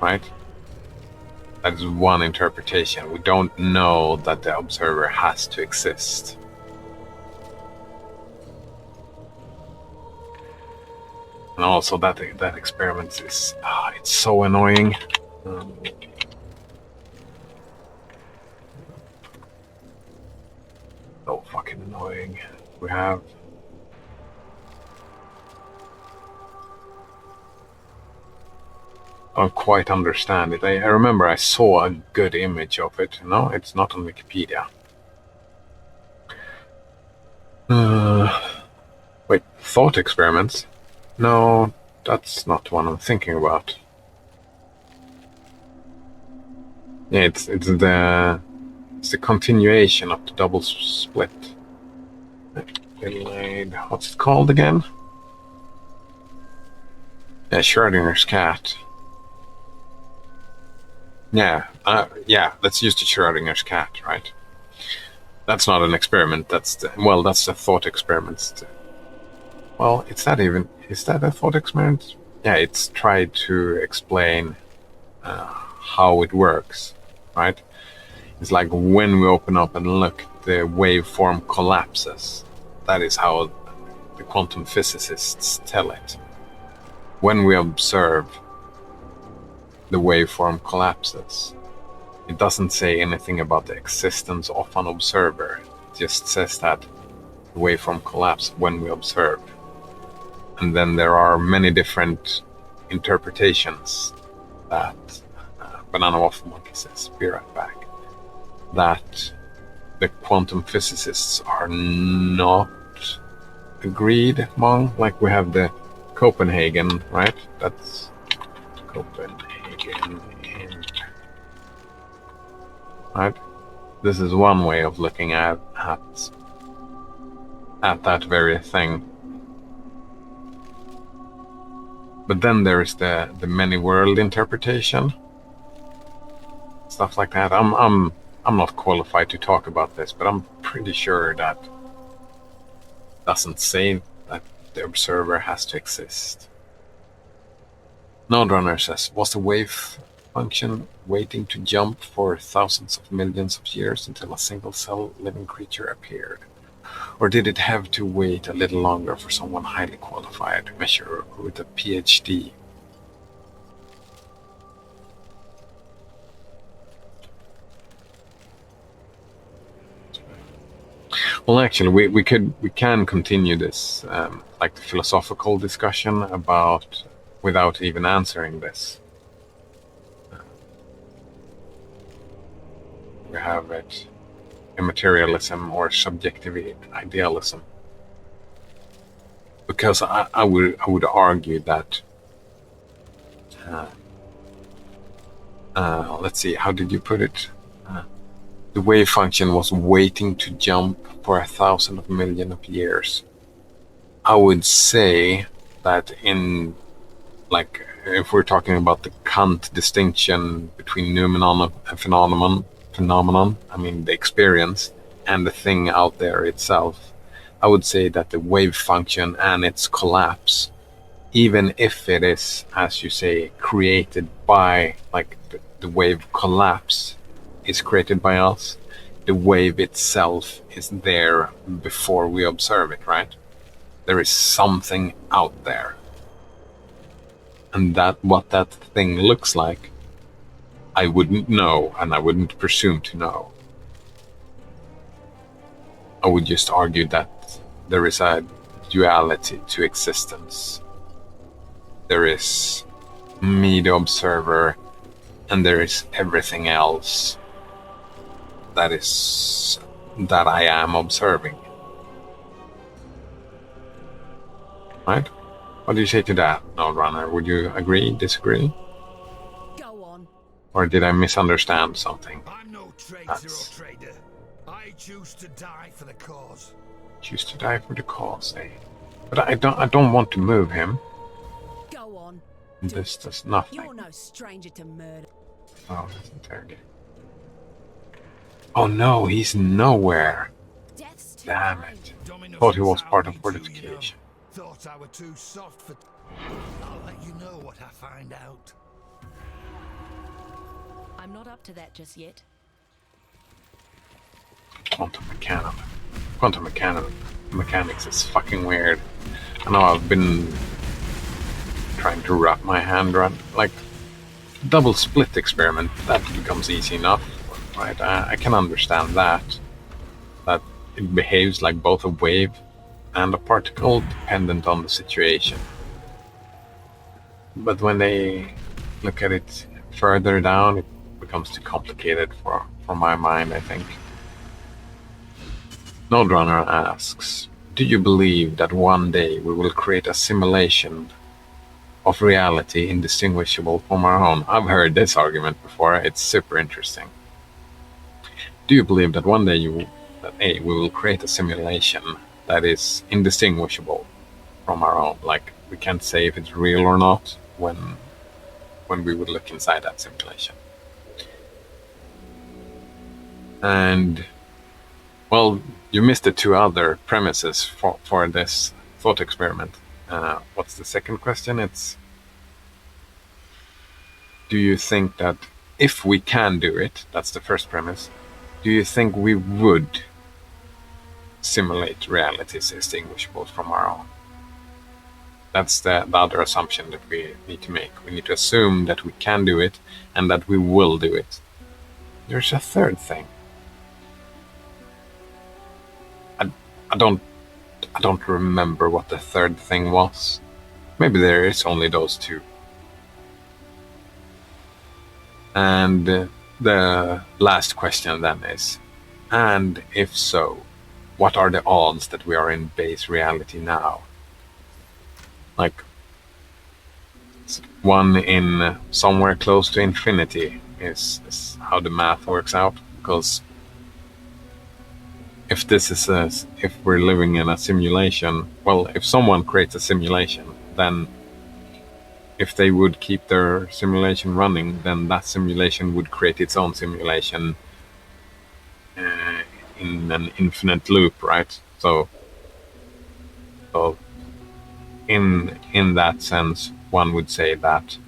Right? That is one interpretation. We don't know that the observer has to exist. And also that experiment is, it's so annoying. So fucking annoying. We have... I don't quite understand it. I remember I saw a good image of it. No, it's not on Wikipedia. Wait, thought experiments? No, that's not the one I'm thinking about. Yeah, it's the continuation of the double split. Delayed. What's it called again? Yeah, Schrodinger's cat. Yeah, let's use the Schrodinger's cat, right? That's not an experiment. That's the thought experiment. Well, is that a thought experiment? Yeah, it's tried to explain how it works, right? It's like when we open up and look, the waveform collapses. That is how the quantum physicists tell it. When we observe, the waveform collapses. It doesn't say anything about the existence of an observer. It just says that the waveform collapses when we observe. And then there are many different interpretations that Banana Waffle Monkey says, be right back, that the quantum physicists are not agreed among. Like we have the Copenhagen, right? That's Copenhagen. Right? This is one way of looking at that very thing. But then there is the many world interpretation, stuff like that. I'm not qualified to talk about this, but I'm pretty sure that doesn't say that the observer has to exist. Nodrunner says, was the function waiting to jump for thousands of millions of years until a single cell living creature appeared? Or did it have to wait a little longer for someone highly qualified, measurer with a PhD? Well, actually, we can continue this like the philosophical discussion about without even answering this. We have it immaterialism or subjective idealism. Because I would argue that let's see, how did you put it? The wave function was waiting to jump for 1,000 million of years. I would say that in, like, if we're talking about the Kant distinction between noumenon and phenomenon, I mean the experience, and the thing out there itself, I would say that the wave function and its collapse, even if it is, as you say, created by, like, the wave collapse is created by us, the wave itself is there before we observe it, right? There is something out there. And that what that thing looks like, I wouldn't know, and I wouldn't presume to know. I would just argue that there is a duality to existence. There is me, the observer, and there is everything else that I am observing. Right? What do you say to that, Node Runner? Would you agree, disagree? Go on. Or did I misunderstand something? I'm no traitor or trader. I choose to die for the cause. Choose to die for the cause, eh? But I don't want to move him. Go on. This does nothing. You're no stranger to murder. Oh, let's interrogate. Oh no, he's nowhere. Death's too Damn kind. it. Dominus Thought he was Exile part of me too, fortification. you know. Thought I were too soft for... I'll let you know what I find out. I'm not up to that just yet. Quantum mechanics is fucking weird. I know I've been trying to wrap my hand around, like, double split experiment, that becomes easy enough, right? I can understand that it behaves like both a wave and a particle dependent on the situation. But when they look at it further down, it becomes too complicated for my mind, I think. Node Runner asks, do you believe that one day we will create a simulation of reality indistinguishable from our own? I've heard this argument before. It's super interesting. Do you believe that one day we will create a simulation that is indistinguishable from our own? Like, we can't say if it's real or not when we would look inside that simulation. And, well, you missed the two other premises for this thought experiment. What's the second question? It's, do you think that if we can do it, that's the first premise, do you think we would simulate realities distinguishable from our own? That's the other assumption that we need to make. We need to assume that we can do it and that we will do it. There's a third thing. I don't remember what the third thing was. Maybe there is only those two. And the last question then is, and if so, what are the odds that we are in base reality now? Like, 1 in somewhere close to infinity is how the math works out. Because if if we're living in a simulation, well, if someone creates a simulation, then if they would keep their simulation running, then that simulation would create its own simulation in an infinite loop, right? So in that sense, one would say that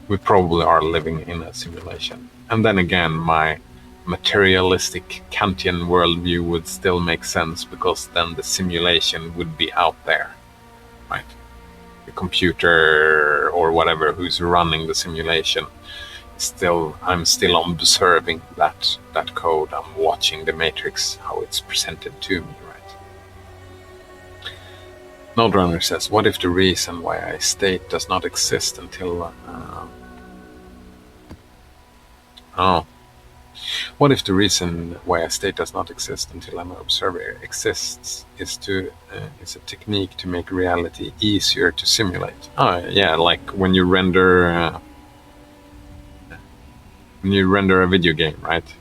we probably are living in a simulation. And then again, my materialistic Kantian worldview would still make sense, because then the simulation would be out there, right? The computer or whatever who's running the simulation, I'm still observing that code. I'm watching the matrix, how it's presented to me, right? Node Runner says, what if the reason why I state does not exist until what if the reason why a state does not exist until an observer exists is a technique to make reality easier to simulate? Oh yeah, like when you render a video game, right?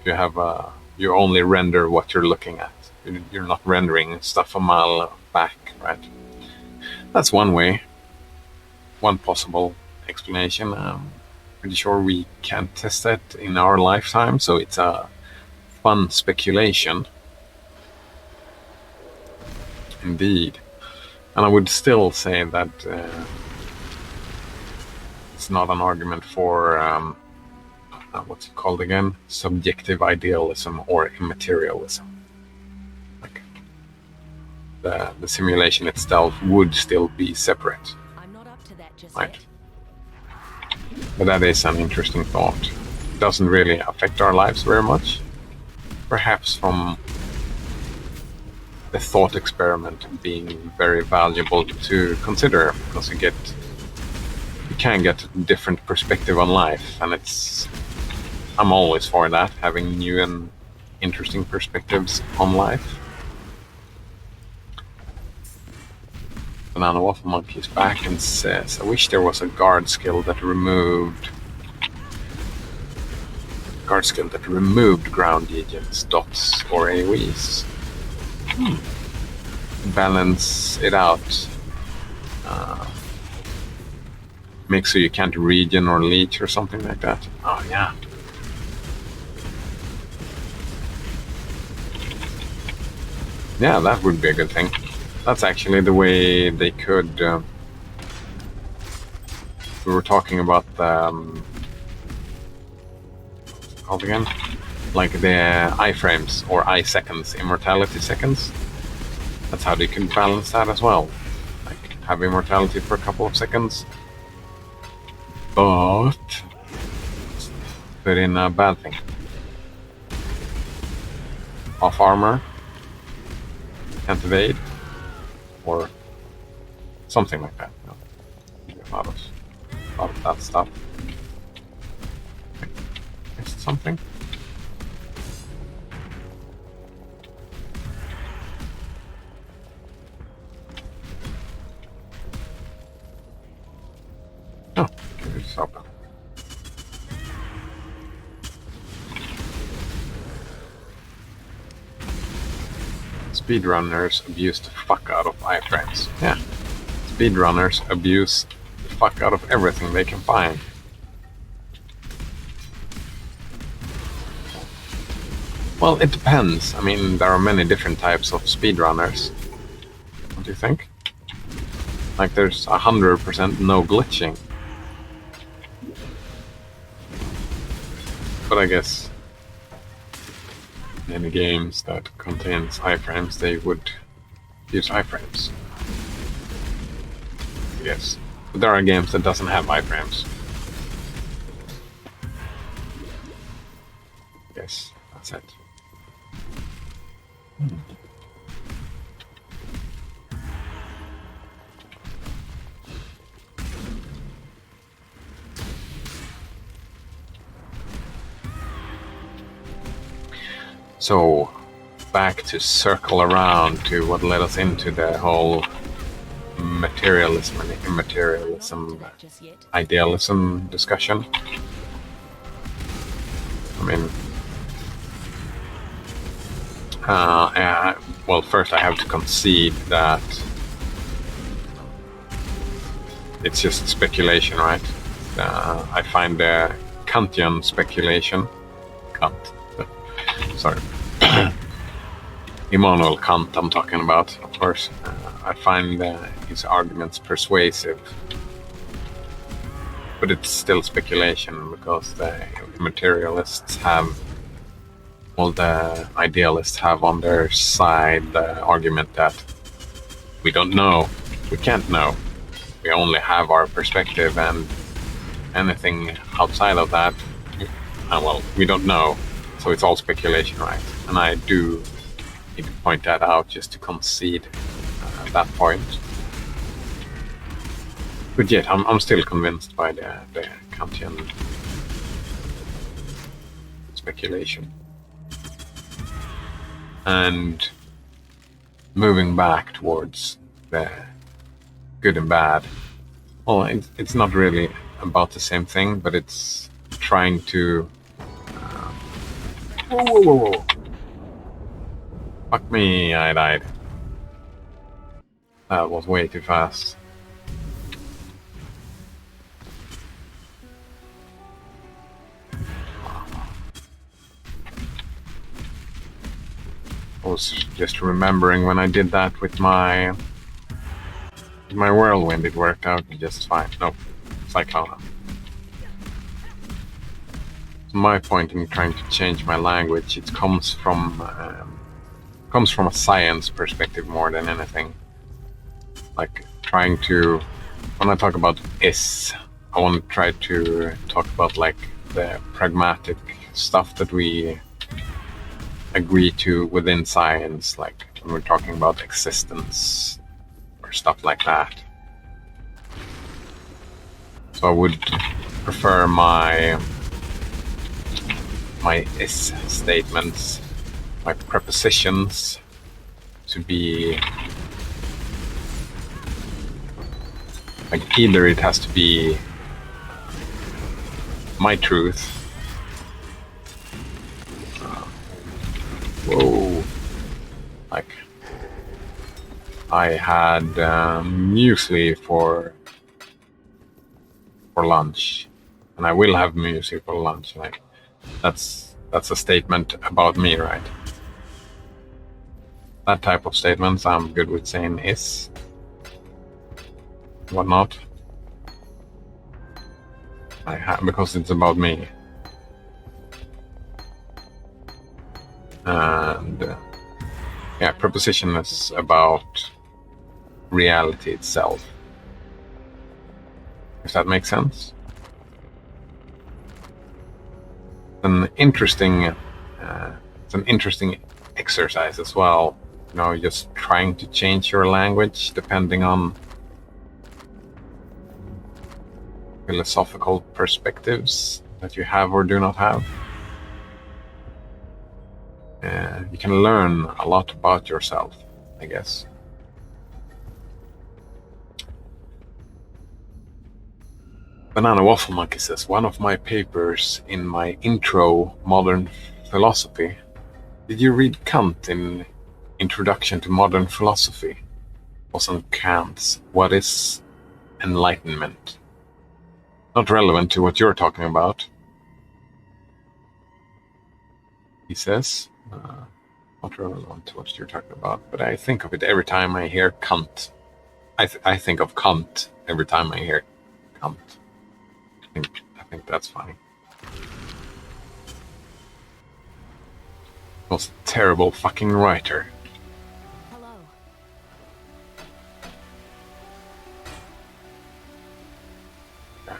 You only render what you're looking at. You're not rendering stuff a mile back, right? That's one way, one possible explanation. Pretty sure we can't test that in our lifetime, so it's a fun speculation. Indeed. And I would still say that it's not an argument for what's it called again? Subjective idealism or immaterialism. Like the simulation itself would still be separate. I'm not up to that just right? yet. But that is an interesting thought. It doesn't really affect our lives very much. Perhaps from the thought experiment being very valuable to consider, because you can get a different perspective on life, and I'm always for that, having new and interesting perspectives on life. Banana Waffle Monkey is back and says, I wish there was a guard skill that removed ground agents, dots, or AoEs. Balance it out. Make so you can't regen or leech or something like that. Oh yeah. Yeah, that would be a good thing. That's actually the way they could. We were talking about called again, like the iframes or I-seconds, immortality seconds. That's how they can balance that as well. Like have immortality for a couple of seconds, but put in a bad thing. Off armor, can't evade, or something like that. A lot of that stuff. Missed something? Oh, can we just open? Speedrunners abuse the fuck out of iframes. Yeah. Speedrunners abuse the fuck out of everything they can find. Well, it depends. I mean, there are many different types of speedrunners. What do you think? Like, there's 100% no glitching. But I guess in games that contains iframes, they would use iframes. Yes. But there are games that doesn't have iframes. Yes, that's it. So, back to circle around to what led us into the whole materialism and immaterialism, idealism discussion. I mean, well, first I have to concede that it's just speculation, right? I find the Kantian speculation, Kant, sorry, Immanuel Kant I'm talking about, of course. I find his arguments persuasive. but it's still speculation because the materialists have, well, the idealists have on their side the argument that we don't know, we can't know, we only have our perspective, and anything outside of that, well, we don't know, so it's all speculation, right? And I do need to point that out just to concede that point. But yet, I'm still convinced by the Kantian speculation. And moving back towards the good and bad, well, it's not really about the same thing, but it's trying to... Whoa. Fuck me, I died. That was way too fast. I was just remembering when I did that with my whirlwind, it worked out just fine. No, Cyclone. My point in trying to change my language, it comes from a science perspective more than anything. Like trying to, when I talk about is, I want to try to talk about like the pragmatic stuff that we agree to within science, like when we're talking about existence or stuff like that. So I would prefer my is statements, my prepositions, to be like either it has to be my truth. Whoa. Like, I had muesli for lunch, and I will have muesli for lunch. Like, that's a statement about me, right? That type of statements I'm good with saying is, whatnot. Because it's about me. And yeah, preposition is about reality itself. If that makes sense. It's an interesting exercise as well. You know, just trying to change your language depending on philosophical perspectives that you have or do not have. You can learn a lot about yourself, I guess. Banana Waffle Monkey says, one of my papers in my intro modern philosophy. Did you read Kant in Introduction to Modern Philosophy? Wasn't Kant's What is Enlightenment? Not relevant to what you're talking about, he says. Not relevant to what you're talking about, but I think of it every time I hear Kant. I think of Kant every time I hear Kant. I think that's funny. Was a terrible fucking writer. Hello.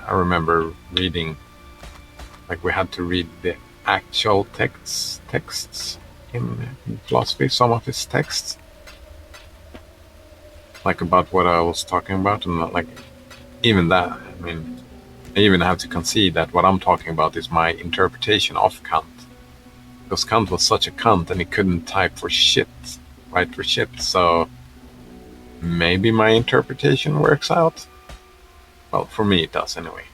I remember reading, like we had to read the actual texts in philosophy, some of his texts, like about what I was talking about, and like even that, I mean, I even have to concede that what I'm talking about is my interpretation of Kant, because Kant was such a cunt and he couldn't type for shit, write for shit, so maybe my interpretation works out. Well, for me it does anyway.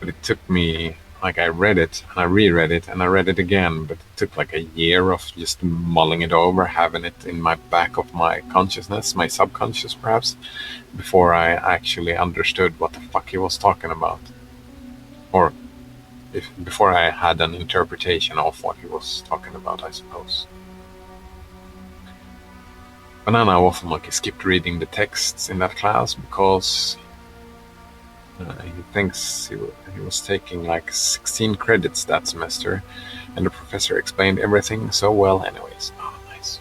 But it took me, like, I read it and I reread it and I read it again, but it took like a year of just mulling it over, having it in my back of my consciousness, my subconscious perhaps, before I actually understood what the fuck he was talking about. Or before I had an interpretation of what he was talking about, I suppose. Banana Waffle Monkey skipped reading the texts in that class because He thinks he was taking like 16 credits that semester, and the professor explained everything so well anyways. Oh, nice.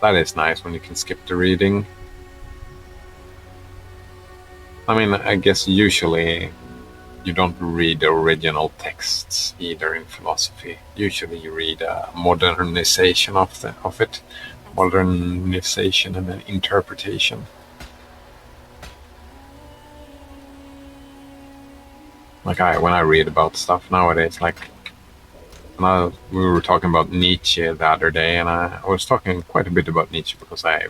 That is nice when you can skip the reading. I mean, I guess usually you don't read the original texts either in philosophy. Usually you read a modernization of it, modernization and an interpretation. Like when I read about stuff nowadays, like we were talking about Nietzsche the other day, and I was talking quite a bit about Nietzsche because I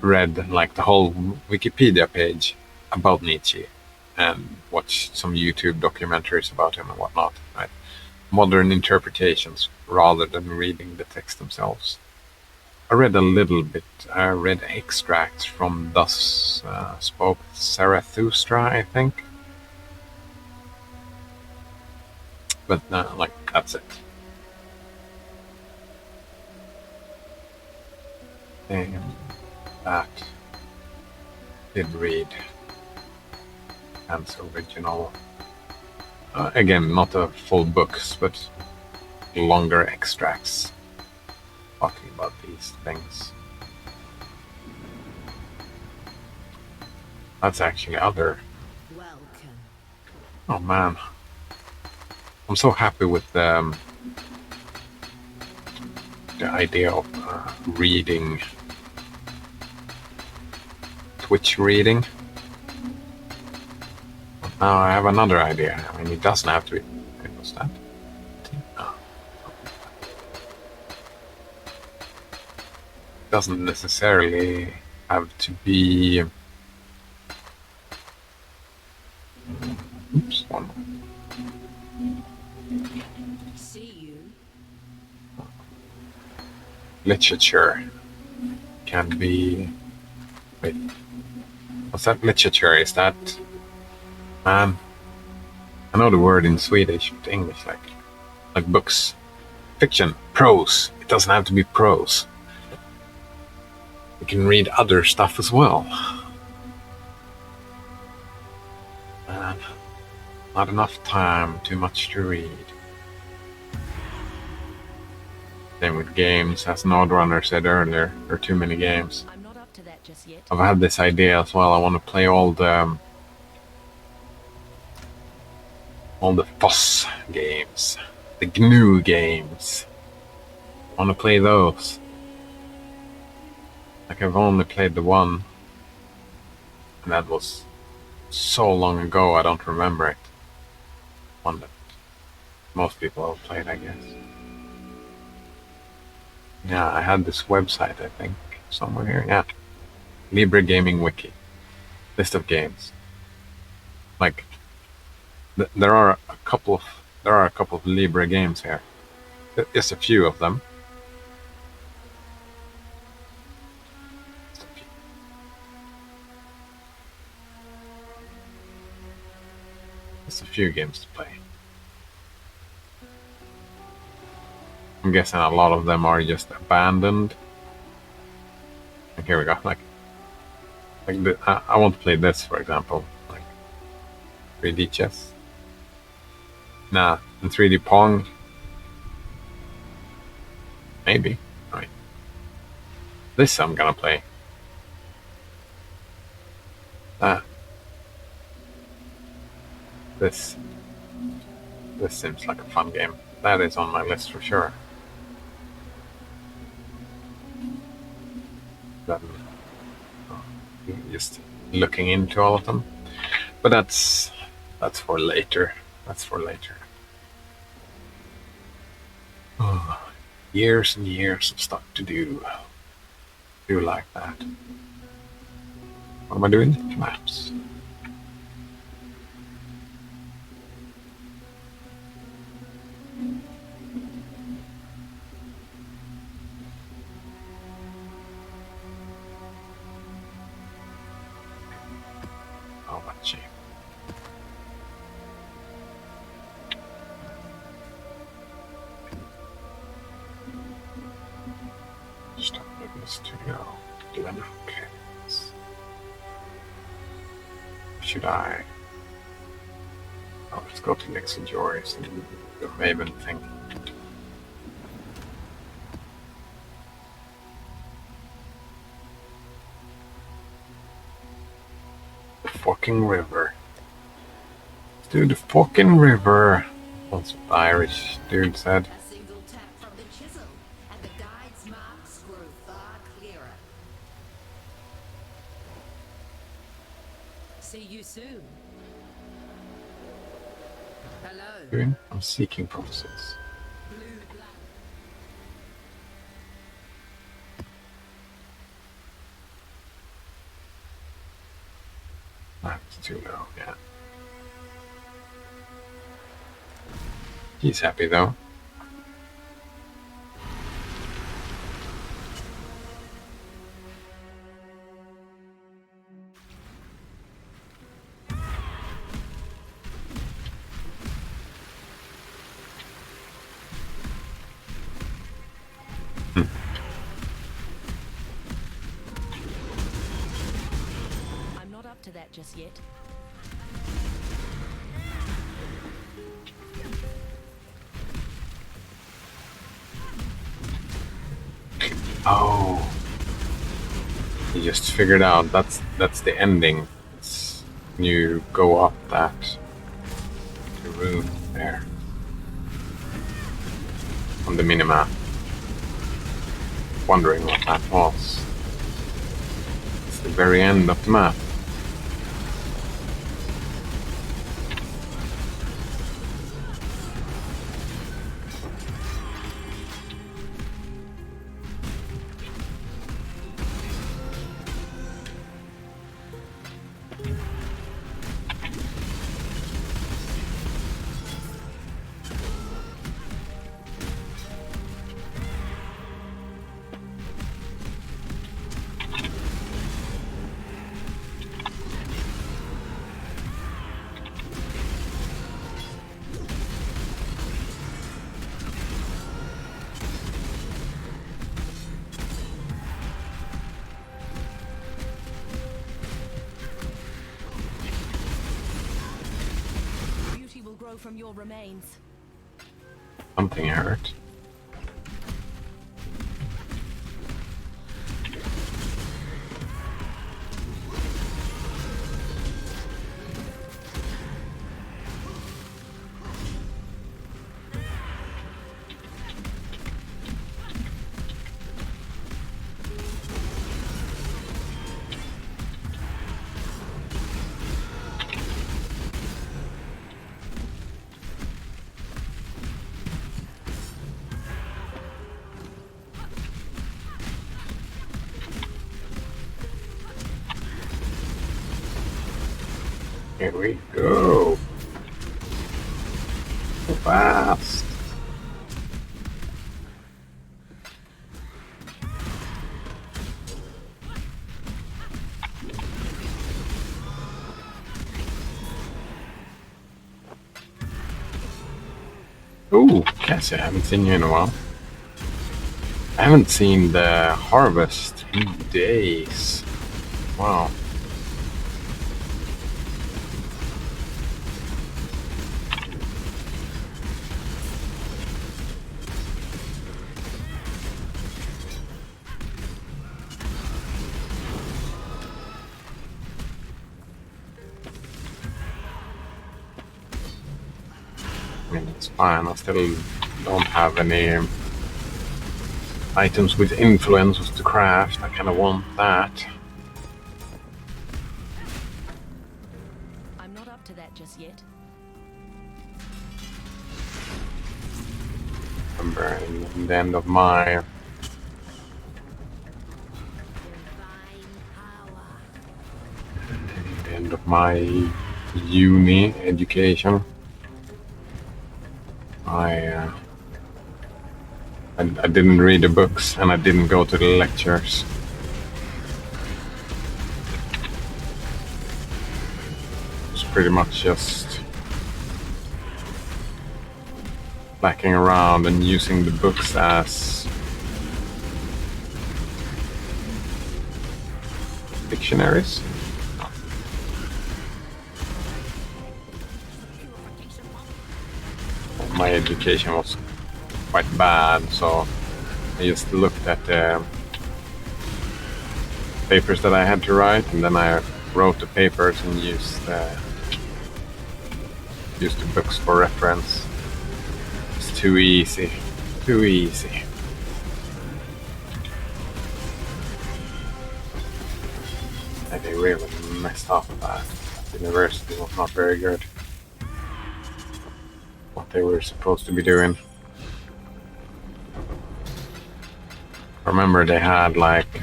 read like the whole Wikipedia page about Nietzsche and watched some YouTube documentaries about him and whatnot. Right? Modern interpretations rather than reading the text themselves. I read a little bit. I read extracts from Thus Spoke Zarathustra, I think. But like, that's it. And that did read Hans original. Again, not the full books, but longer extracts talking about these things. That's actually other. Welcome. Oh man, I'm so happy with the idea of reading, Twitch reading. Now I have another idea. I mean, it doesn't have to be. What's that? No. It doesn't necessarily have to be. Oops, one. See you. Literature can be. Wait, what's that? Literature? Is that? I know the word in Swedish, but English, like books, fiction, prose. It doesn't have to be prose. You can read other stuff as well. Man, not enough time, too much to read. Same with games, as Nodrunner said earlier, there are too many games. I'm not up to that just yet. I've had this idea as well. I want to play all the FOSS games, the GNU games. I want to play those. Like, I've only played the one, and that was so long ago I don't remember it. One that most people have played, I guess. Yeah, I had this website, I think, somewhere here. Yeah, Libre Gaming Wiki, list of games. Like, there are a couple of Libre games here. Just a few of them. Just a few games to play. I'm guessing a lot of them are just abandoned. And here we go. Like I want to play this, for example. Like 3D chess. Nah, in 3D Pong. Maybe. Right. This I'm gonna play. Ah. This seems like a fun game. That is on my list for sure. Then just looking into all of them. But that's for later. That's for later. Oh, years and years of stuff to do. Do like that. What am I doing? Maps. How much? Stop looking studio. Glenn Hopkins. should I? Oh, let's go to Nix and Joyce and the Maven thing. The fucking river. Dude, the fucking river. That's what the Irish dude said. A single tap from the chisel, and the guide's marks grow far clearer. See you soon. Hello. Doing? I'm seeking prophecies. Blue blood. That's too low, yeah. He's happy though. I'm not up to that just yet. Oh. He just figured out that's the ending. It's when you go up that the room there on the minimap. Wondering what that was. It's the very end of the map. Beauty will grow from your remains. Something hurt. Here we go. So fast. Ooh, Cassie, I haven't seen you in a while. I haven't seen the harvest in days. Wow. I mean, it's fine. I still don't have any items with influences to craft. I kind of want that. I'm not up to that just yet. Remember, in the end of my Divine power. the end of my uni education, I didn't read the books and I didn't go to the lectures. It's pretty much just backing around and using the books as dictionaries. my education was quite bad, so I just looked at the papers that I had to write, and then I wrote the papers and used the books for reference. It's too easy. Too easy. And they really messed up that. The university was not very good. What they were supposed to be doing. I remember they had like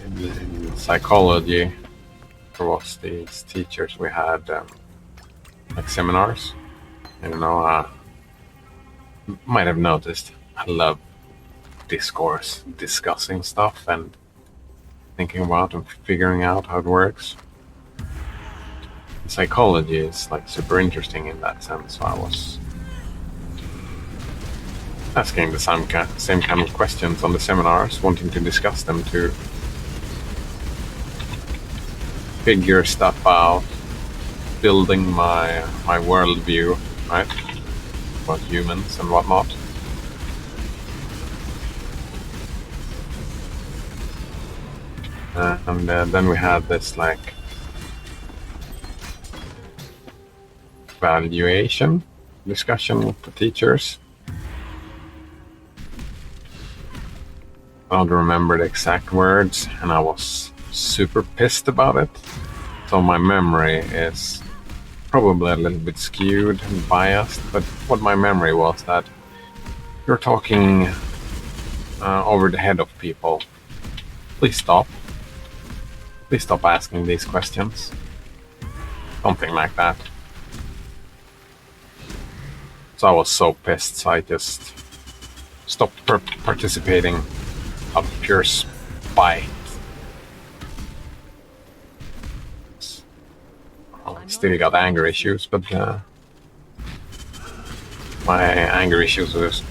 in psychology, there was these teachers. We had like seminars. I don't know. Might have noticed. I love discourse, discussing stuff, and thinking about and figuring out how it works. Psychology is like super interesting in that sense. So I was asking the same kind of questions on the seminars, wanting to discuss them to figure stuff out, building my worldview, right, about humans and whatnot. And then we had this like valuation discussion with the teachers. I don't remember the exact words, and I was super pissed about it. So my memory is probably a little bit skewed and biased, but what my memory was that you're talking over the head of people. Please stop. Please stop asking these questions. Something like that. So I was so pissed, so I just stopped participating out of pure spite. I still got anger issues, but my anger issues was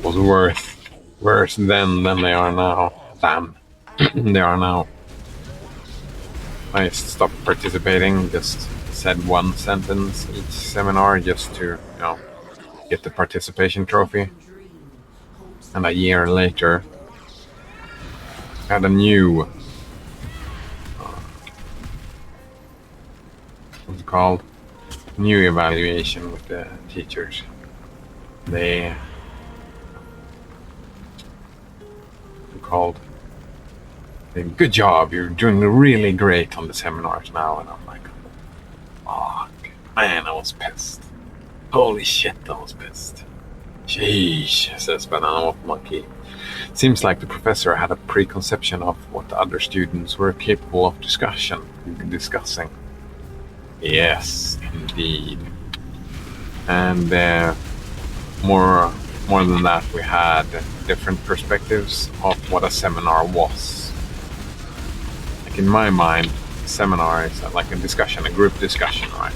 worse then than they are now. Damn, they are now. I stopped participating, just said one sentence each seminar just to, get the participation trophy. And a year later, had a new, what's it called? New evaluation with the teachers. They called, good job, you're doing really great on the seminars now. And I'm like, fuck, man, I was pissed. Holy shit, I was pissed. Sheesh, says Banana Monkey. Seems like the professor had a preconception of what the other students were capable of discussing. Yes, indeed. And more than that, we had different perspectives of what a seminar was. Like in my mind, a seminar is like a discussion, a group discussion, right?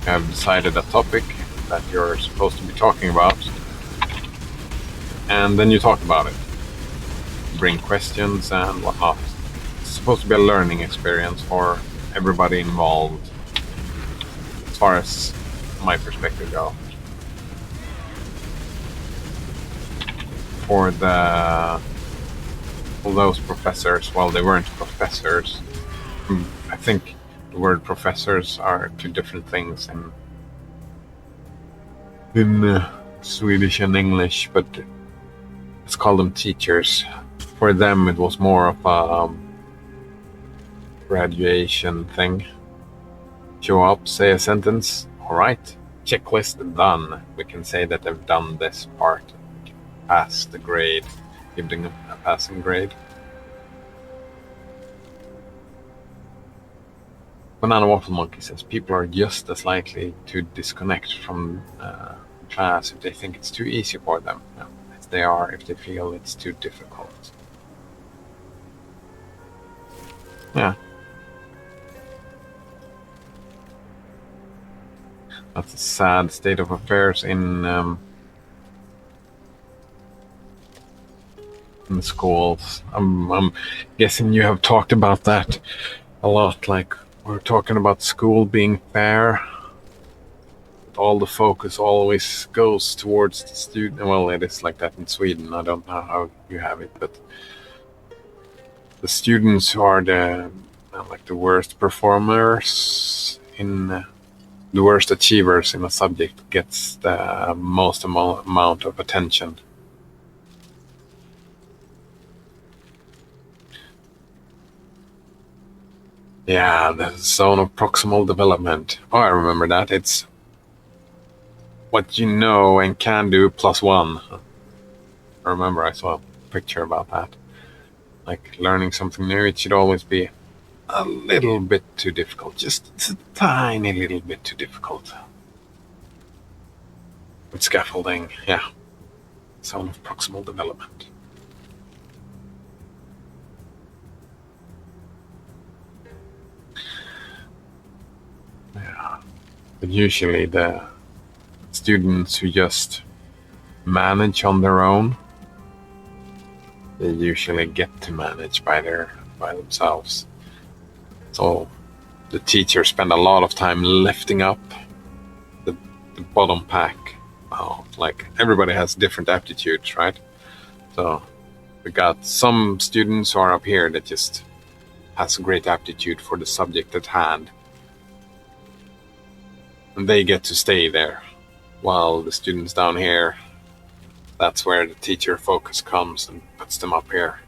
You have decided a topic that you're supposed to be talking about, and then you talk about it. Bring questions and whatnot. It's supposed to be a learning experience for everybody involved, as far as my perspective goes. For those professors, well, they weren't professors. I think the word professors are two different things in Swedish and English, but let's call them teachers. For them, it was more of a graduation thing. Show up, say a sentence, all right, checklist done. We can say that they've done this part. Pass the grade, give them a passing grade. Banana Waffle Monkey says people are just as likely to disconnect from class if they think it's too easy for them, as they are if they feel it's too difficult. Yeah. That's a sad state of affairs in the schools. I'm guessing you have talked about that a lot, like we're talking about school being fair. all the focus always goes towards the student. Well, it is like that in Sweden. I don't know how you have it, but the students who are like the worst performers in the worst achievers in a subject gets the most amount of attention. Yeah, the zone of proximal development. Oh, I remember that. It's what you know and can do +1. I remember I saw a picture about that. Like learning something new, it should always be a little bit too difficult. Just a tiny little bit too difficult. With scaffolding, yeah. Zone of proximal development. Yeah. But usually the students who just manage on their own, they usually get to manage by themselves. So the teachers spend a lot of time lifting up the bottom pack. Oh, like everybody has different aptitudes, right? So we got some students who are up here that just has a great aptitude for the subject at hand. And they get to stay there. While the students down here, that's where the teacher focus comes and puts them up here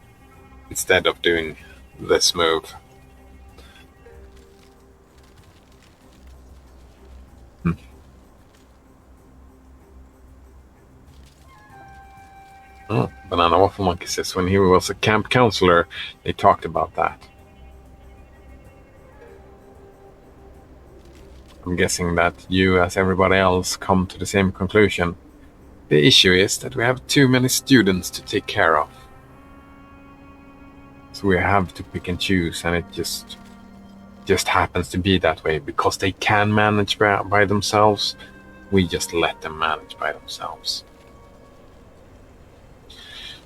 instead of doing this move. Oh, Banana Waffle Monkey says when he was a camp counselor, they talked about that. I'm guessing that you, as everybody else, come to the same conclusion. The issue is that we have too many students to take care of. So we have to pick and choose, and it just happens to be that way. Because they can manage by themselves, we just let them manage by themselves.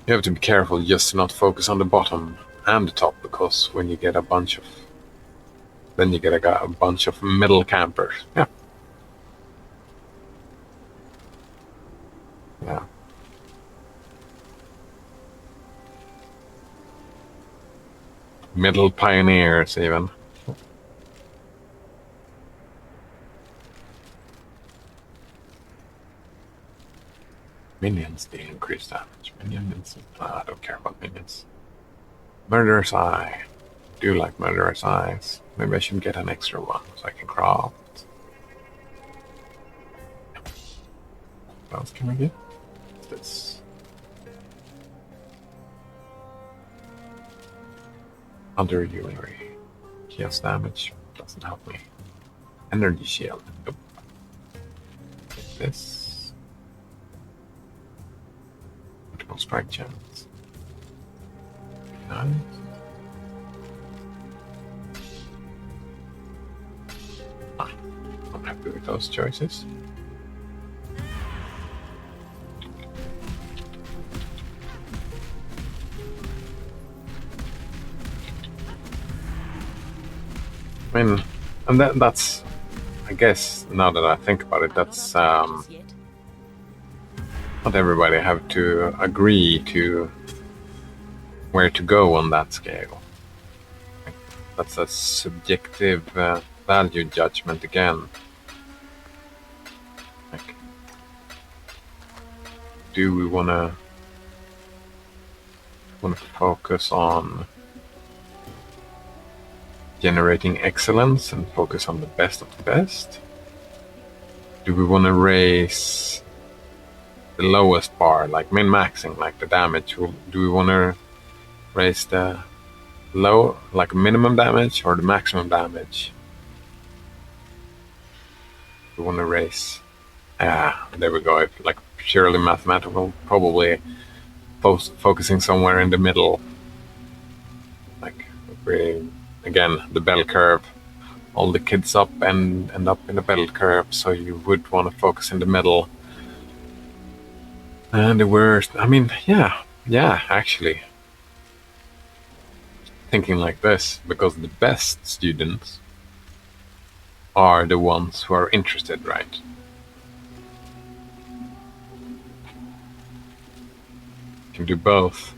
You have to be careful just to not focus on the bottom and the top, because when you get a bunch of middle campers. Yeah. Yeah. Middle pioneers, even. Minions, they increase damage. Minions, I don't care about minions. Murderous Eye. Do like Murderous Eyes. Maybe I should get an extra one so I can craft. What else can I get? What's this? Under Jewelry. Chaos damage doesn't help me. Energy Shield. Nope. Get this. Critical strike chance. Nice. I'm happy with those choices. I mean, and that's, I guess, now that I think about it, that's not everybody have to agree to where to go on that scale. That's a subjective value judgment again. Like, do we want to focus on generating excellence and focus on the best of the best? Do we want to raise the lowest bar, like min-maxing, like the damage? Do we want to raise the low, like minimum damage, or the maximum damage? We want to raise. There we go. If, like purely mathematical, probably focusing somewhere in the middle. Like again, the bell curve. All the kids up and end up in the bell curve, so you would want to focus in the middle. And the worst, I mean, yeah, actually. Thinking like this, because the best students are the ones who are interested, right? can do both.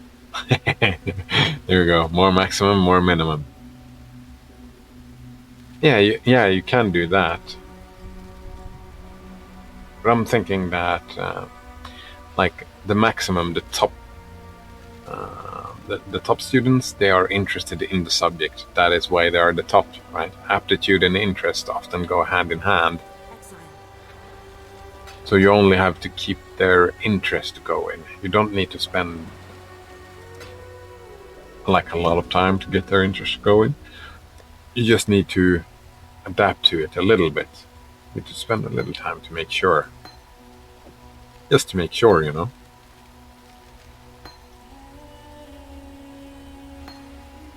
There you go. More maximum, more minimum. Yeah, you can do that. But I'm thinking that, like the maximum, the top, the top students, they are interested in the subject. That is why they are the top, right? Aptitude and interest often go hand in hand. Exile. So you only have to keep their interest going. You don't need to spend like a lot of time to get their interest going. You just need to adapt to it a little bit. You need to spend a little time to make sure. Just to make sure, you know.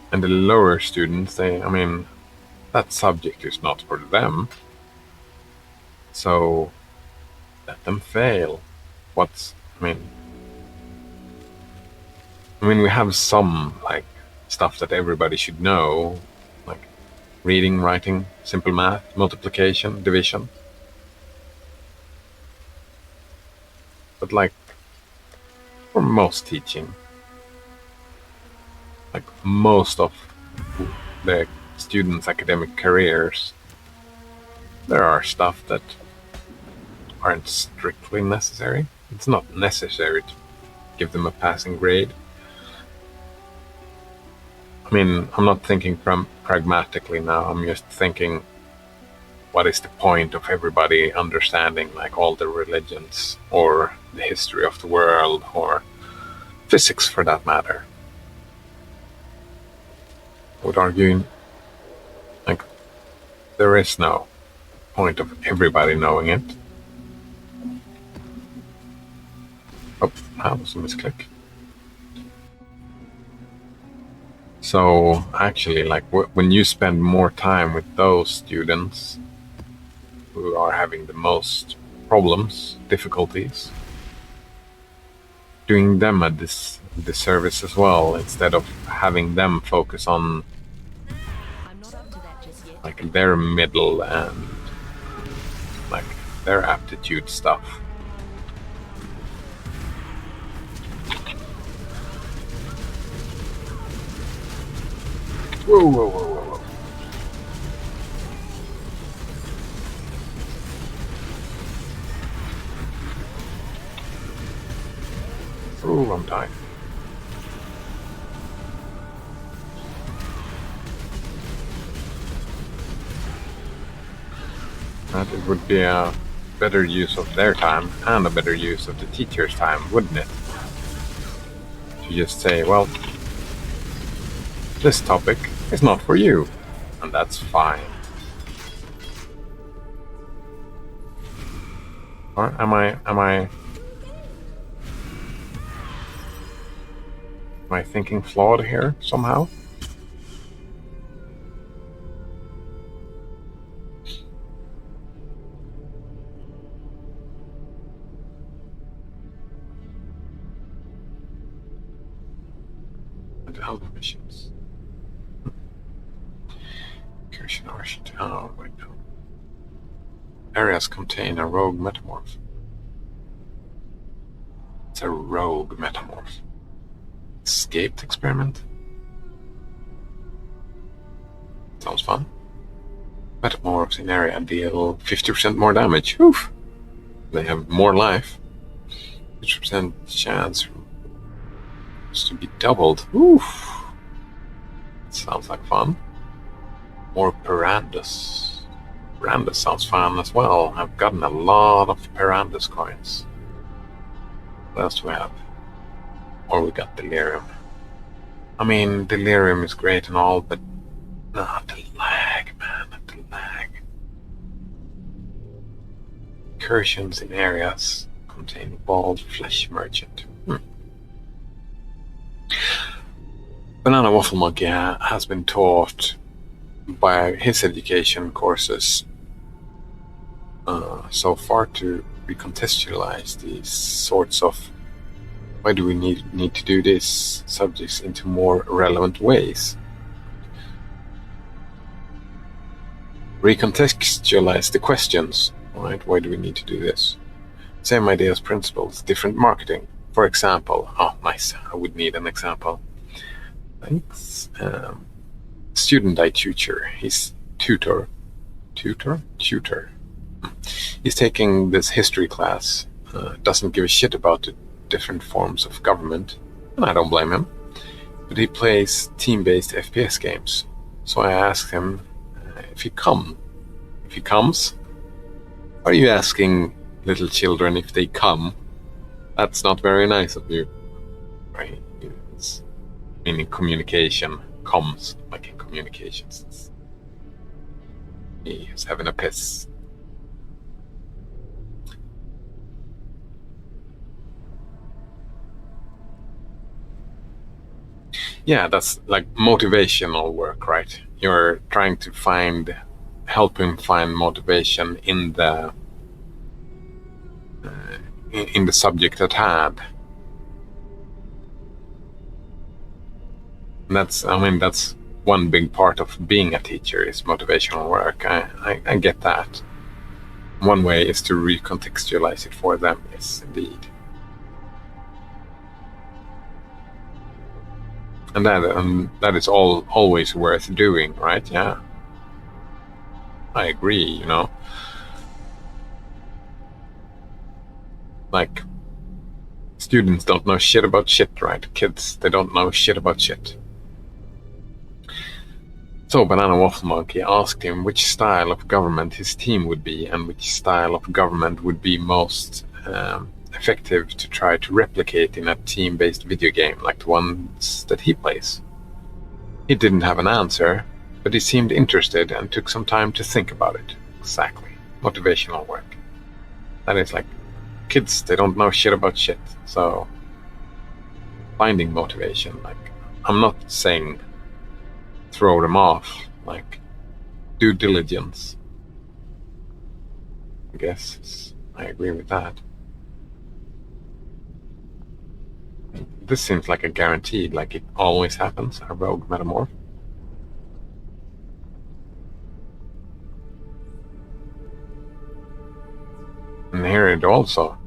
And the lower students, that subject is not for them. So let them fail. We have some like stuff that everybody should know, like reading, writing, simple math, multiplication, division. But like for most teaching, like most of the students' academic careers, there are stuff that aren't strictly necessary. It's not necessary to give them a passing grade. I'm not thinking pragmatically now. I'm just thinking, what is the point of everybody understanding like all the religions or the history of the world or physics for that matter? I would argue like there is no point of everybody knowing it. Oh, that was a misclick. So actually, like when you spend more time with those students who are having the most problems, difficulties, doing them a disservice as well, instead of having them focus on I'm not up to that just yet. like their middle and like their aptitude stuff. Whoa, whoa, whoa, whoa, whoa. Ooh, I'm dying. That it would be a better use of their time and a better use of the teacher's time, wouldn't it? To just say, well, this topic is not for you, and that's fine. Or am I thinking flawed here somehow? And health missions. Oh, wait, no. Areas contain a rogue metamorph. It's a rogue metamorph. Escaped experiment? Sounds fun. Metamorphs in area deal 50% more damage. Oof! They have more life. 50% chance to be doubled. Oof! Sounds like fun. More Perandus. Perandus sounds fun as well. I've gotten a lot of Perandus coins. What else do we have? Or we got Delirium. Delirium is great and all, but not the lag, man. Not the lag. Incursions in areas contain bald flesh merchant. Banana Waffle Monkey has been taught by his education courses so far to recontextualize these sorts of why do we need to do this subjects into more relevant ways. Recontextualize the questions, right? Why do we need to do this? Same ideas, principles, different marketing. For example, oh nice, I would need an example. Thanks. Student I tutor. He's tutor. He's taking this history class. Doesn't give a shit about the different forms of government, and I don't blame him. But he plays team-based FPS games. So I asked him if he comes. Are you asking little children if they come? That's not very nice of you. Right? It's meaning communication comes, like in communications. He's having a piss. Yeah, that's like motivational work, right? You're trying to help him find motivation in the subject at hand. And that's one big part of being a teacher is motivational work. I get that. One way is to recontextualize it for them, yes, indeed. And that is always worth doing, right? Yeah. I agree, you know. Like, students don't know shit about shit, right? Kids, they don't know shit about shit. So Banana Waffle Monkey asked him which style of government his team would be and which style of government would be most effective to try to replicate in a team-based video game like the ones that he plays. He didn't have an answer, but he seemed interested and took some time to think about it. Exactly. Motivational work. That is like, kids, they don't know shit about shit, so finding motivation, like, I'm not saying throw them off, like, due diligence. I guess I agree with that. This seems like a guaranteed, like it always happens, a rogue metamorph. And here it also,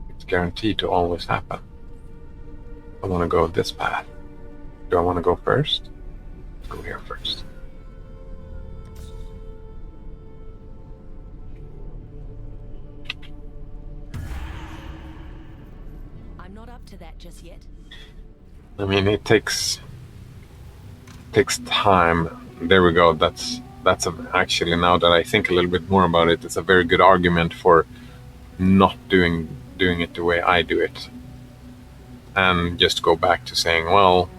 it's guaranteed to always happen. I want to go this path. Do I want to go first? Let's go here first. I'm not up to that just yet. I mean, it takes time. There we go. That's actually, now that I think a little bit more about it, it's a very good argument for not doing it the way I do it, and just go back to saying, well,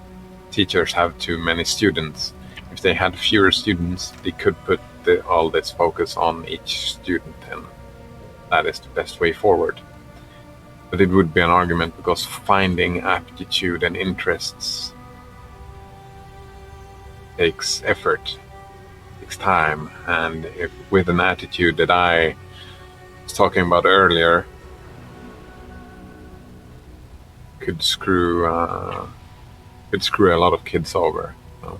teachers have too many students. If they had fewer students, they could put all this focus on each student, and that is the best way forward. But it would be an argument because finding aptitude and interests takes effort, takes time, and if with an attitude that I was talking about earlier, could screw a lot of kids over. So.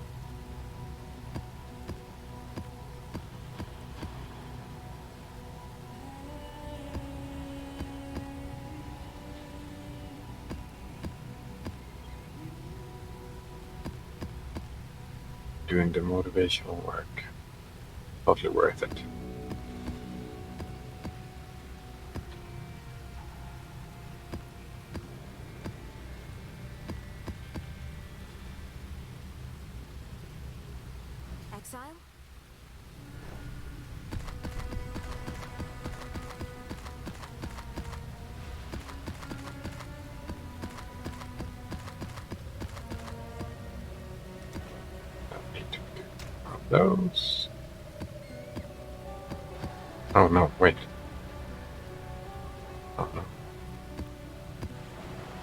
Doing the motivational work, totally worth it. Exile? Those. Oh no, wait. Oh no.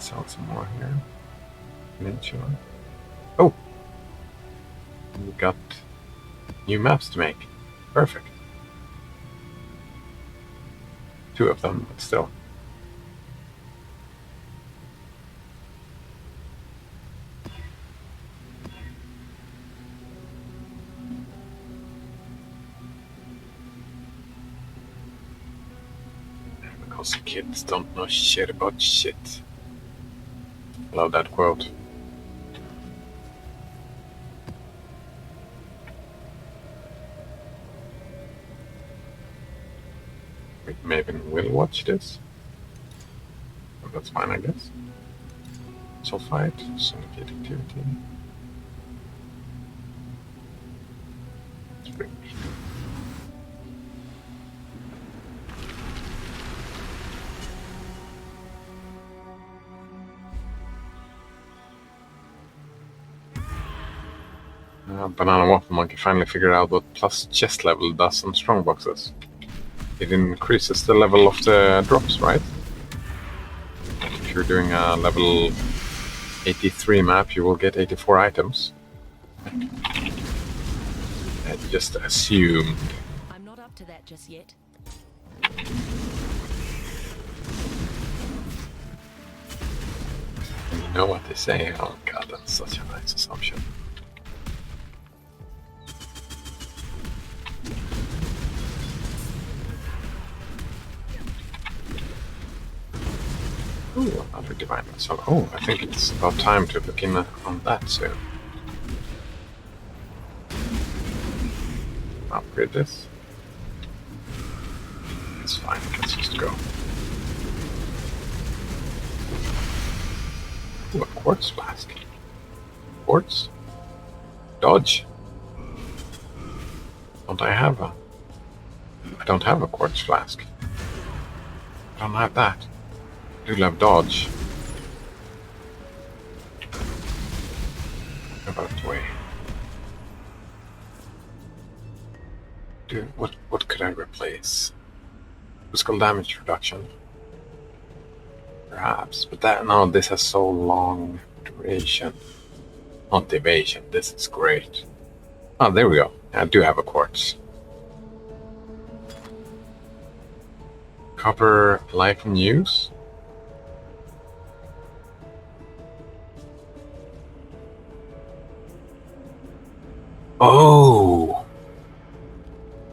Sell some more here. Peninsula. Oh! We got new maps to make. Perfect. 2 of them, but still. Because kids don't know shit about shit. Love that quote. Maven will watch this. But that's fine, I guess. Sulfite, syndicate activity. Spring. Banana Waffle Monkey finally figured out what plus chest level does on strong boxes. It increases the level of the drops, right? If you're doing a level 83 map, you will get 84 items. I just assumed. I'm not up to that just yet. You know what they say? Oh god, that's such a nice assumption. Ooh, another divine missile. Oh, I think it's about time to look in on that soon. Upgrade this. It's fine, let's just go. Ooh, a quartz flask. Quartz? Dodge. Don't I have a... I don't have a quartz flask. I don't have that. I do have dodge. About the way. Dude, what could I replace? Physical damage reduction. Perhaps, but that no, this has so long duration. Not evasion, this is great. Oh, there we go. I do have a quartz. Copper life and use. Oh.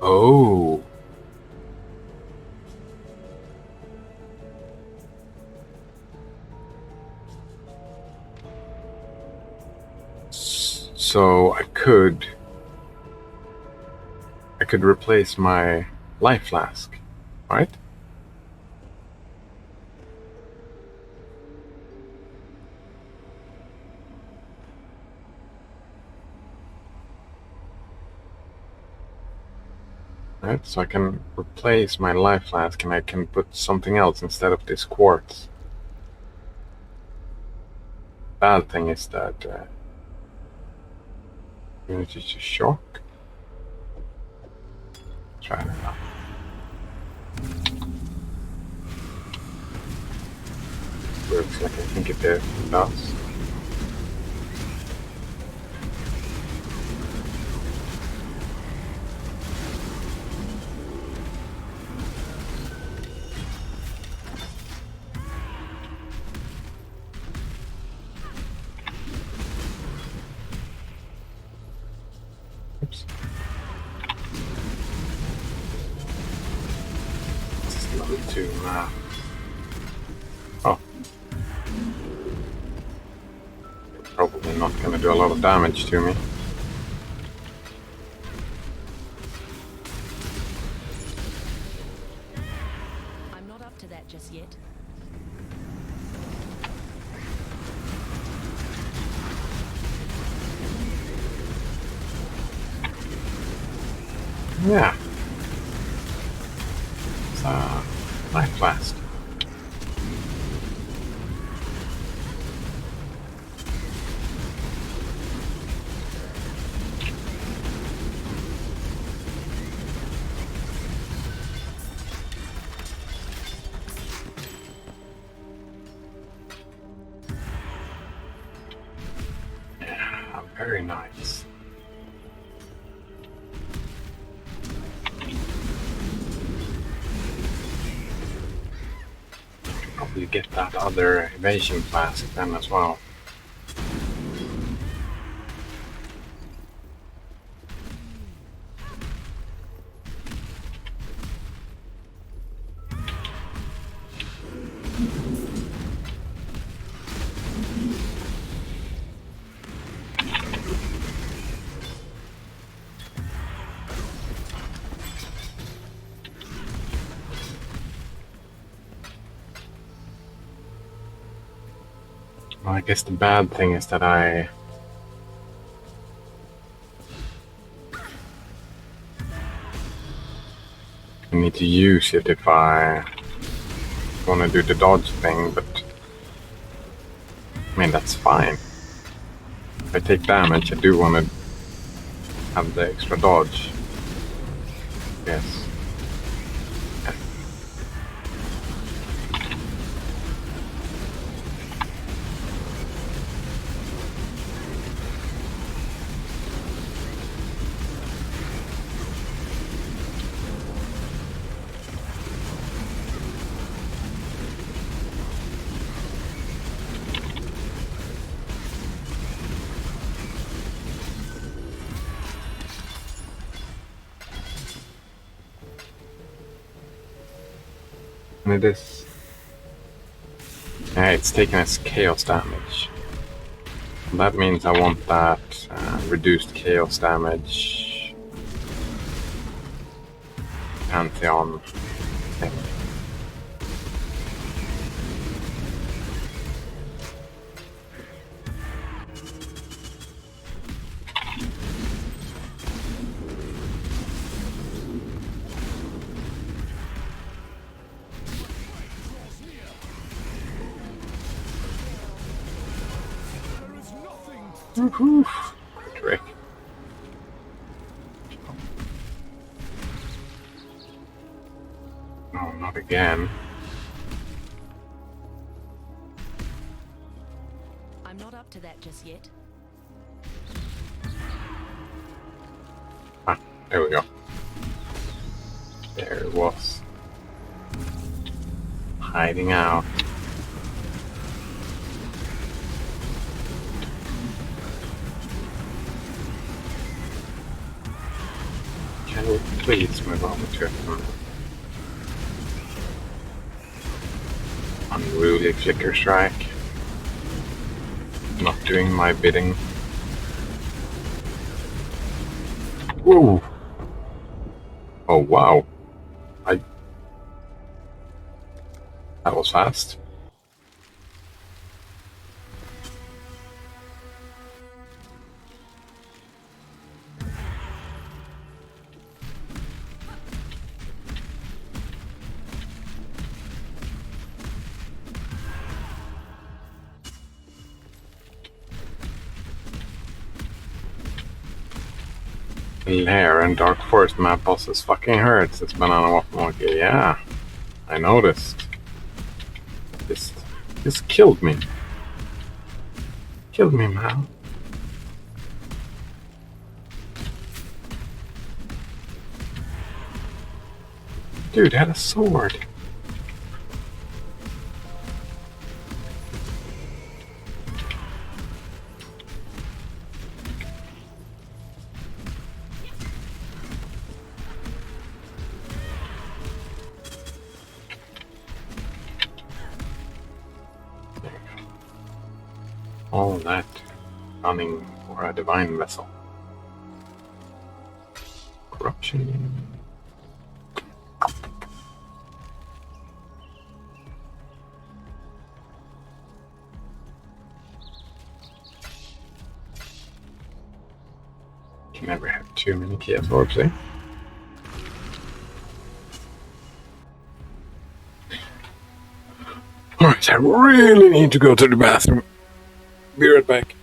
Oh. So I could replace my life flask, right? Right, so I can replace my life flask and I can put something else instead of this quartz. Bad thing is that immunity to shock. Try that out. Works like I think it does. Oops. This is level 2 now. Oh. Probably not gonna do a lot of damage to me. I'm not up to that just yet. Yeah. It's a life flask. Yeah, very nice. Probably get that other evasion flask then as well. Well, I guess the bad thing is that I need to use it if I want to do the dodge thing, but I mean, that's fine. If I take damage, I do want to have the extra dodge. Yes. And it is. Yeah, it's taking as chaos damage. That means I want that reduced chaos damage Pantheon thing. Woohoo! Trick. No, not again. I'm not up to that just yet. Ah, there we go. There it was. Hiding out. Can you please move over to it? Unruly Flicker Strike. Not doing my bidding. Whoa! Oh wow. That was fast. Lair and Dark Forest map bosses fucking hurts. It's Banana Waffle Monkey. Yeah, I noticed. This killed me. Killed me, man. Dude had a sword. All that running for a divine vessel. Corruption. Can never have too many Chaos Orbs, eh? Alright, I really need to go to the bathroom. Be right back.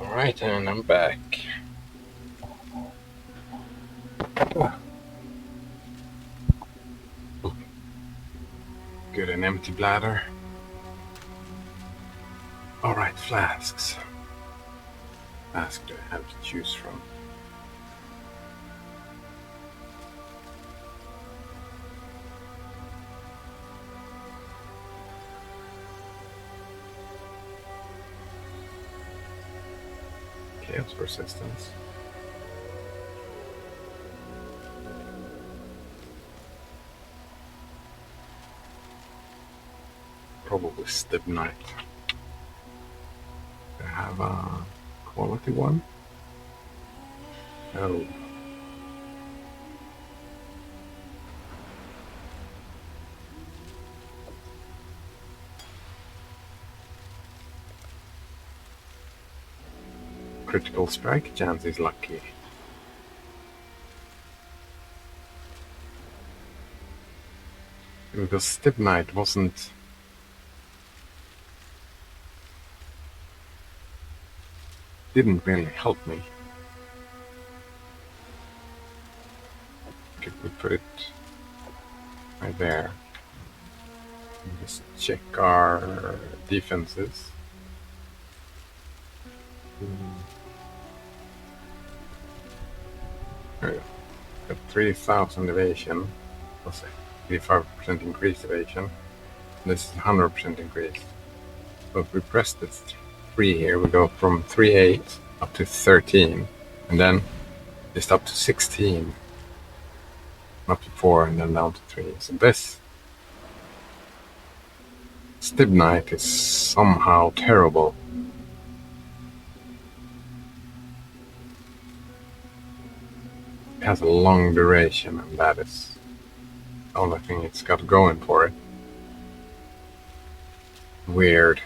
Alright, and I'm back. Good, an empty bladder. Alright, flasks. Flask do I have to choose from? Chaos resistance. Probably Stibnite. Do I have a quality one? No. Critical strike chance is lucky. Because Stibnite didn't really help me. If we put it right there, and just check our defenses. There we go. Got 3,000 evasion. Let's say 35% increased evasion. This is 100% increased. So if we press this 3 here, we go from 3.8 up to 13, and then just up to 16, up to 4, and then down to 3. So this Stibnite is somehow terrible. It has a long duration, and that is the only thing it's got going for it. Weird.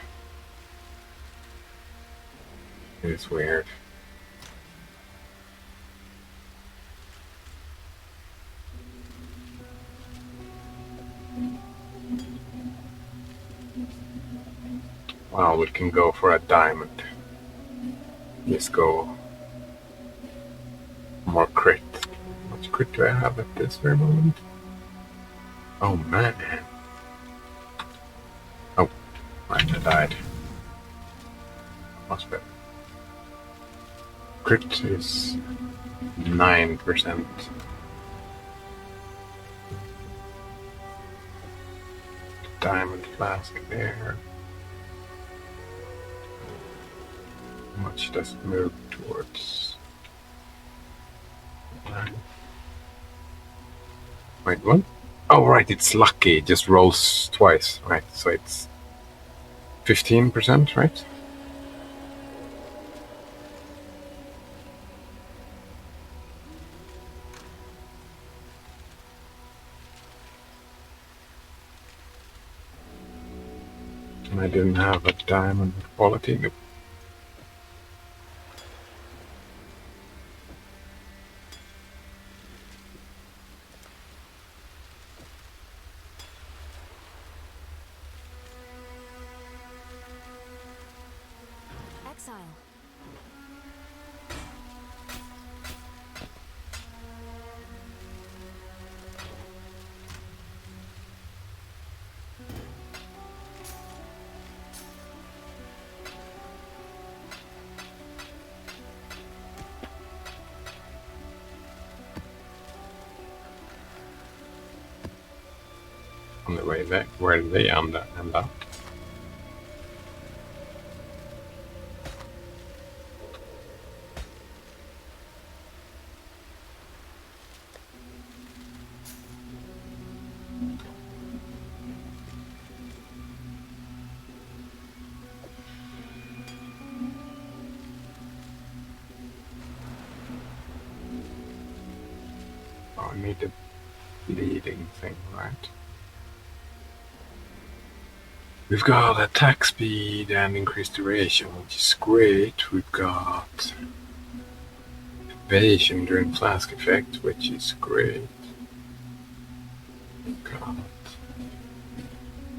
It is weird. Well, we can go for a diamond. Just go more crit. How much crit do I have at this very moment? Oh man. Oh, right, I died. Much better. Crit is 9%. Diamond flask there. How much does it move towards? 9. Wait, what? Oh, right, it's lucky. It just rolls twice, right? So it's 15%, right? And I didn't have a diamond quality. Nope. Exile. On the way there, where they end up. Oh, I need the bleeding thing, right? We've got attack speed and increased duration, which is great. We've got evasion during flask effect, which is great. We've got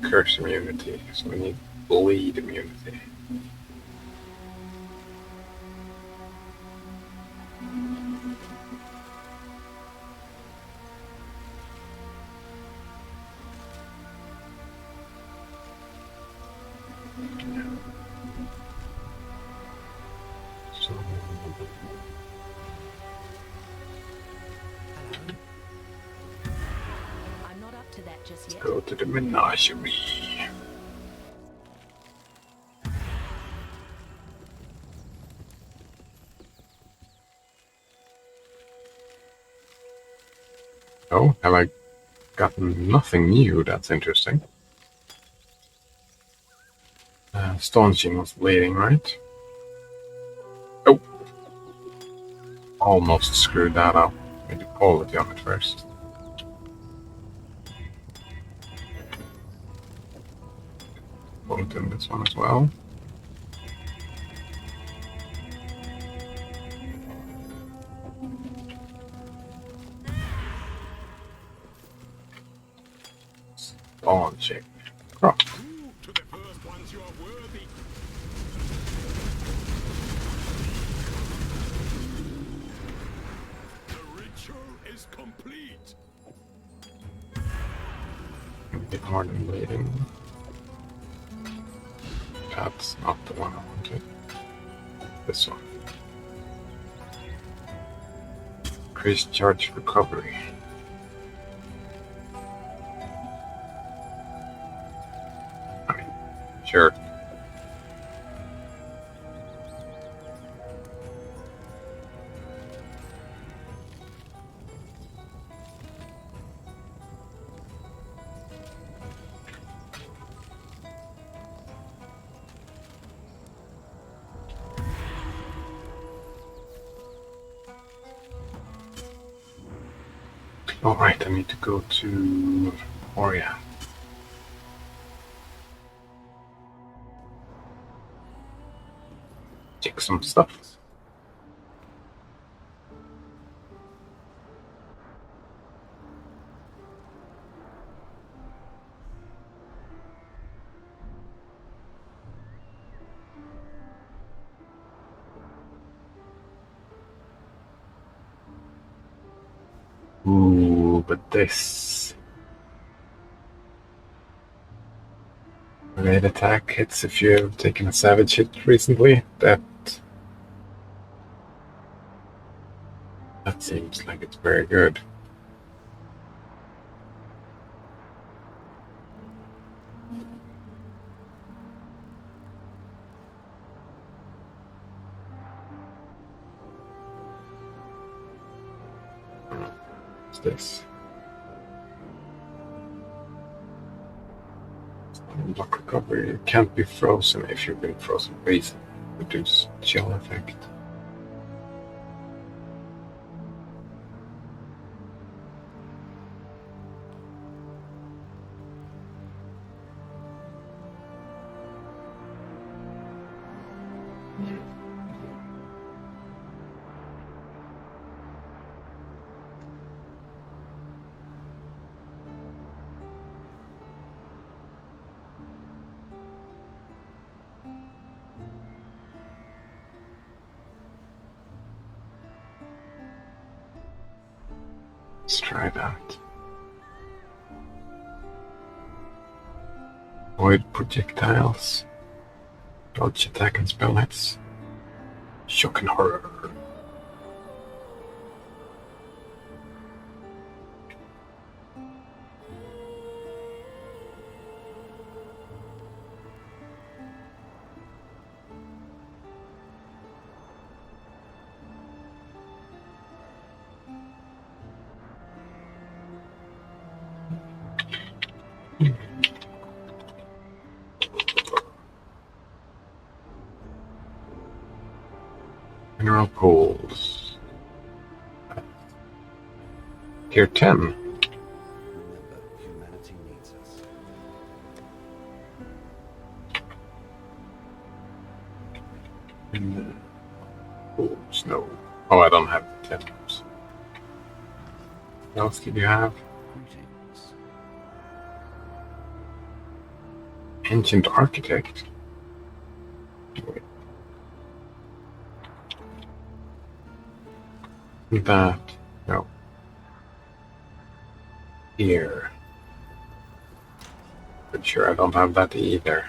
curse immunity, so we need bleed immunity. I'm not up to that just yet. Go to the menagerie. Oh, have I gotten nothing new? That's interesting. Staunching was bleeding, right? Oh! Almost screwed that up. Made the quality on it first. Quality on this one as well. Staunching. Oh, Prove to the first ones you are worthy. The ritual is complete. a bit more than bleeding. That's not the one I wanted. This one. Increased charge recovery. I mean, sure. Alright, I need to go to Oria. Check some stuff. Ooh, but this great attack hits if you have taken a savage hit recently. That seems like it's very good. What's this? Block recovery. It can't be frozen if you've been frozen. Reason. Reduce chill effect. Let's try that. Avoid projectiles. Dodge attack and spell hits. Shock and horror. Mineral pools. Tier 10. Remember, humanity needs us. Pools, no. Oh, I don't have 10. What else did you have? Greetings. Ancient Architect. Wait. That. No. Here. But sure, I don't have that either.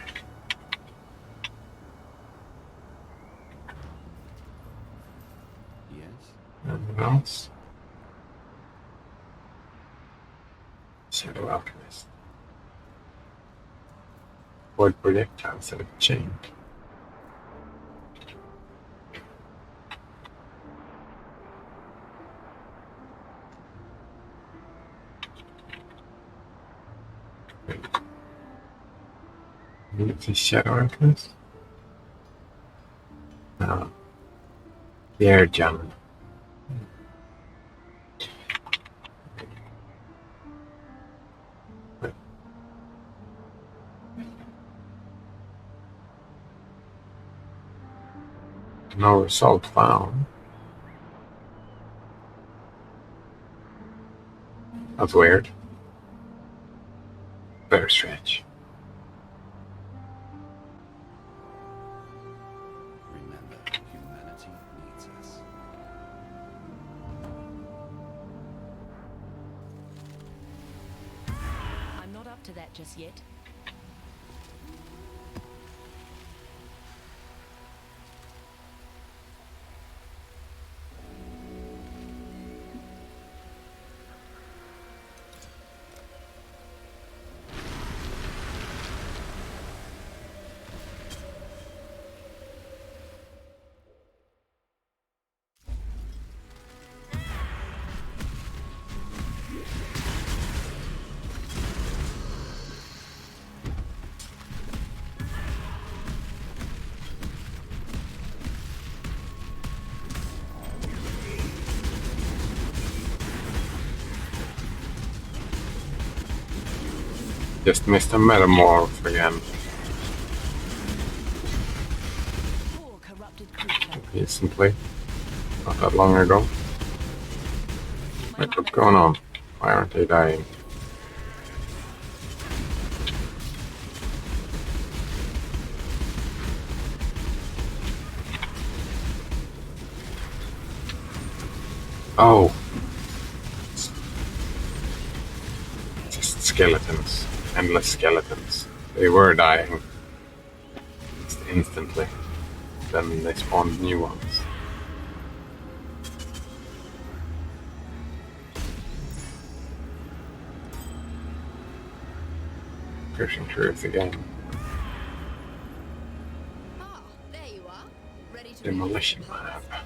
Anything else? Shadow Alchemist. Void projectile instead of chain. It's a Shadow Alchemist? No. The air jam. No result found. That's weird. Very strange. Remember, humanity needs us. I'm not up to that just yet. Just missed a metamorph again. Poor corrupted creature. Recently. Not that long ago. What's going on? Why aren't they dying? Oh. Just skeletons. Endless skeletons. They were dying. Just instantly. Then they spawned new ones. Piercing truth again. Ah, there you are. Ready to Demolition read the lab. path.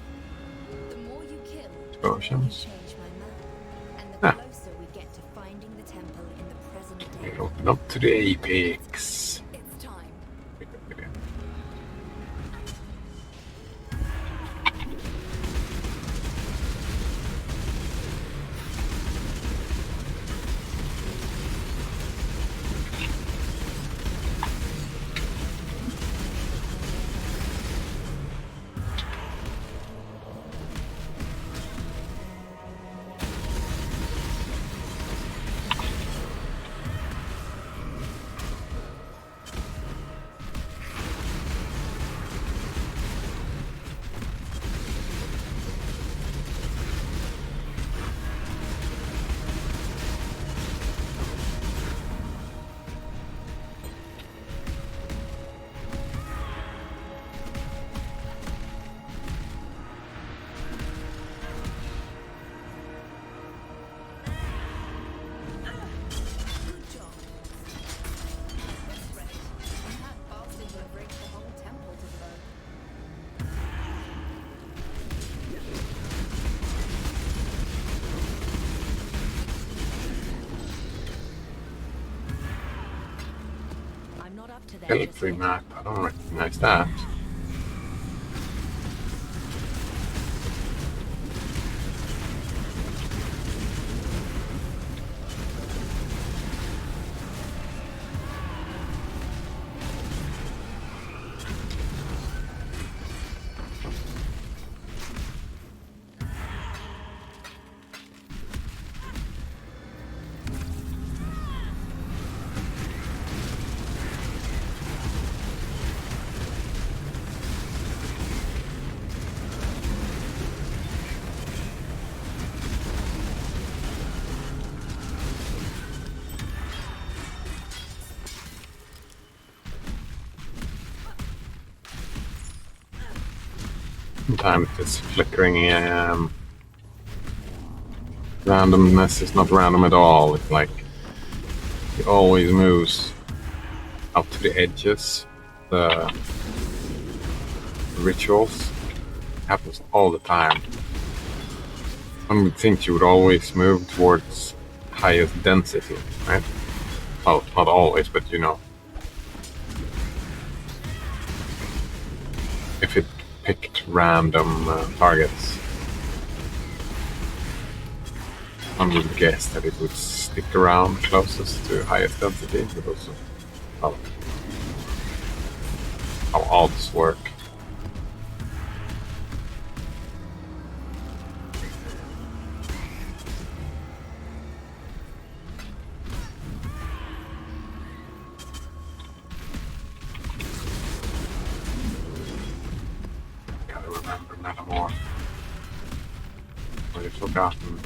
The more you kill, Explosions. change my map. And the Ah. closer we get to finding the temple in the present We day. open up to the apex. It's time. Good job. That's right. That bastard will bring the whole temple to blow. I'm not up to that just Military yet. map. I don't recognize that. Sometimes it's flickering. Randomness is not random at all. It's like he always moves up to the edges. The rituals happens all the time. One would think you would always move towards highest density, right? Well, not always, but you know. If it picked random targets, one would guess that it would stick around closest to highest density, because of how odds work. Gotta remember Metamorph. Already forgotten.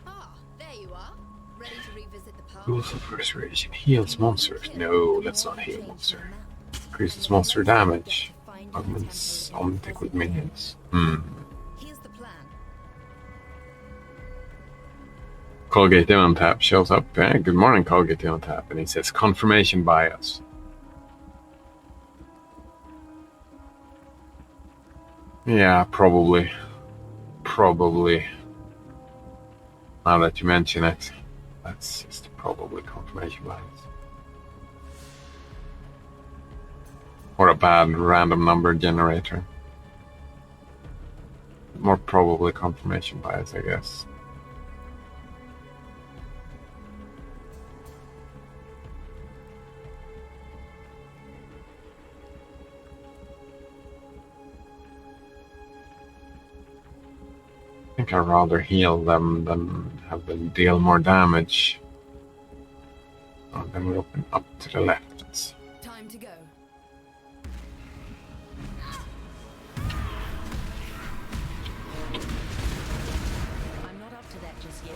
Ah, there you are. Ready to revisit the past? Rules of Persuasion heals monsters. No, let's not heal monster. Increases monster damage. Augments Omnitic with minions. Here's the plan. Colgate on tap shows up. Good morning, Colgate on tap. And he says confirmation bias. Yeah, probably. Probably. Now that you mention it, that's just probably confirmation bias. Or a bad random number generator. More probably confirmation bias, I guess. I think I'd rather heal them than have them deal more damage. Oh, then we open up to the left. Time to go. I'm not up to that just yet.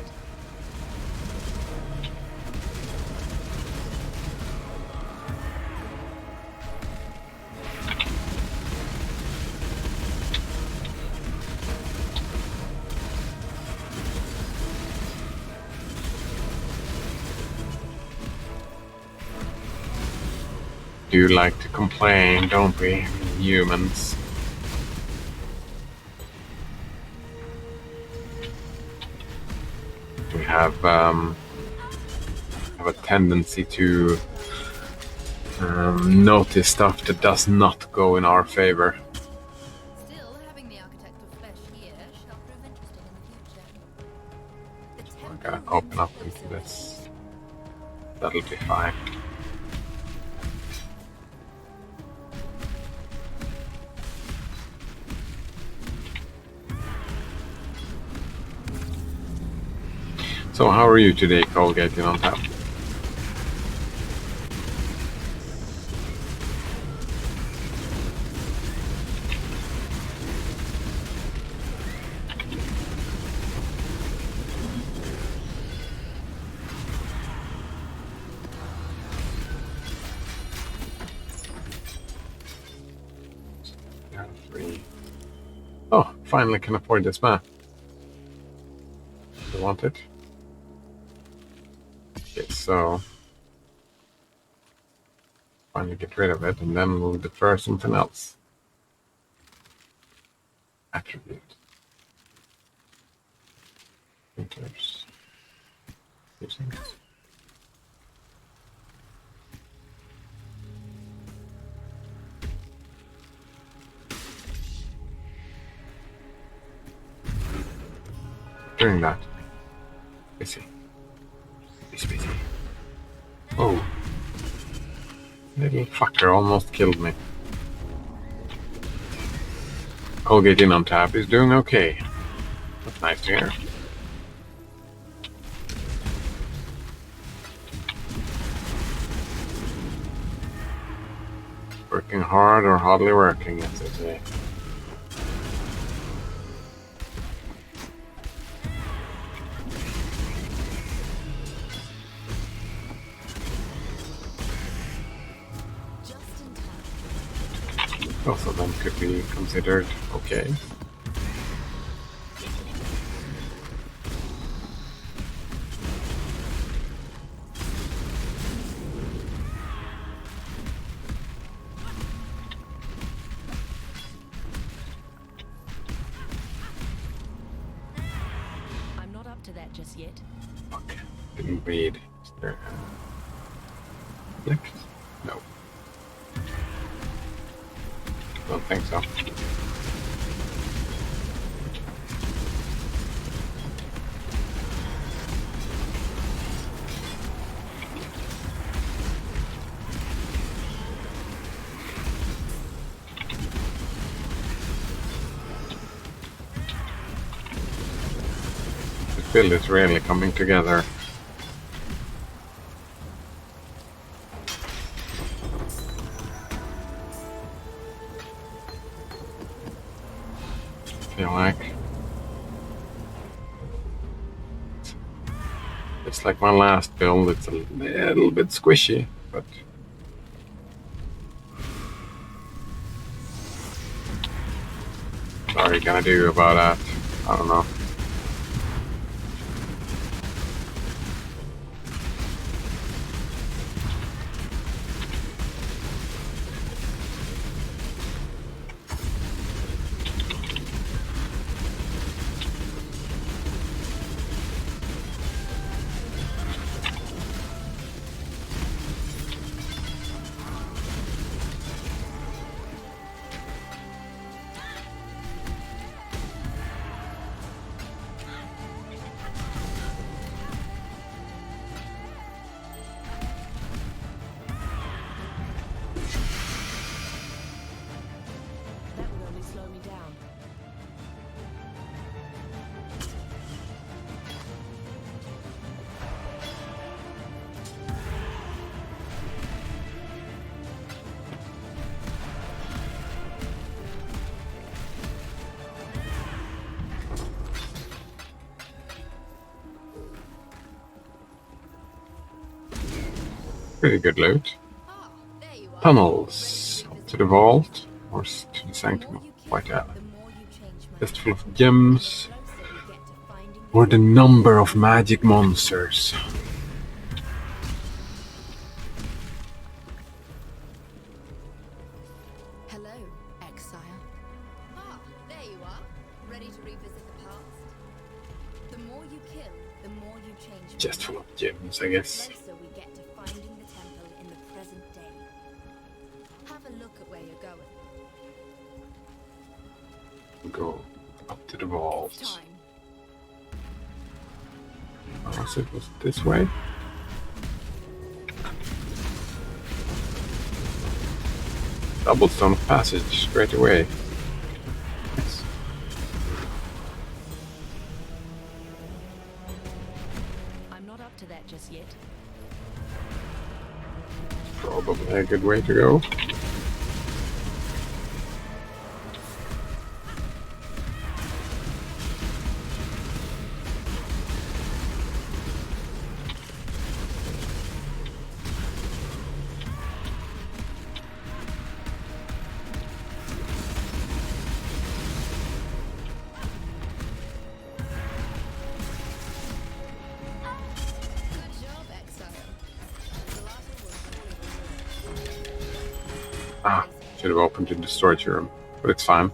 Do like to complain, don't we, humans? We have a tendency to notice stuff that does not go in our favor. Still, having the architect of flesh here shall prove interesting in the future. I'm gonna open up into this. That'll be fine. So how are you today, Colgate on tap? Oh, finally can afford this map. You want it? Okay, so finally get rid of it, and then we'll defer something else. Attribute. Filters. Using it. Doing that. Busy. Busy. Oh. Little fucker almost killed me. Colgate in on tap is doing okay. That's nice to hear. Working hard or hardly working, as they say. Both of them could be considered okay. I'm not up to that just yet. Okay. Didn't read. Is there flicked? No. Don't think so. The build is really coming together. I feel like it's like my last build. It's a little bit squishy, but what are you gonna do about that? I don't know. That will only slow me down. Pretty good loot. Ah, there you are. Tunnels up to the vault or to the sanctum of White Island. Just full of gems or the number of magic monsters. Hello, Exile. Ah, there you are. Ready to revisit the past? The more you kill, the more you change. Just full of gems, I guess. Closer we get to finding the temple in the present day. Have a look at where you're going. Go up to the vault. It's time. Was it this way? Doublestone passage straight away. Yes. I'm not up to that just yet. Probably a good way to go. Good job, Exile. The latter was Ah, should have opened the storage room, but it's fine.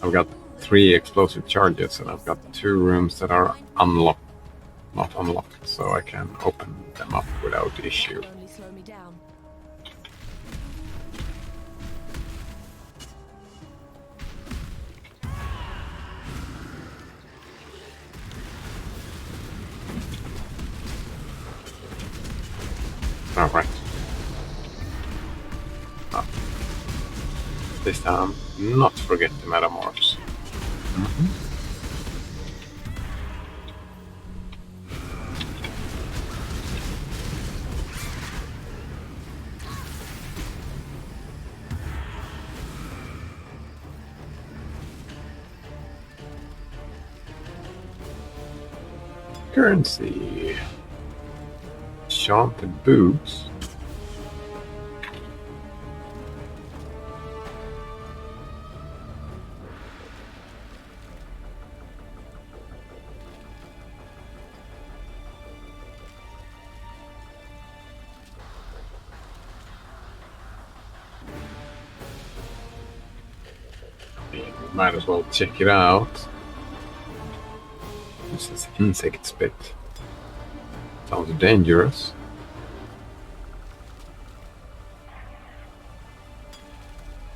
I've got 3 explosive charges and I've got 2 rooms that are unlocked, not unlocked, so I can open them up without issue. That will only slow me down. Alright. Ah. This time, not forget the metamorphs. Currency. Enchanted boots. Might as well check it out. This is insect spit. Sounds dangerous.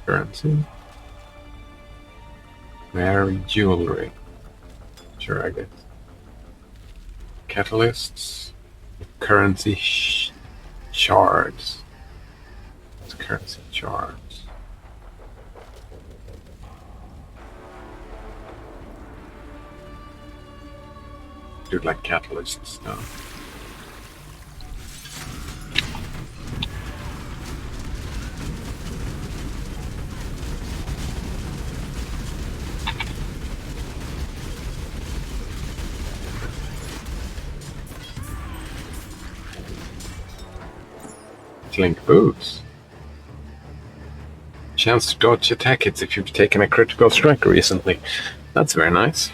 Currency. Mary jewelry. Sure, I get. Catalysts. Currency shards. It's currency shards. Do like catalysts now. Link boots. Chance to dodge attack hits if you've taken a critical strike recently. That's very nice.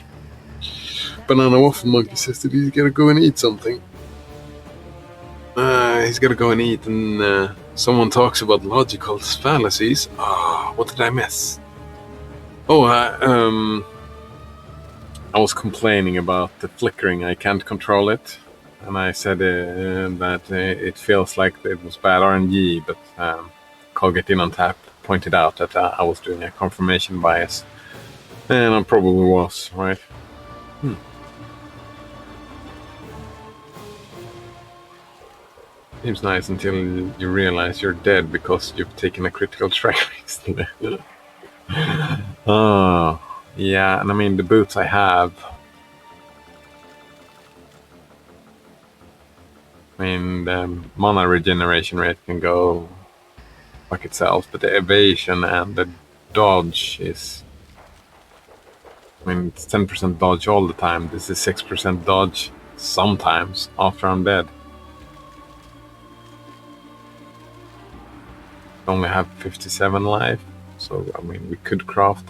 Banana Waffle Monkey says that he's gotta go and eat something. He's gotta go and eat, and someone talks about logical fallacies. What did I miss? I was complaining about the flickering. I can't control it. And I said that it feels like it was bad RNG, but Colgate in on tap pointed out that I was doing a confirmation bias. And I probably was, right? Seems nice until you realize you're dead because you've taken a critical strike recently. Yeah, and I mean, the boots I have, I mean, the mana regeneration rate can go fuck itself, but the evasion and the dodge is, I mean, it's 10% dodge all the time. This is 6% dodge sometimes after I'm dead. I only have 57 life, so I mean, we could craft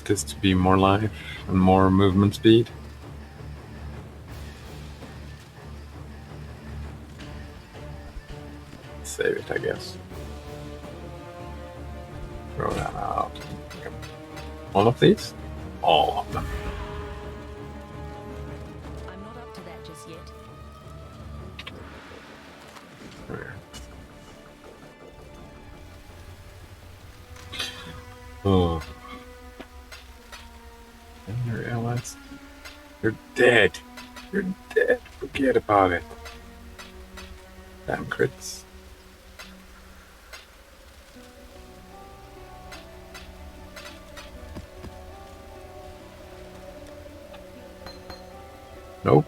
this to be more life and more movement speed. Save it, I guess. Throw that out. All of these? All of them. I'm not up to that just yet. There. Oh. And you realize you're dead. You're dead. Forget about it. Damn crits. Nope.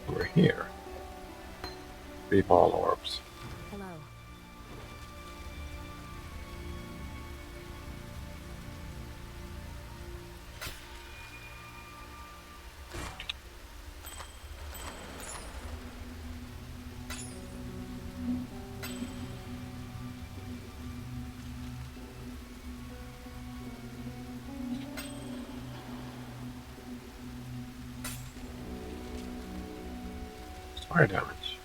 We're here. 3 ball orbs. Hello. Fire damage.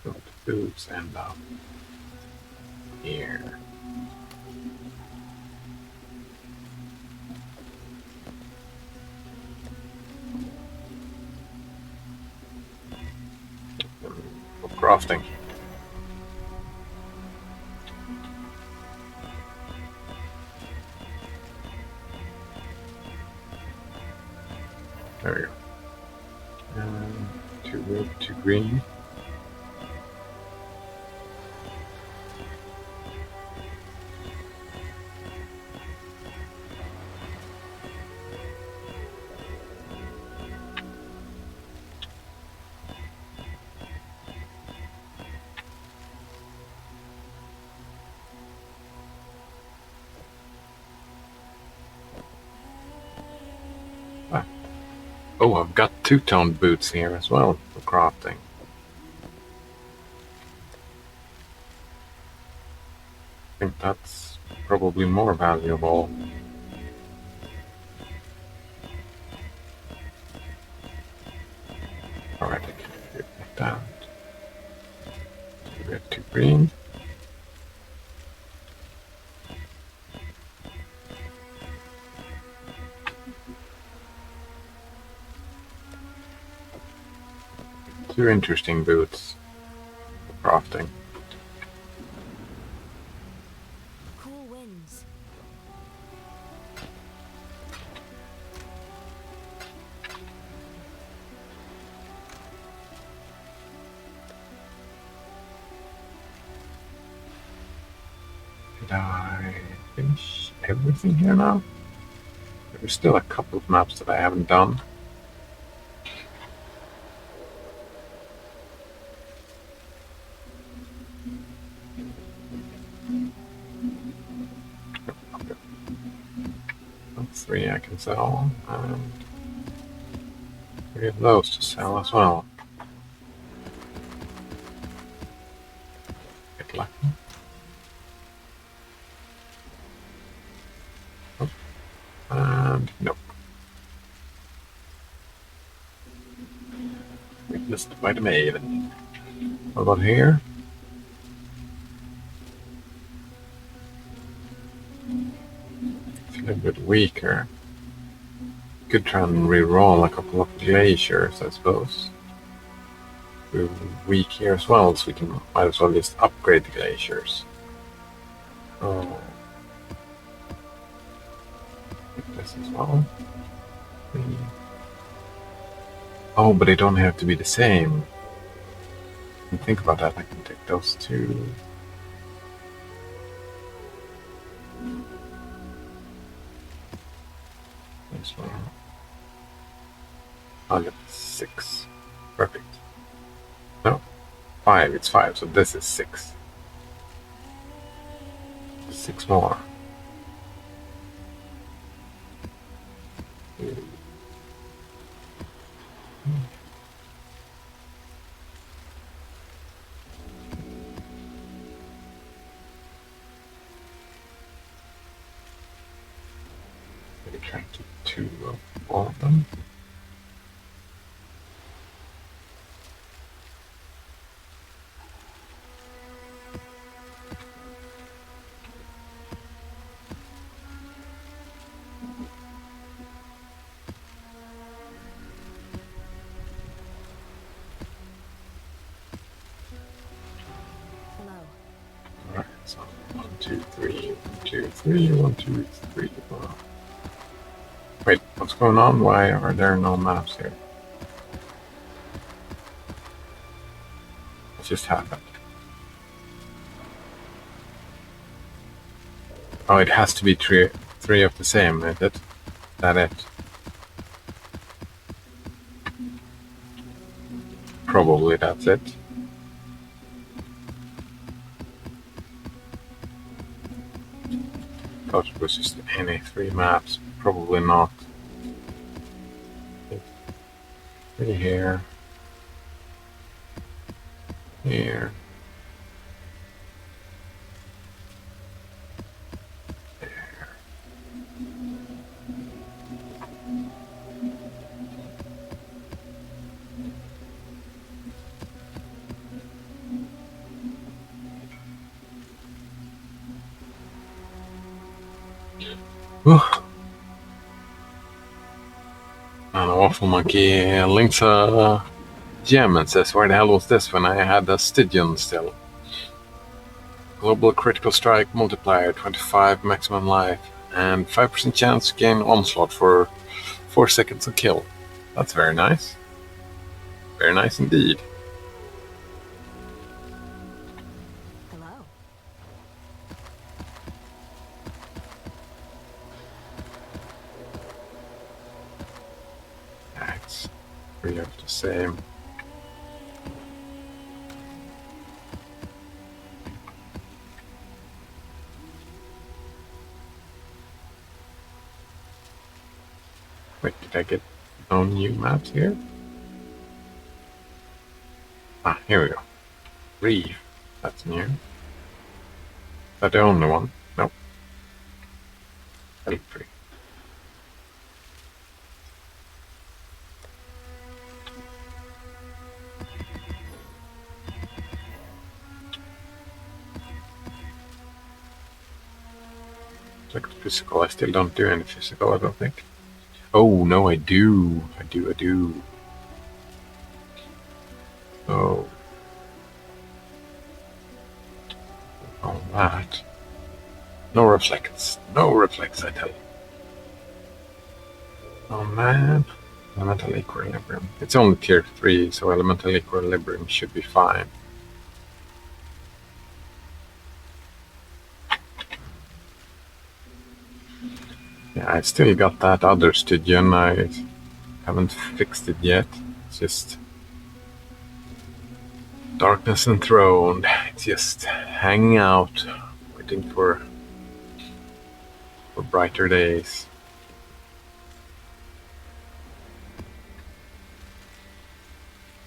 So the boots end up here. For crafting. There we go. 2 red, 2 green. Oh, I've got 2-toned boots here as well for crafting. I think that's probably more valuable. screen. Two interesting boots for crafting. Cool winds. Did I finish everything here now? There's still a couple of maps that I haven't done. Three I can sell, and three of those to sell as well. Get lucky. Oh, and nope. Witnessed by the maiden. What about here? It's a little bit weaker. Could try and re-roll a couple of glaciers, I suppose. We're weak here as well, so we can might as well just upgrade the glaciers. Oh, this as well. Oh, but they don't have to be the same. Think about that. I can take those two. This one. I'll get 6. Perfect. No, 5. It's 5. So this is 6. 6 more. Maybe try to keep 2 of all of them. Hello. Alright, so 1, 2, 3, 1, 2, 3, 1, 2, 3, 4. Wait, what's going on? Why are there no maps here? What just happened? Oh, it has to be three of the same, is it? That it? Probably that's it. Thought it was just any 3 maps. Probably not. 3 here. Here. Whew. And Waffle Monkey links a gem and says, where the hell was this when I had a Stygian still? Global critical strike multiplier, 25 maximum life, and 5% chance to gain onslaught for 4 seconds of kill. That's very nice. Very nice indeed. Hello. It's 3 of the same. Wait, did I get no new maps here? Ah, here we go. Reef. That's new. Is that the only one? Nope. L3. Select physical. I still don't do any physical, I don't think. Oh, no, I do. I do. Oh. Oh, that. No reflects. No reflects, I tell you. Oh, man. Elemental Equilibrium. It's only tier 3, so Elemental Equilibrium should be fine. Yeah, I still got that other Stygian. I haven't fixed it yet. It's just Darkness Enthroned. It's just hanging out, waiting for brighter days.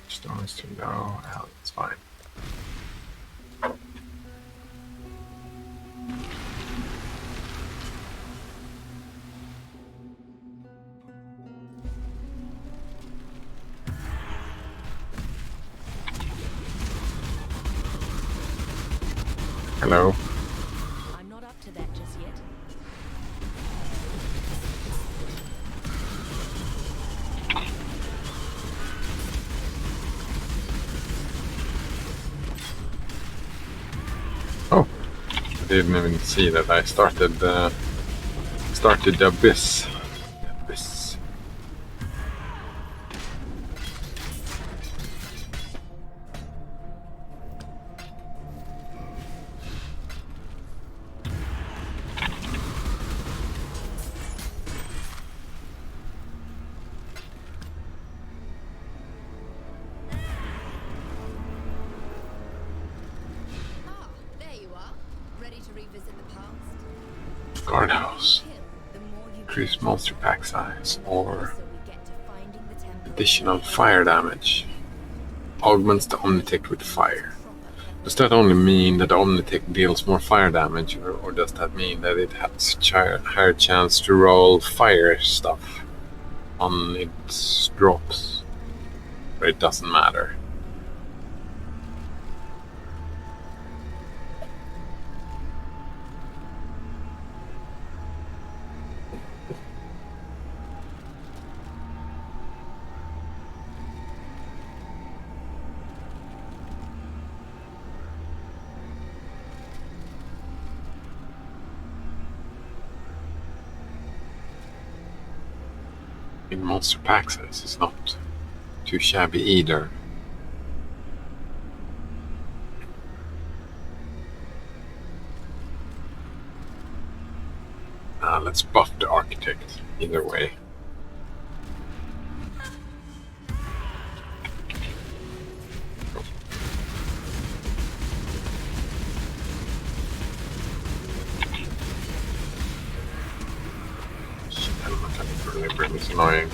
Stone is too low. Well, it's fine. Hello. I'm not up to that just yet. Oh, I didn't even see that I started the abyss. Abyss. Ah, there you are. Ready to revisit the past? Guardhouse. Kill, the more you Increase kill, monster pack size or closer we get to finding the temple. additional fire damage. Augments the Omnitick with fire. Does that only mean that the Omnitick deals more fire damage, or does that mean that it has a higher chance to roll fire stuff on its drops? Or it doesn't matter? In monster pack size, it's not too shabby either. Let's buff the architect either way. Shit, elemental equilibrium is annoying.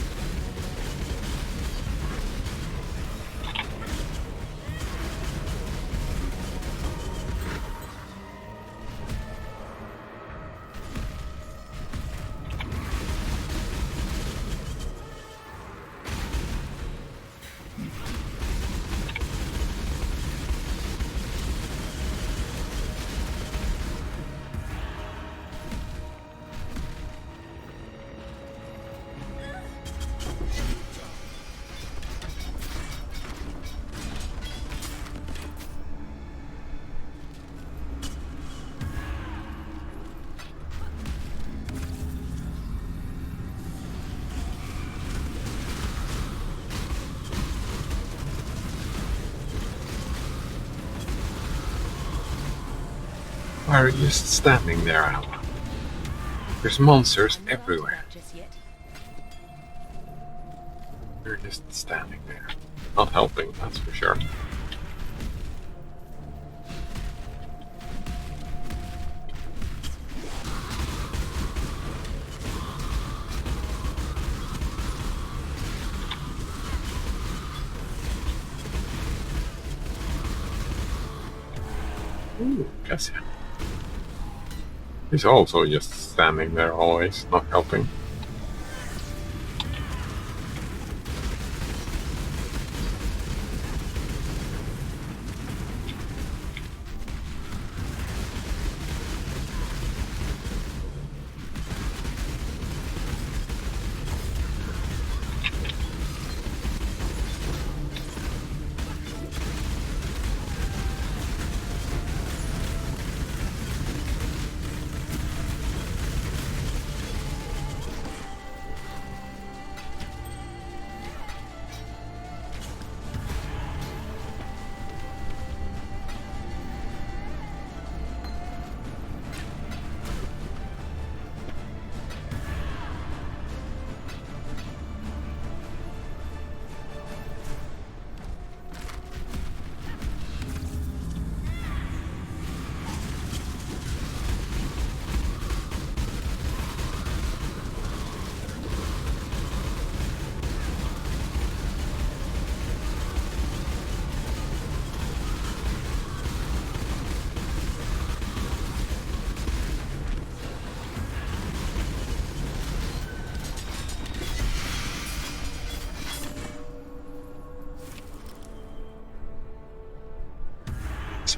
Why are you just standing there, Alva? There's monsters I'm not up to everywhere. that just yet. You're just standing there. Not helping, that's for sure. Ooh, Cassia. He's also just standing there always, not helping.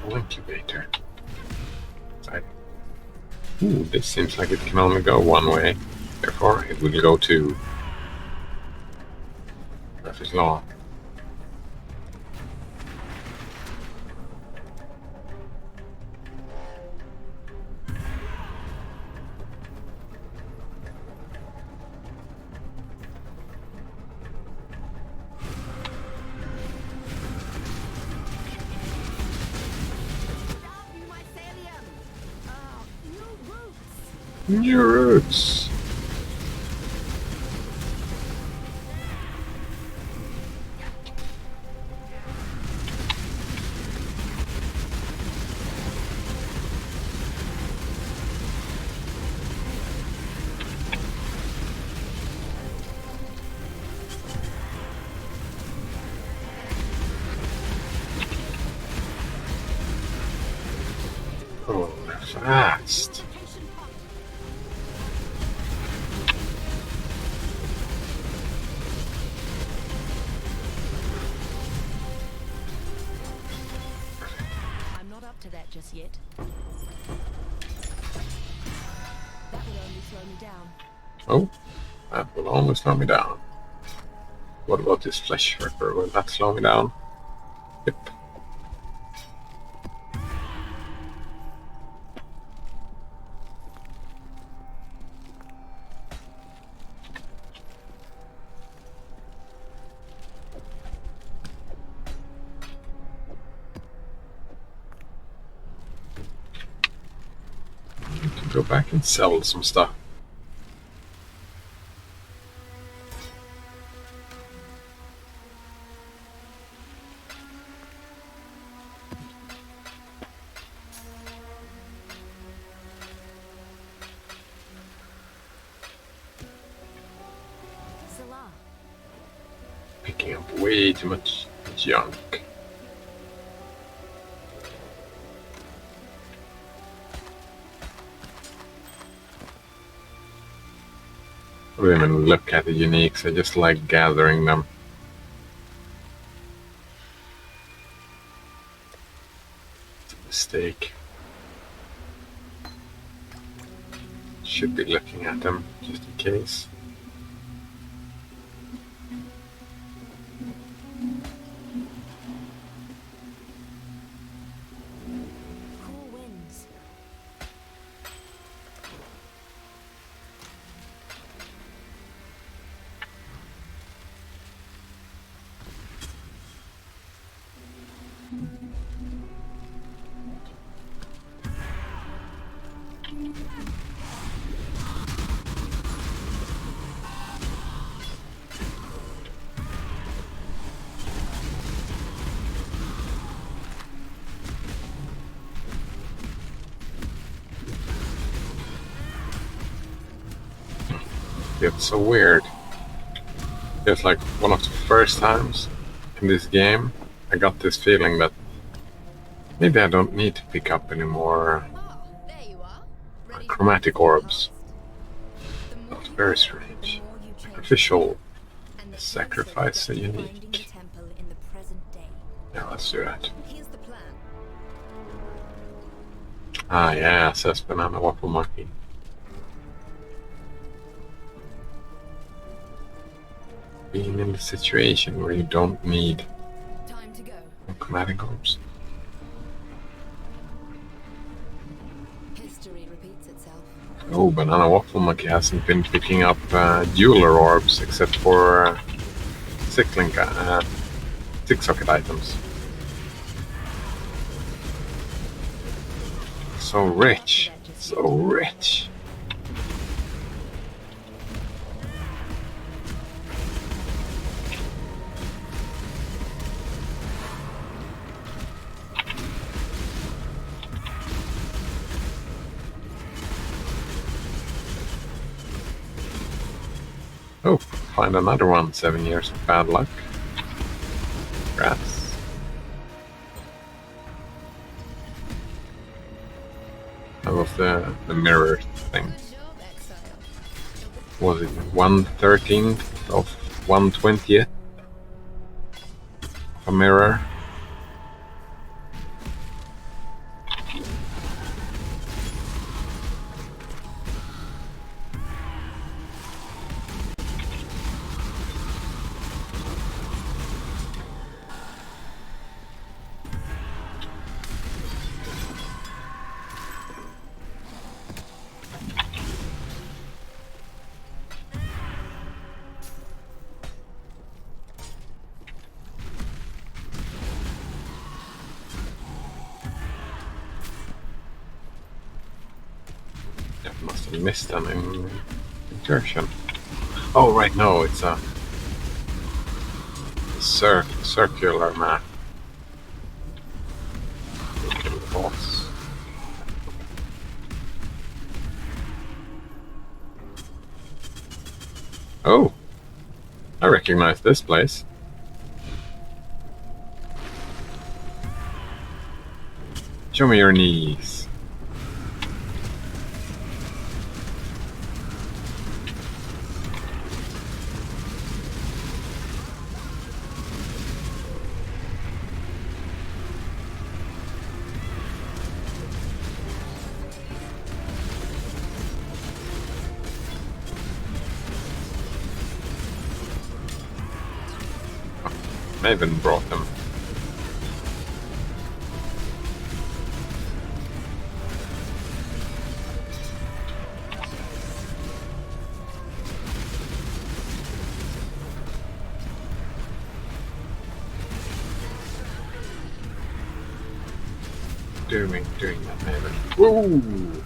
Central incubator. Ooh, this seems like it can only go one way. Therefore, it will go to Murphy's Law. New mycelium. Oh, new roots. New roots. Oh, fast. I'm not up to that just yet. That would only slow me down. Oh, that will only slow me down. What about this flesh ripper? Will that slow me down? Yep. I need to go back and sell some stuff. Salah. Picking up way too much junk. I don't even look at the uniques, I just like gathering them. It's a mistake. Should be looking at them just in case. Cool winds. It's so weird. It's like one of the first times in this game I got this feeling that maybe I don't need to pick up any more Ah, there you are. Ready to chromatic revisit the orbs. past? The more That's you very kill, strange. the more you change Sacrificial. yourself. And the Sacrifice closer a you get to unique. finding the temple in the present day. Yeah, let's do that. Here's the plan. Ah, yeah, says Banana Waffle Monkey. Being in the situation where you don't need Time to go. chromatic orbs. History repeats itself. Oh, Banana Waffle Monkey hasn't been picking up jeweler orbs except for six socket items. So rich, so rich. Oh, find another one. 7 years of bad luck. Rats. How was the mirror thing? Good job, Exile. Was it 1/13th of 1/20th? A mirror. Must have missed an incursion. Oh, right, no, it's a circular map. Kill the boss. Oh, I recognize this place. Show me your knees. Maven brought them. Doing that, Maven. Woo!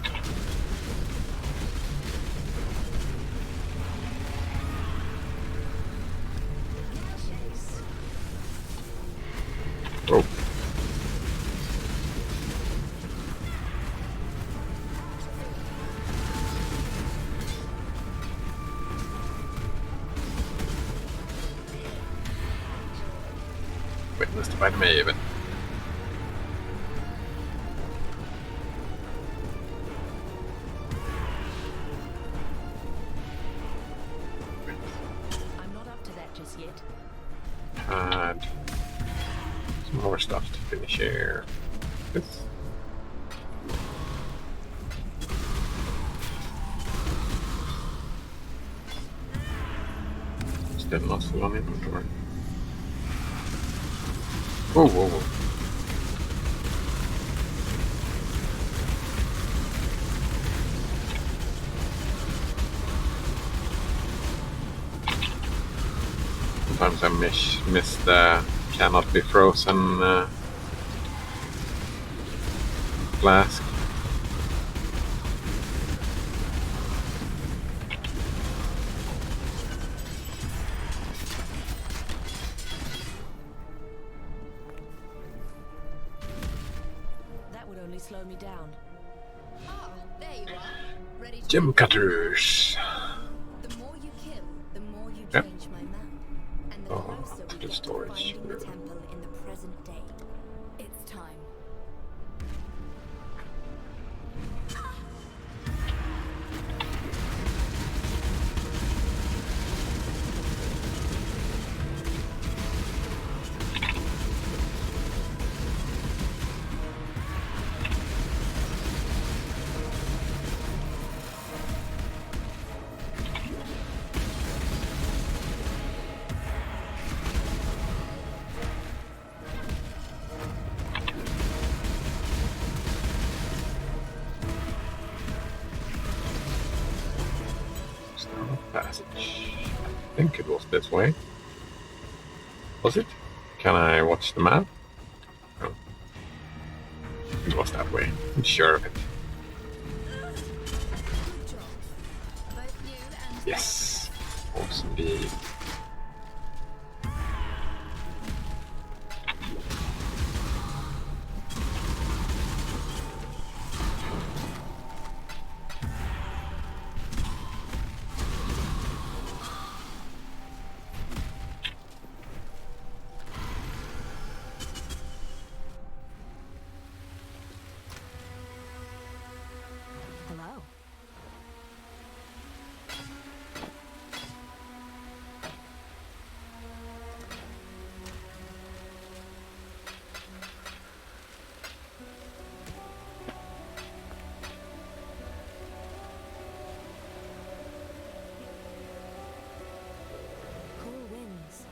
Oh. Witnessed by the Maven. I'm not up to that just yet. And some more stuff to finish here. This. Still not full on inventory. Whoa, whoa, whoa. Sometimes I miss the cannot be frozen flask. That would only slow me down. Ah, there you are. Ready to Gem cutters. The more you kill, the more you Yep. change my map. And the Oh, closer we the get to storage finding the room. temple in the present day. It's time. Passage. I think it was this way. Was it? Can I watch the map? No. It was that way. I'm sure of it. Good job. Both you and Yes. Awesome indeed. Hello. Cool winds.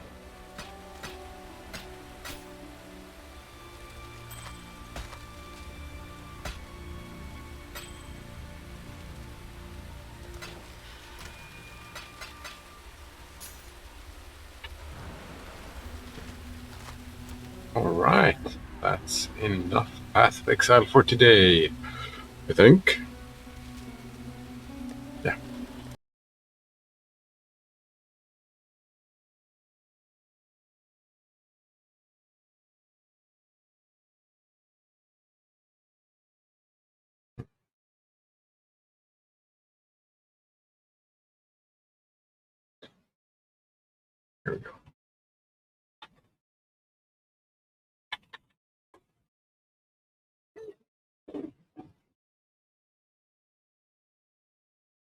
Alright. That's enough Path of Exile for today, I think.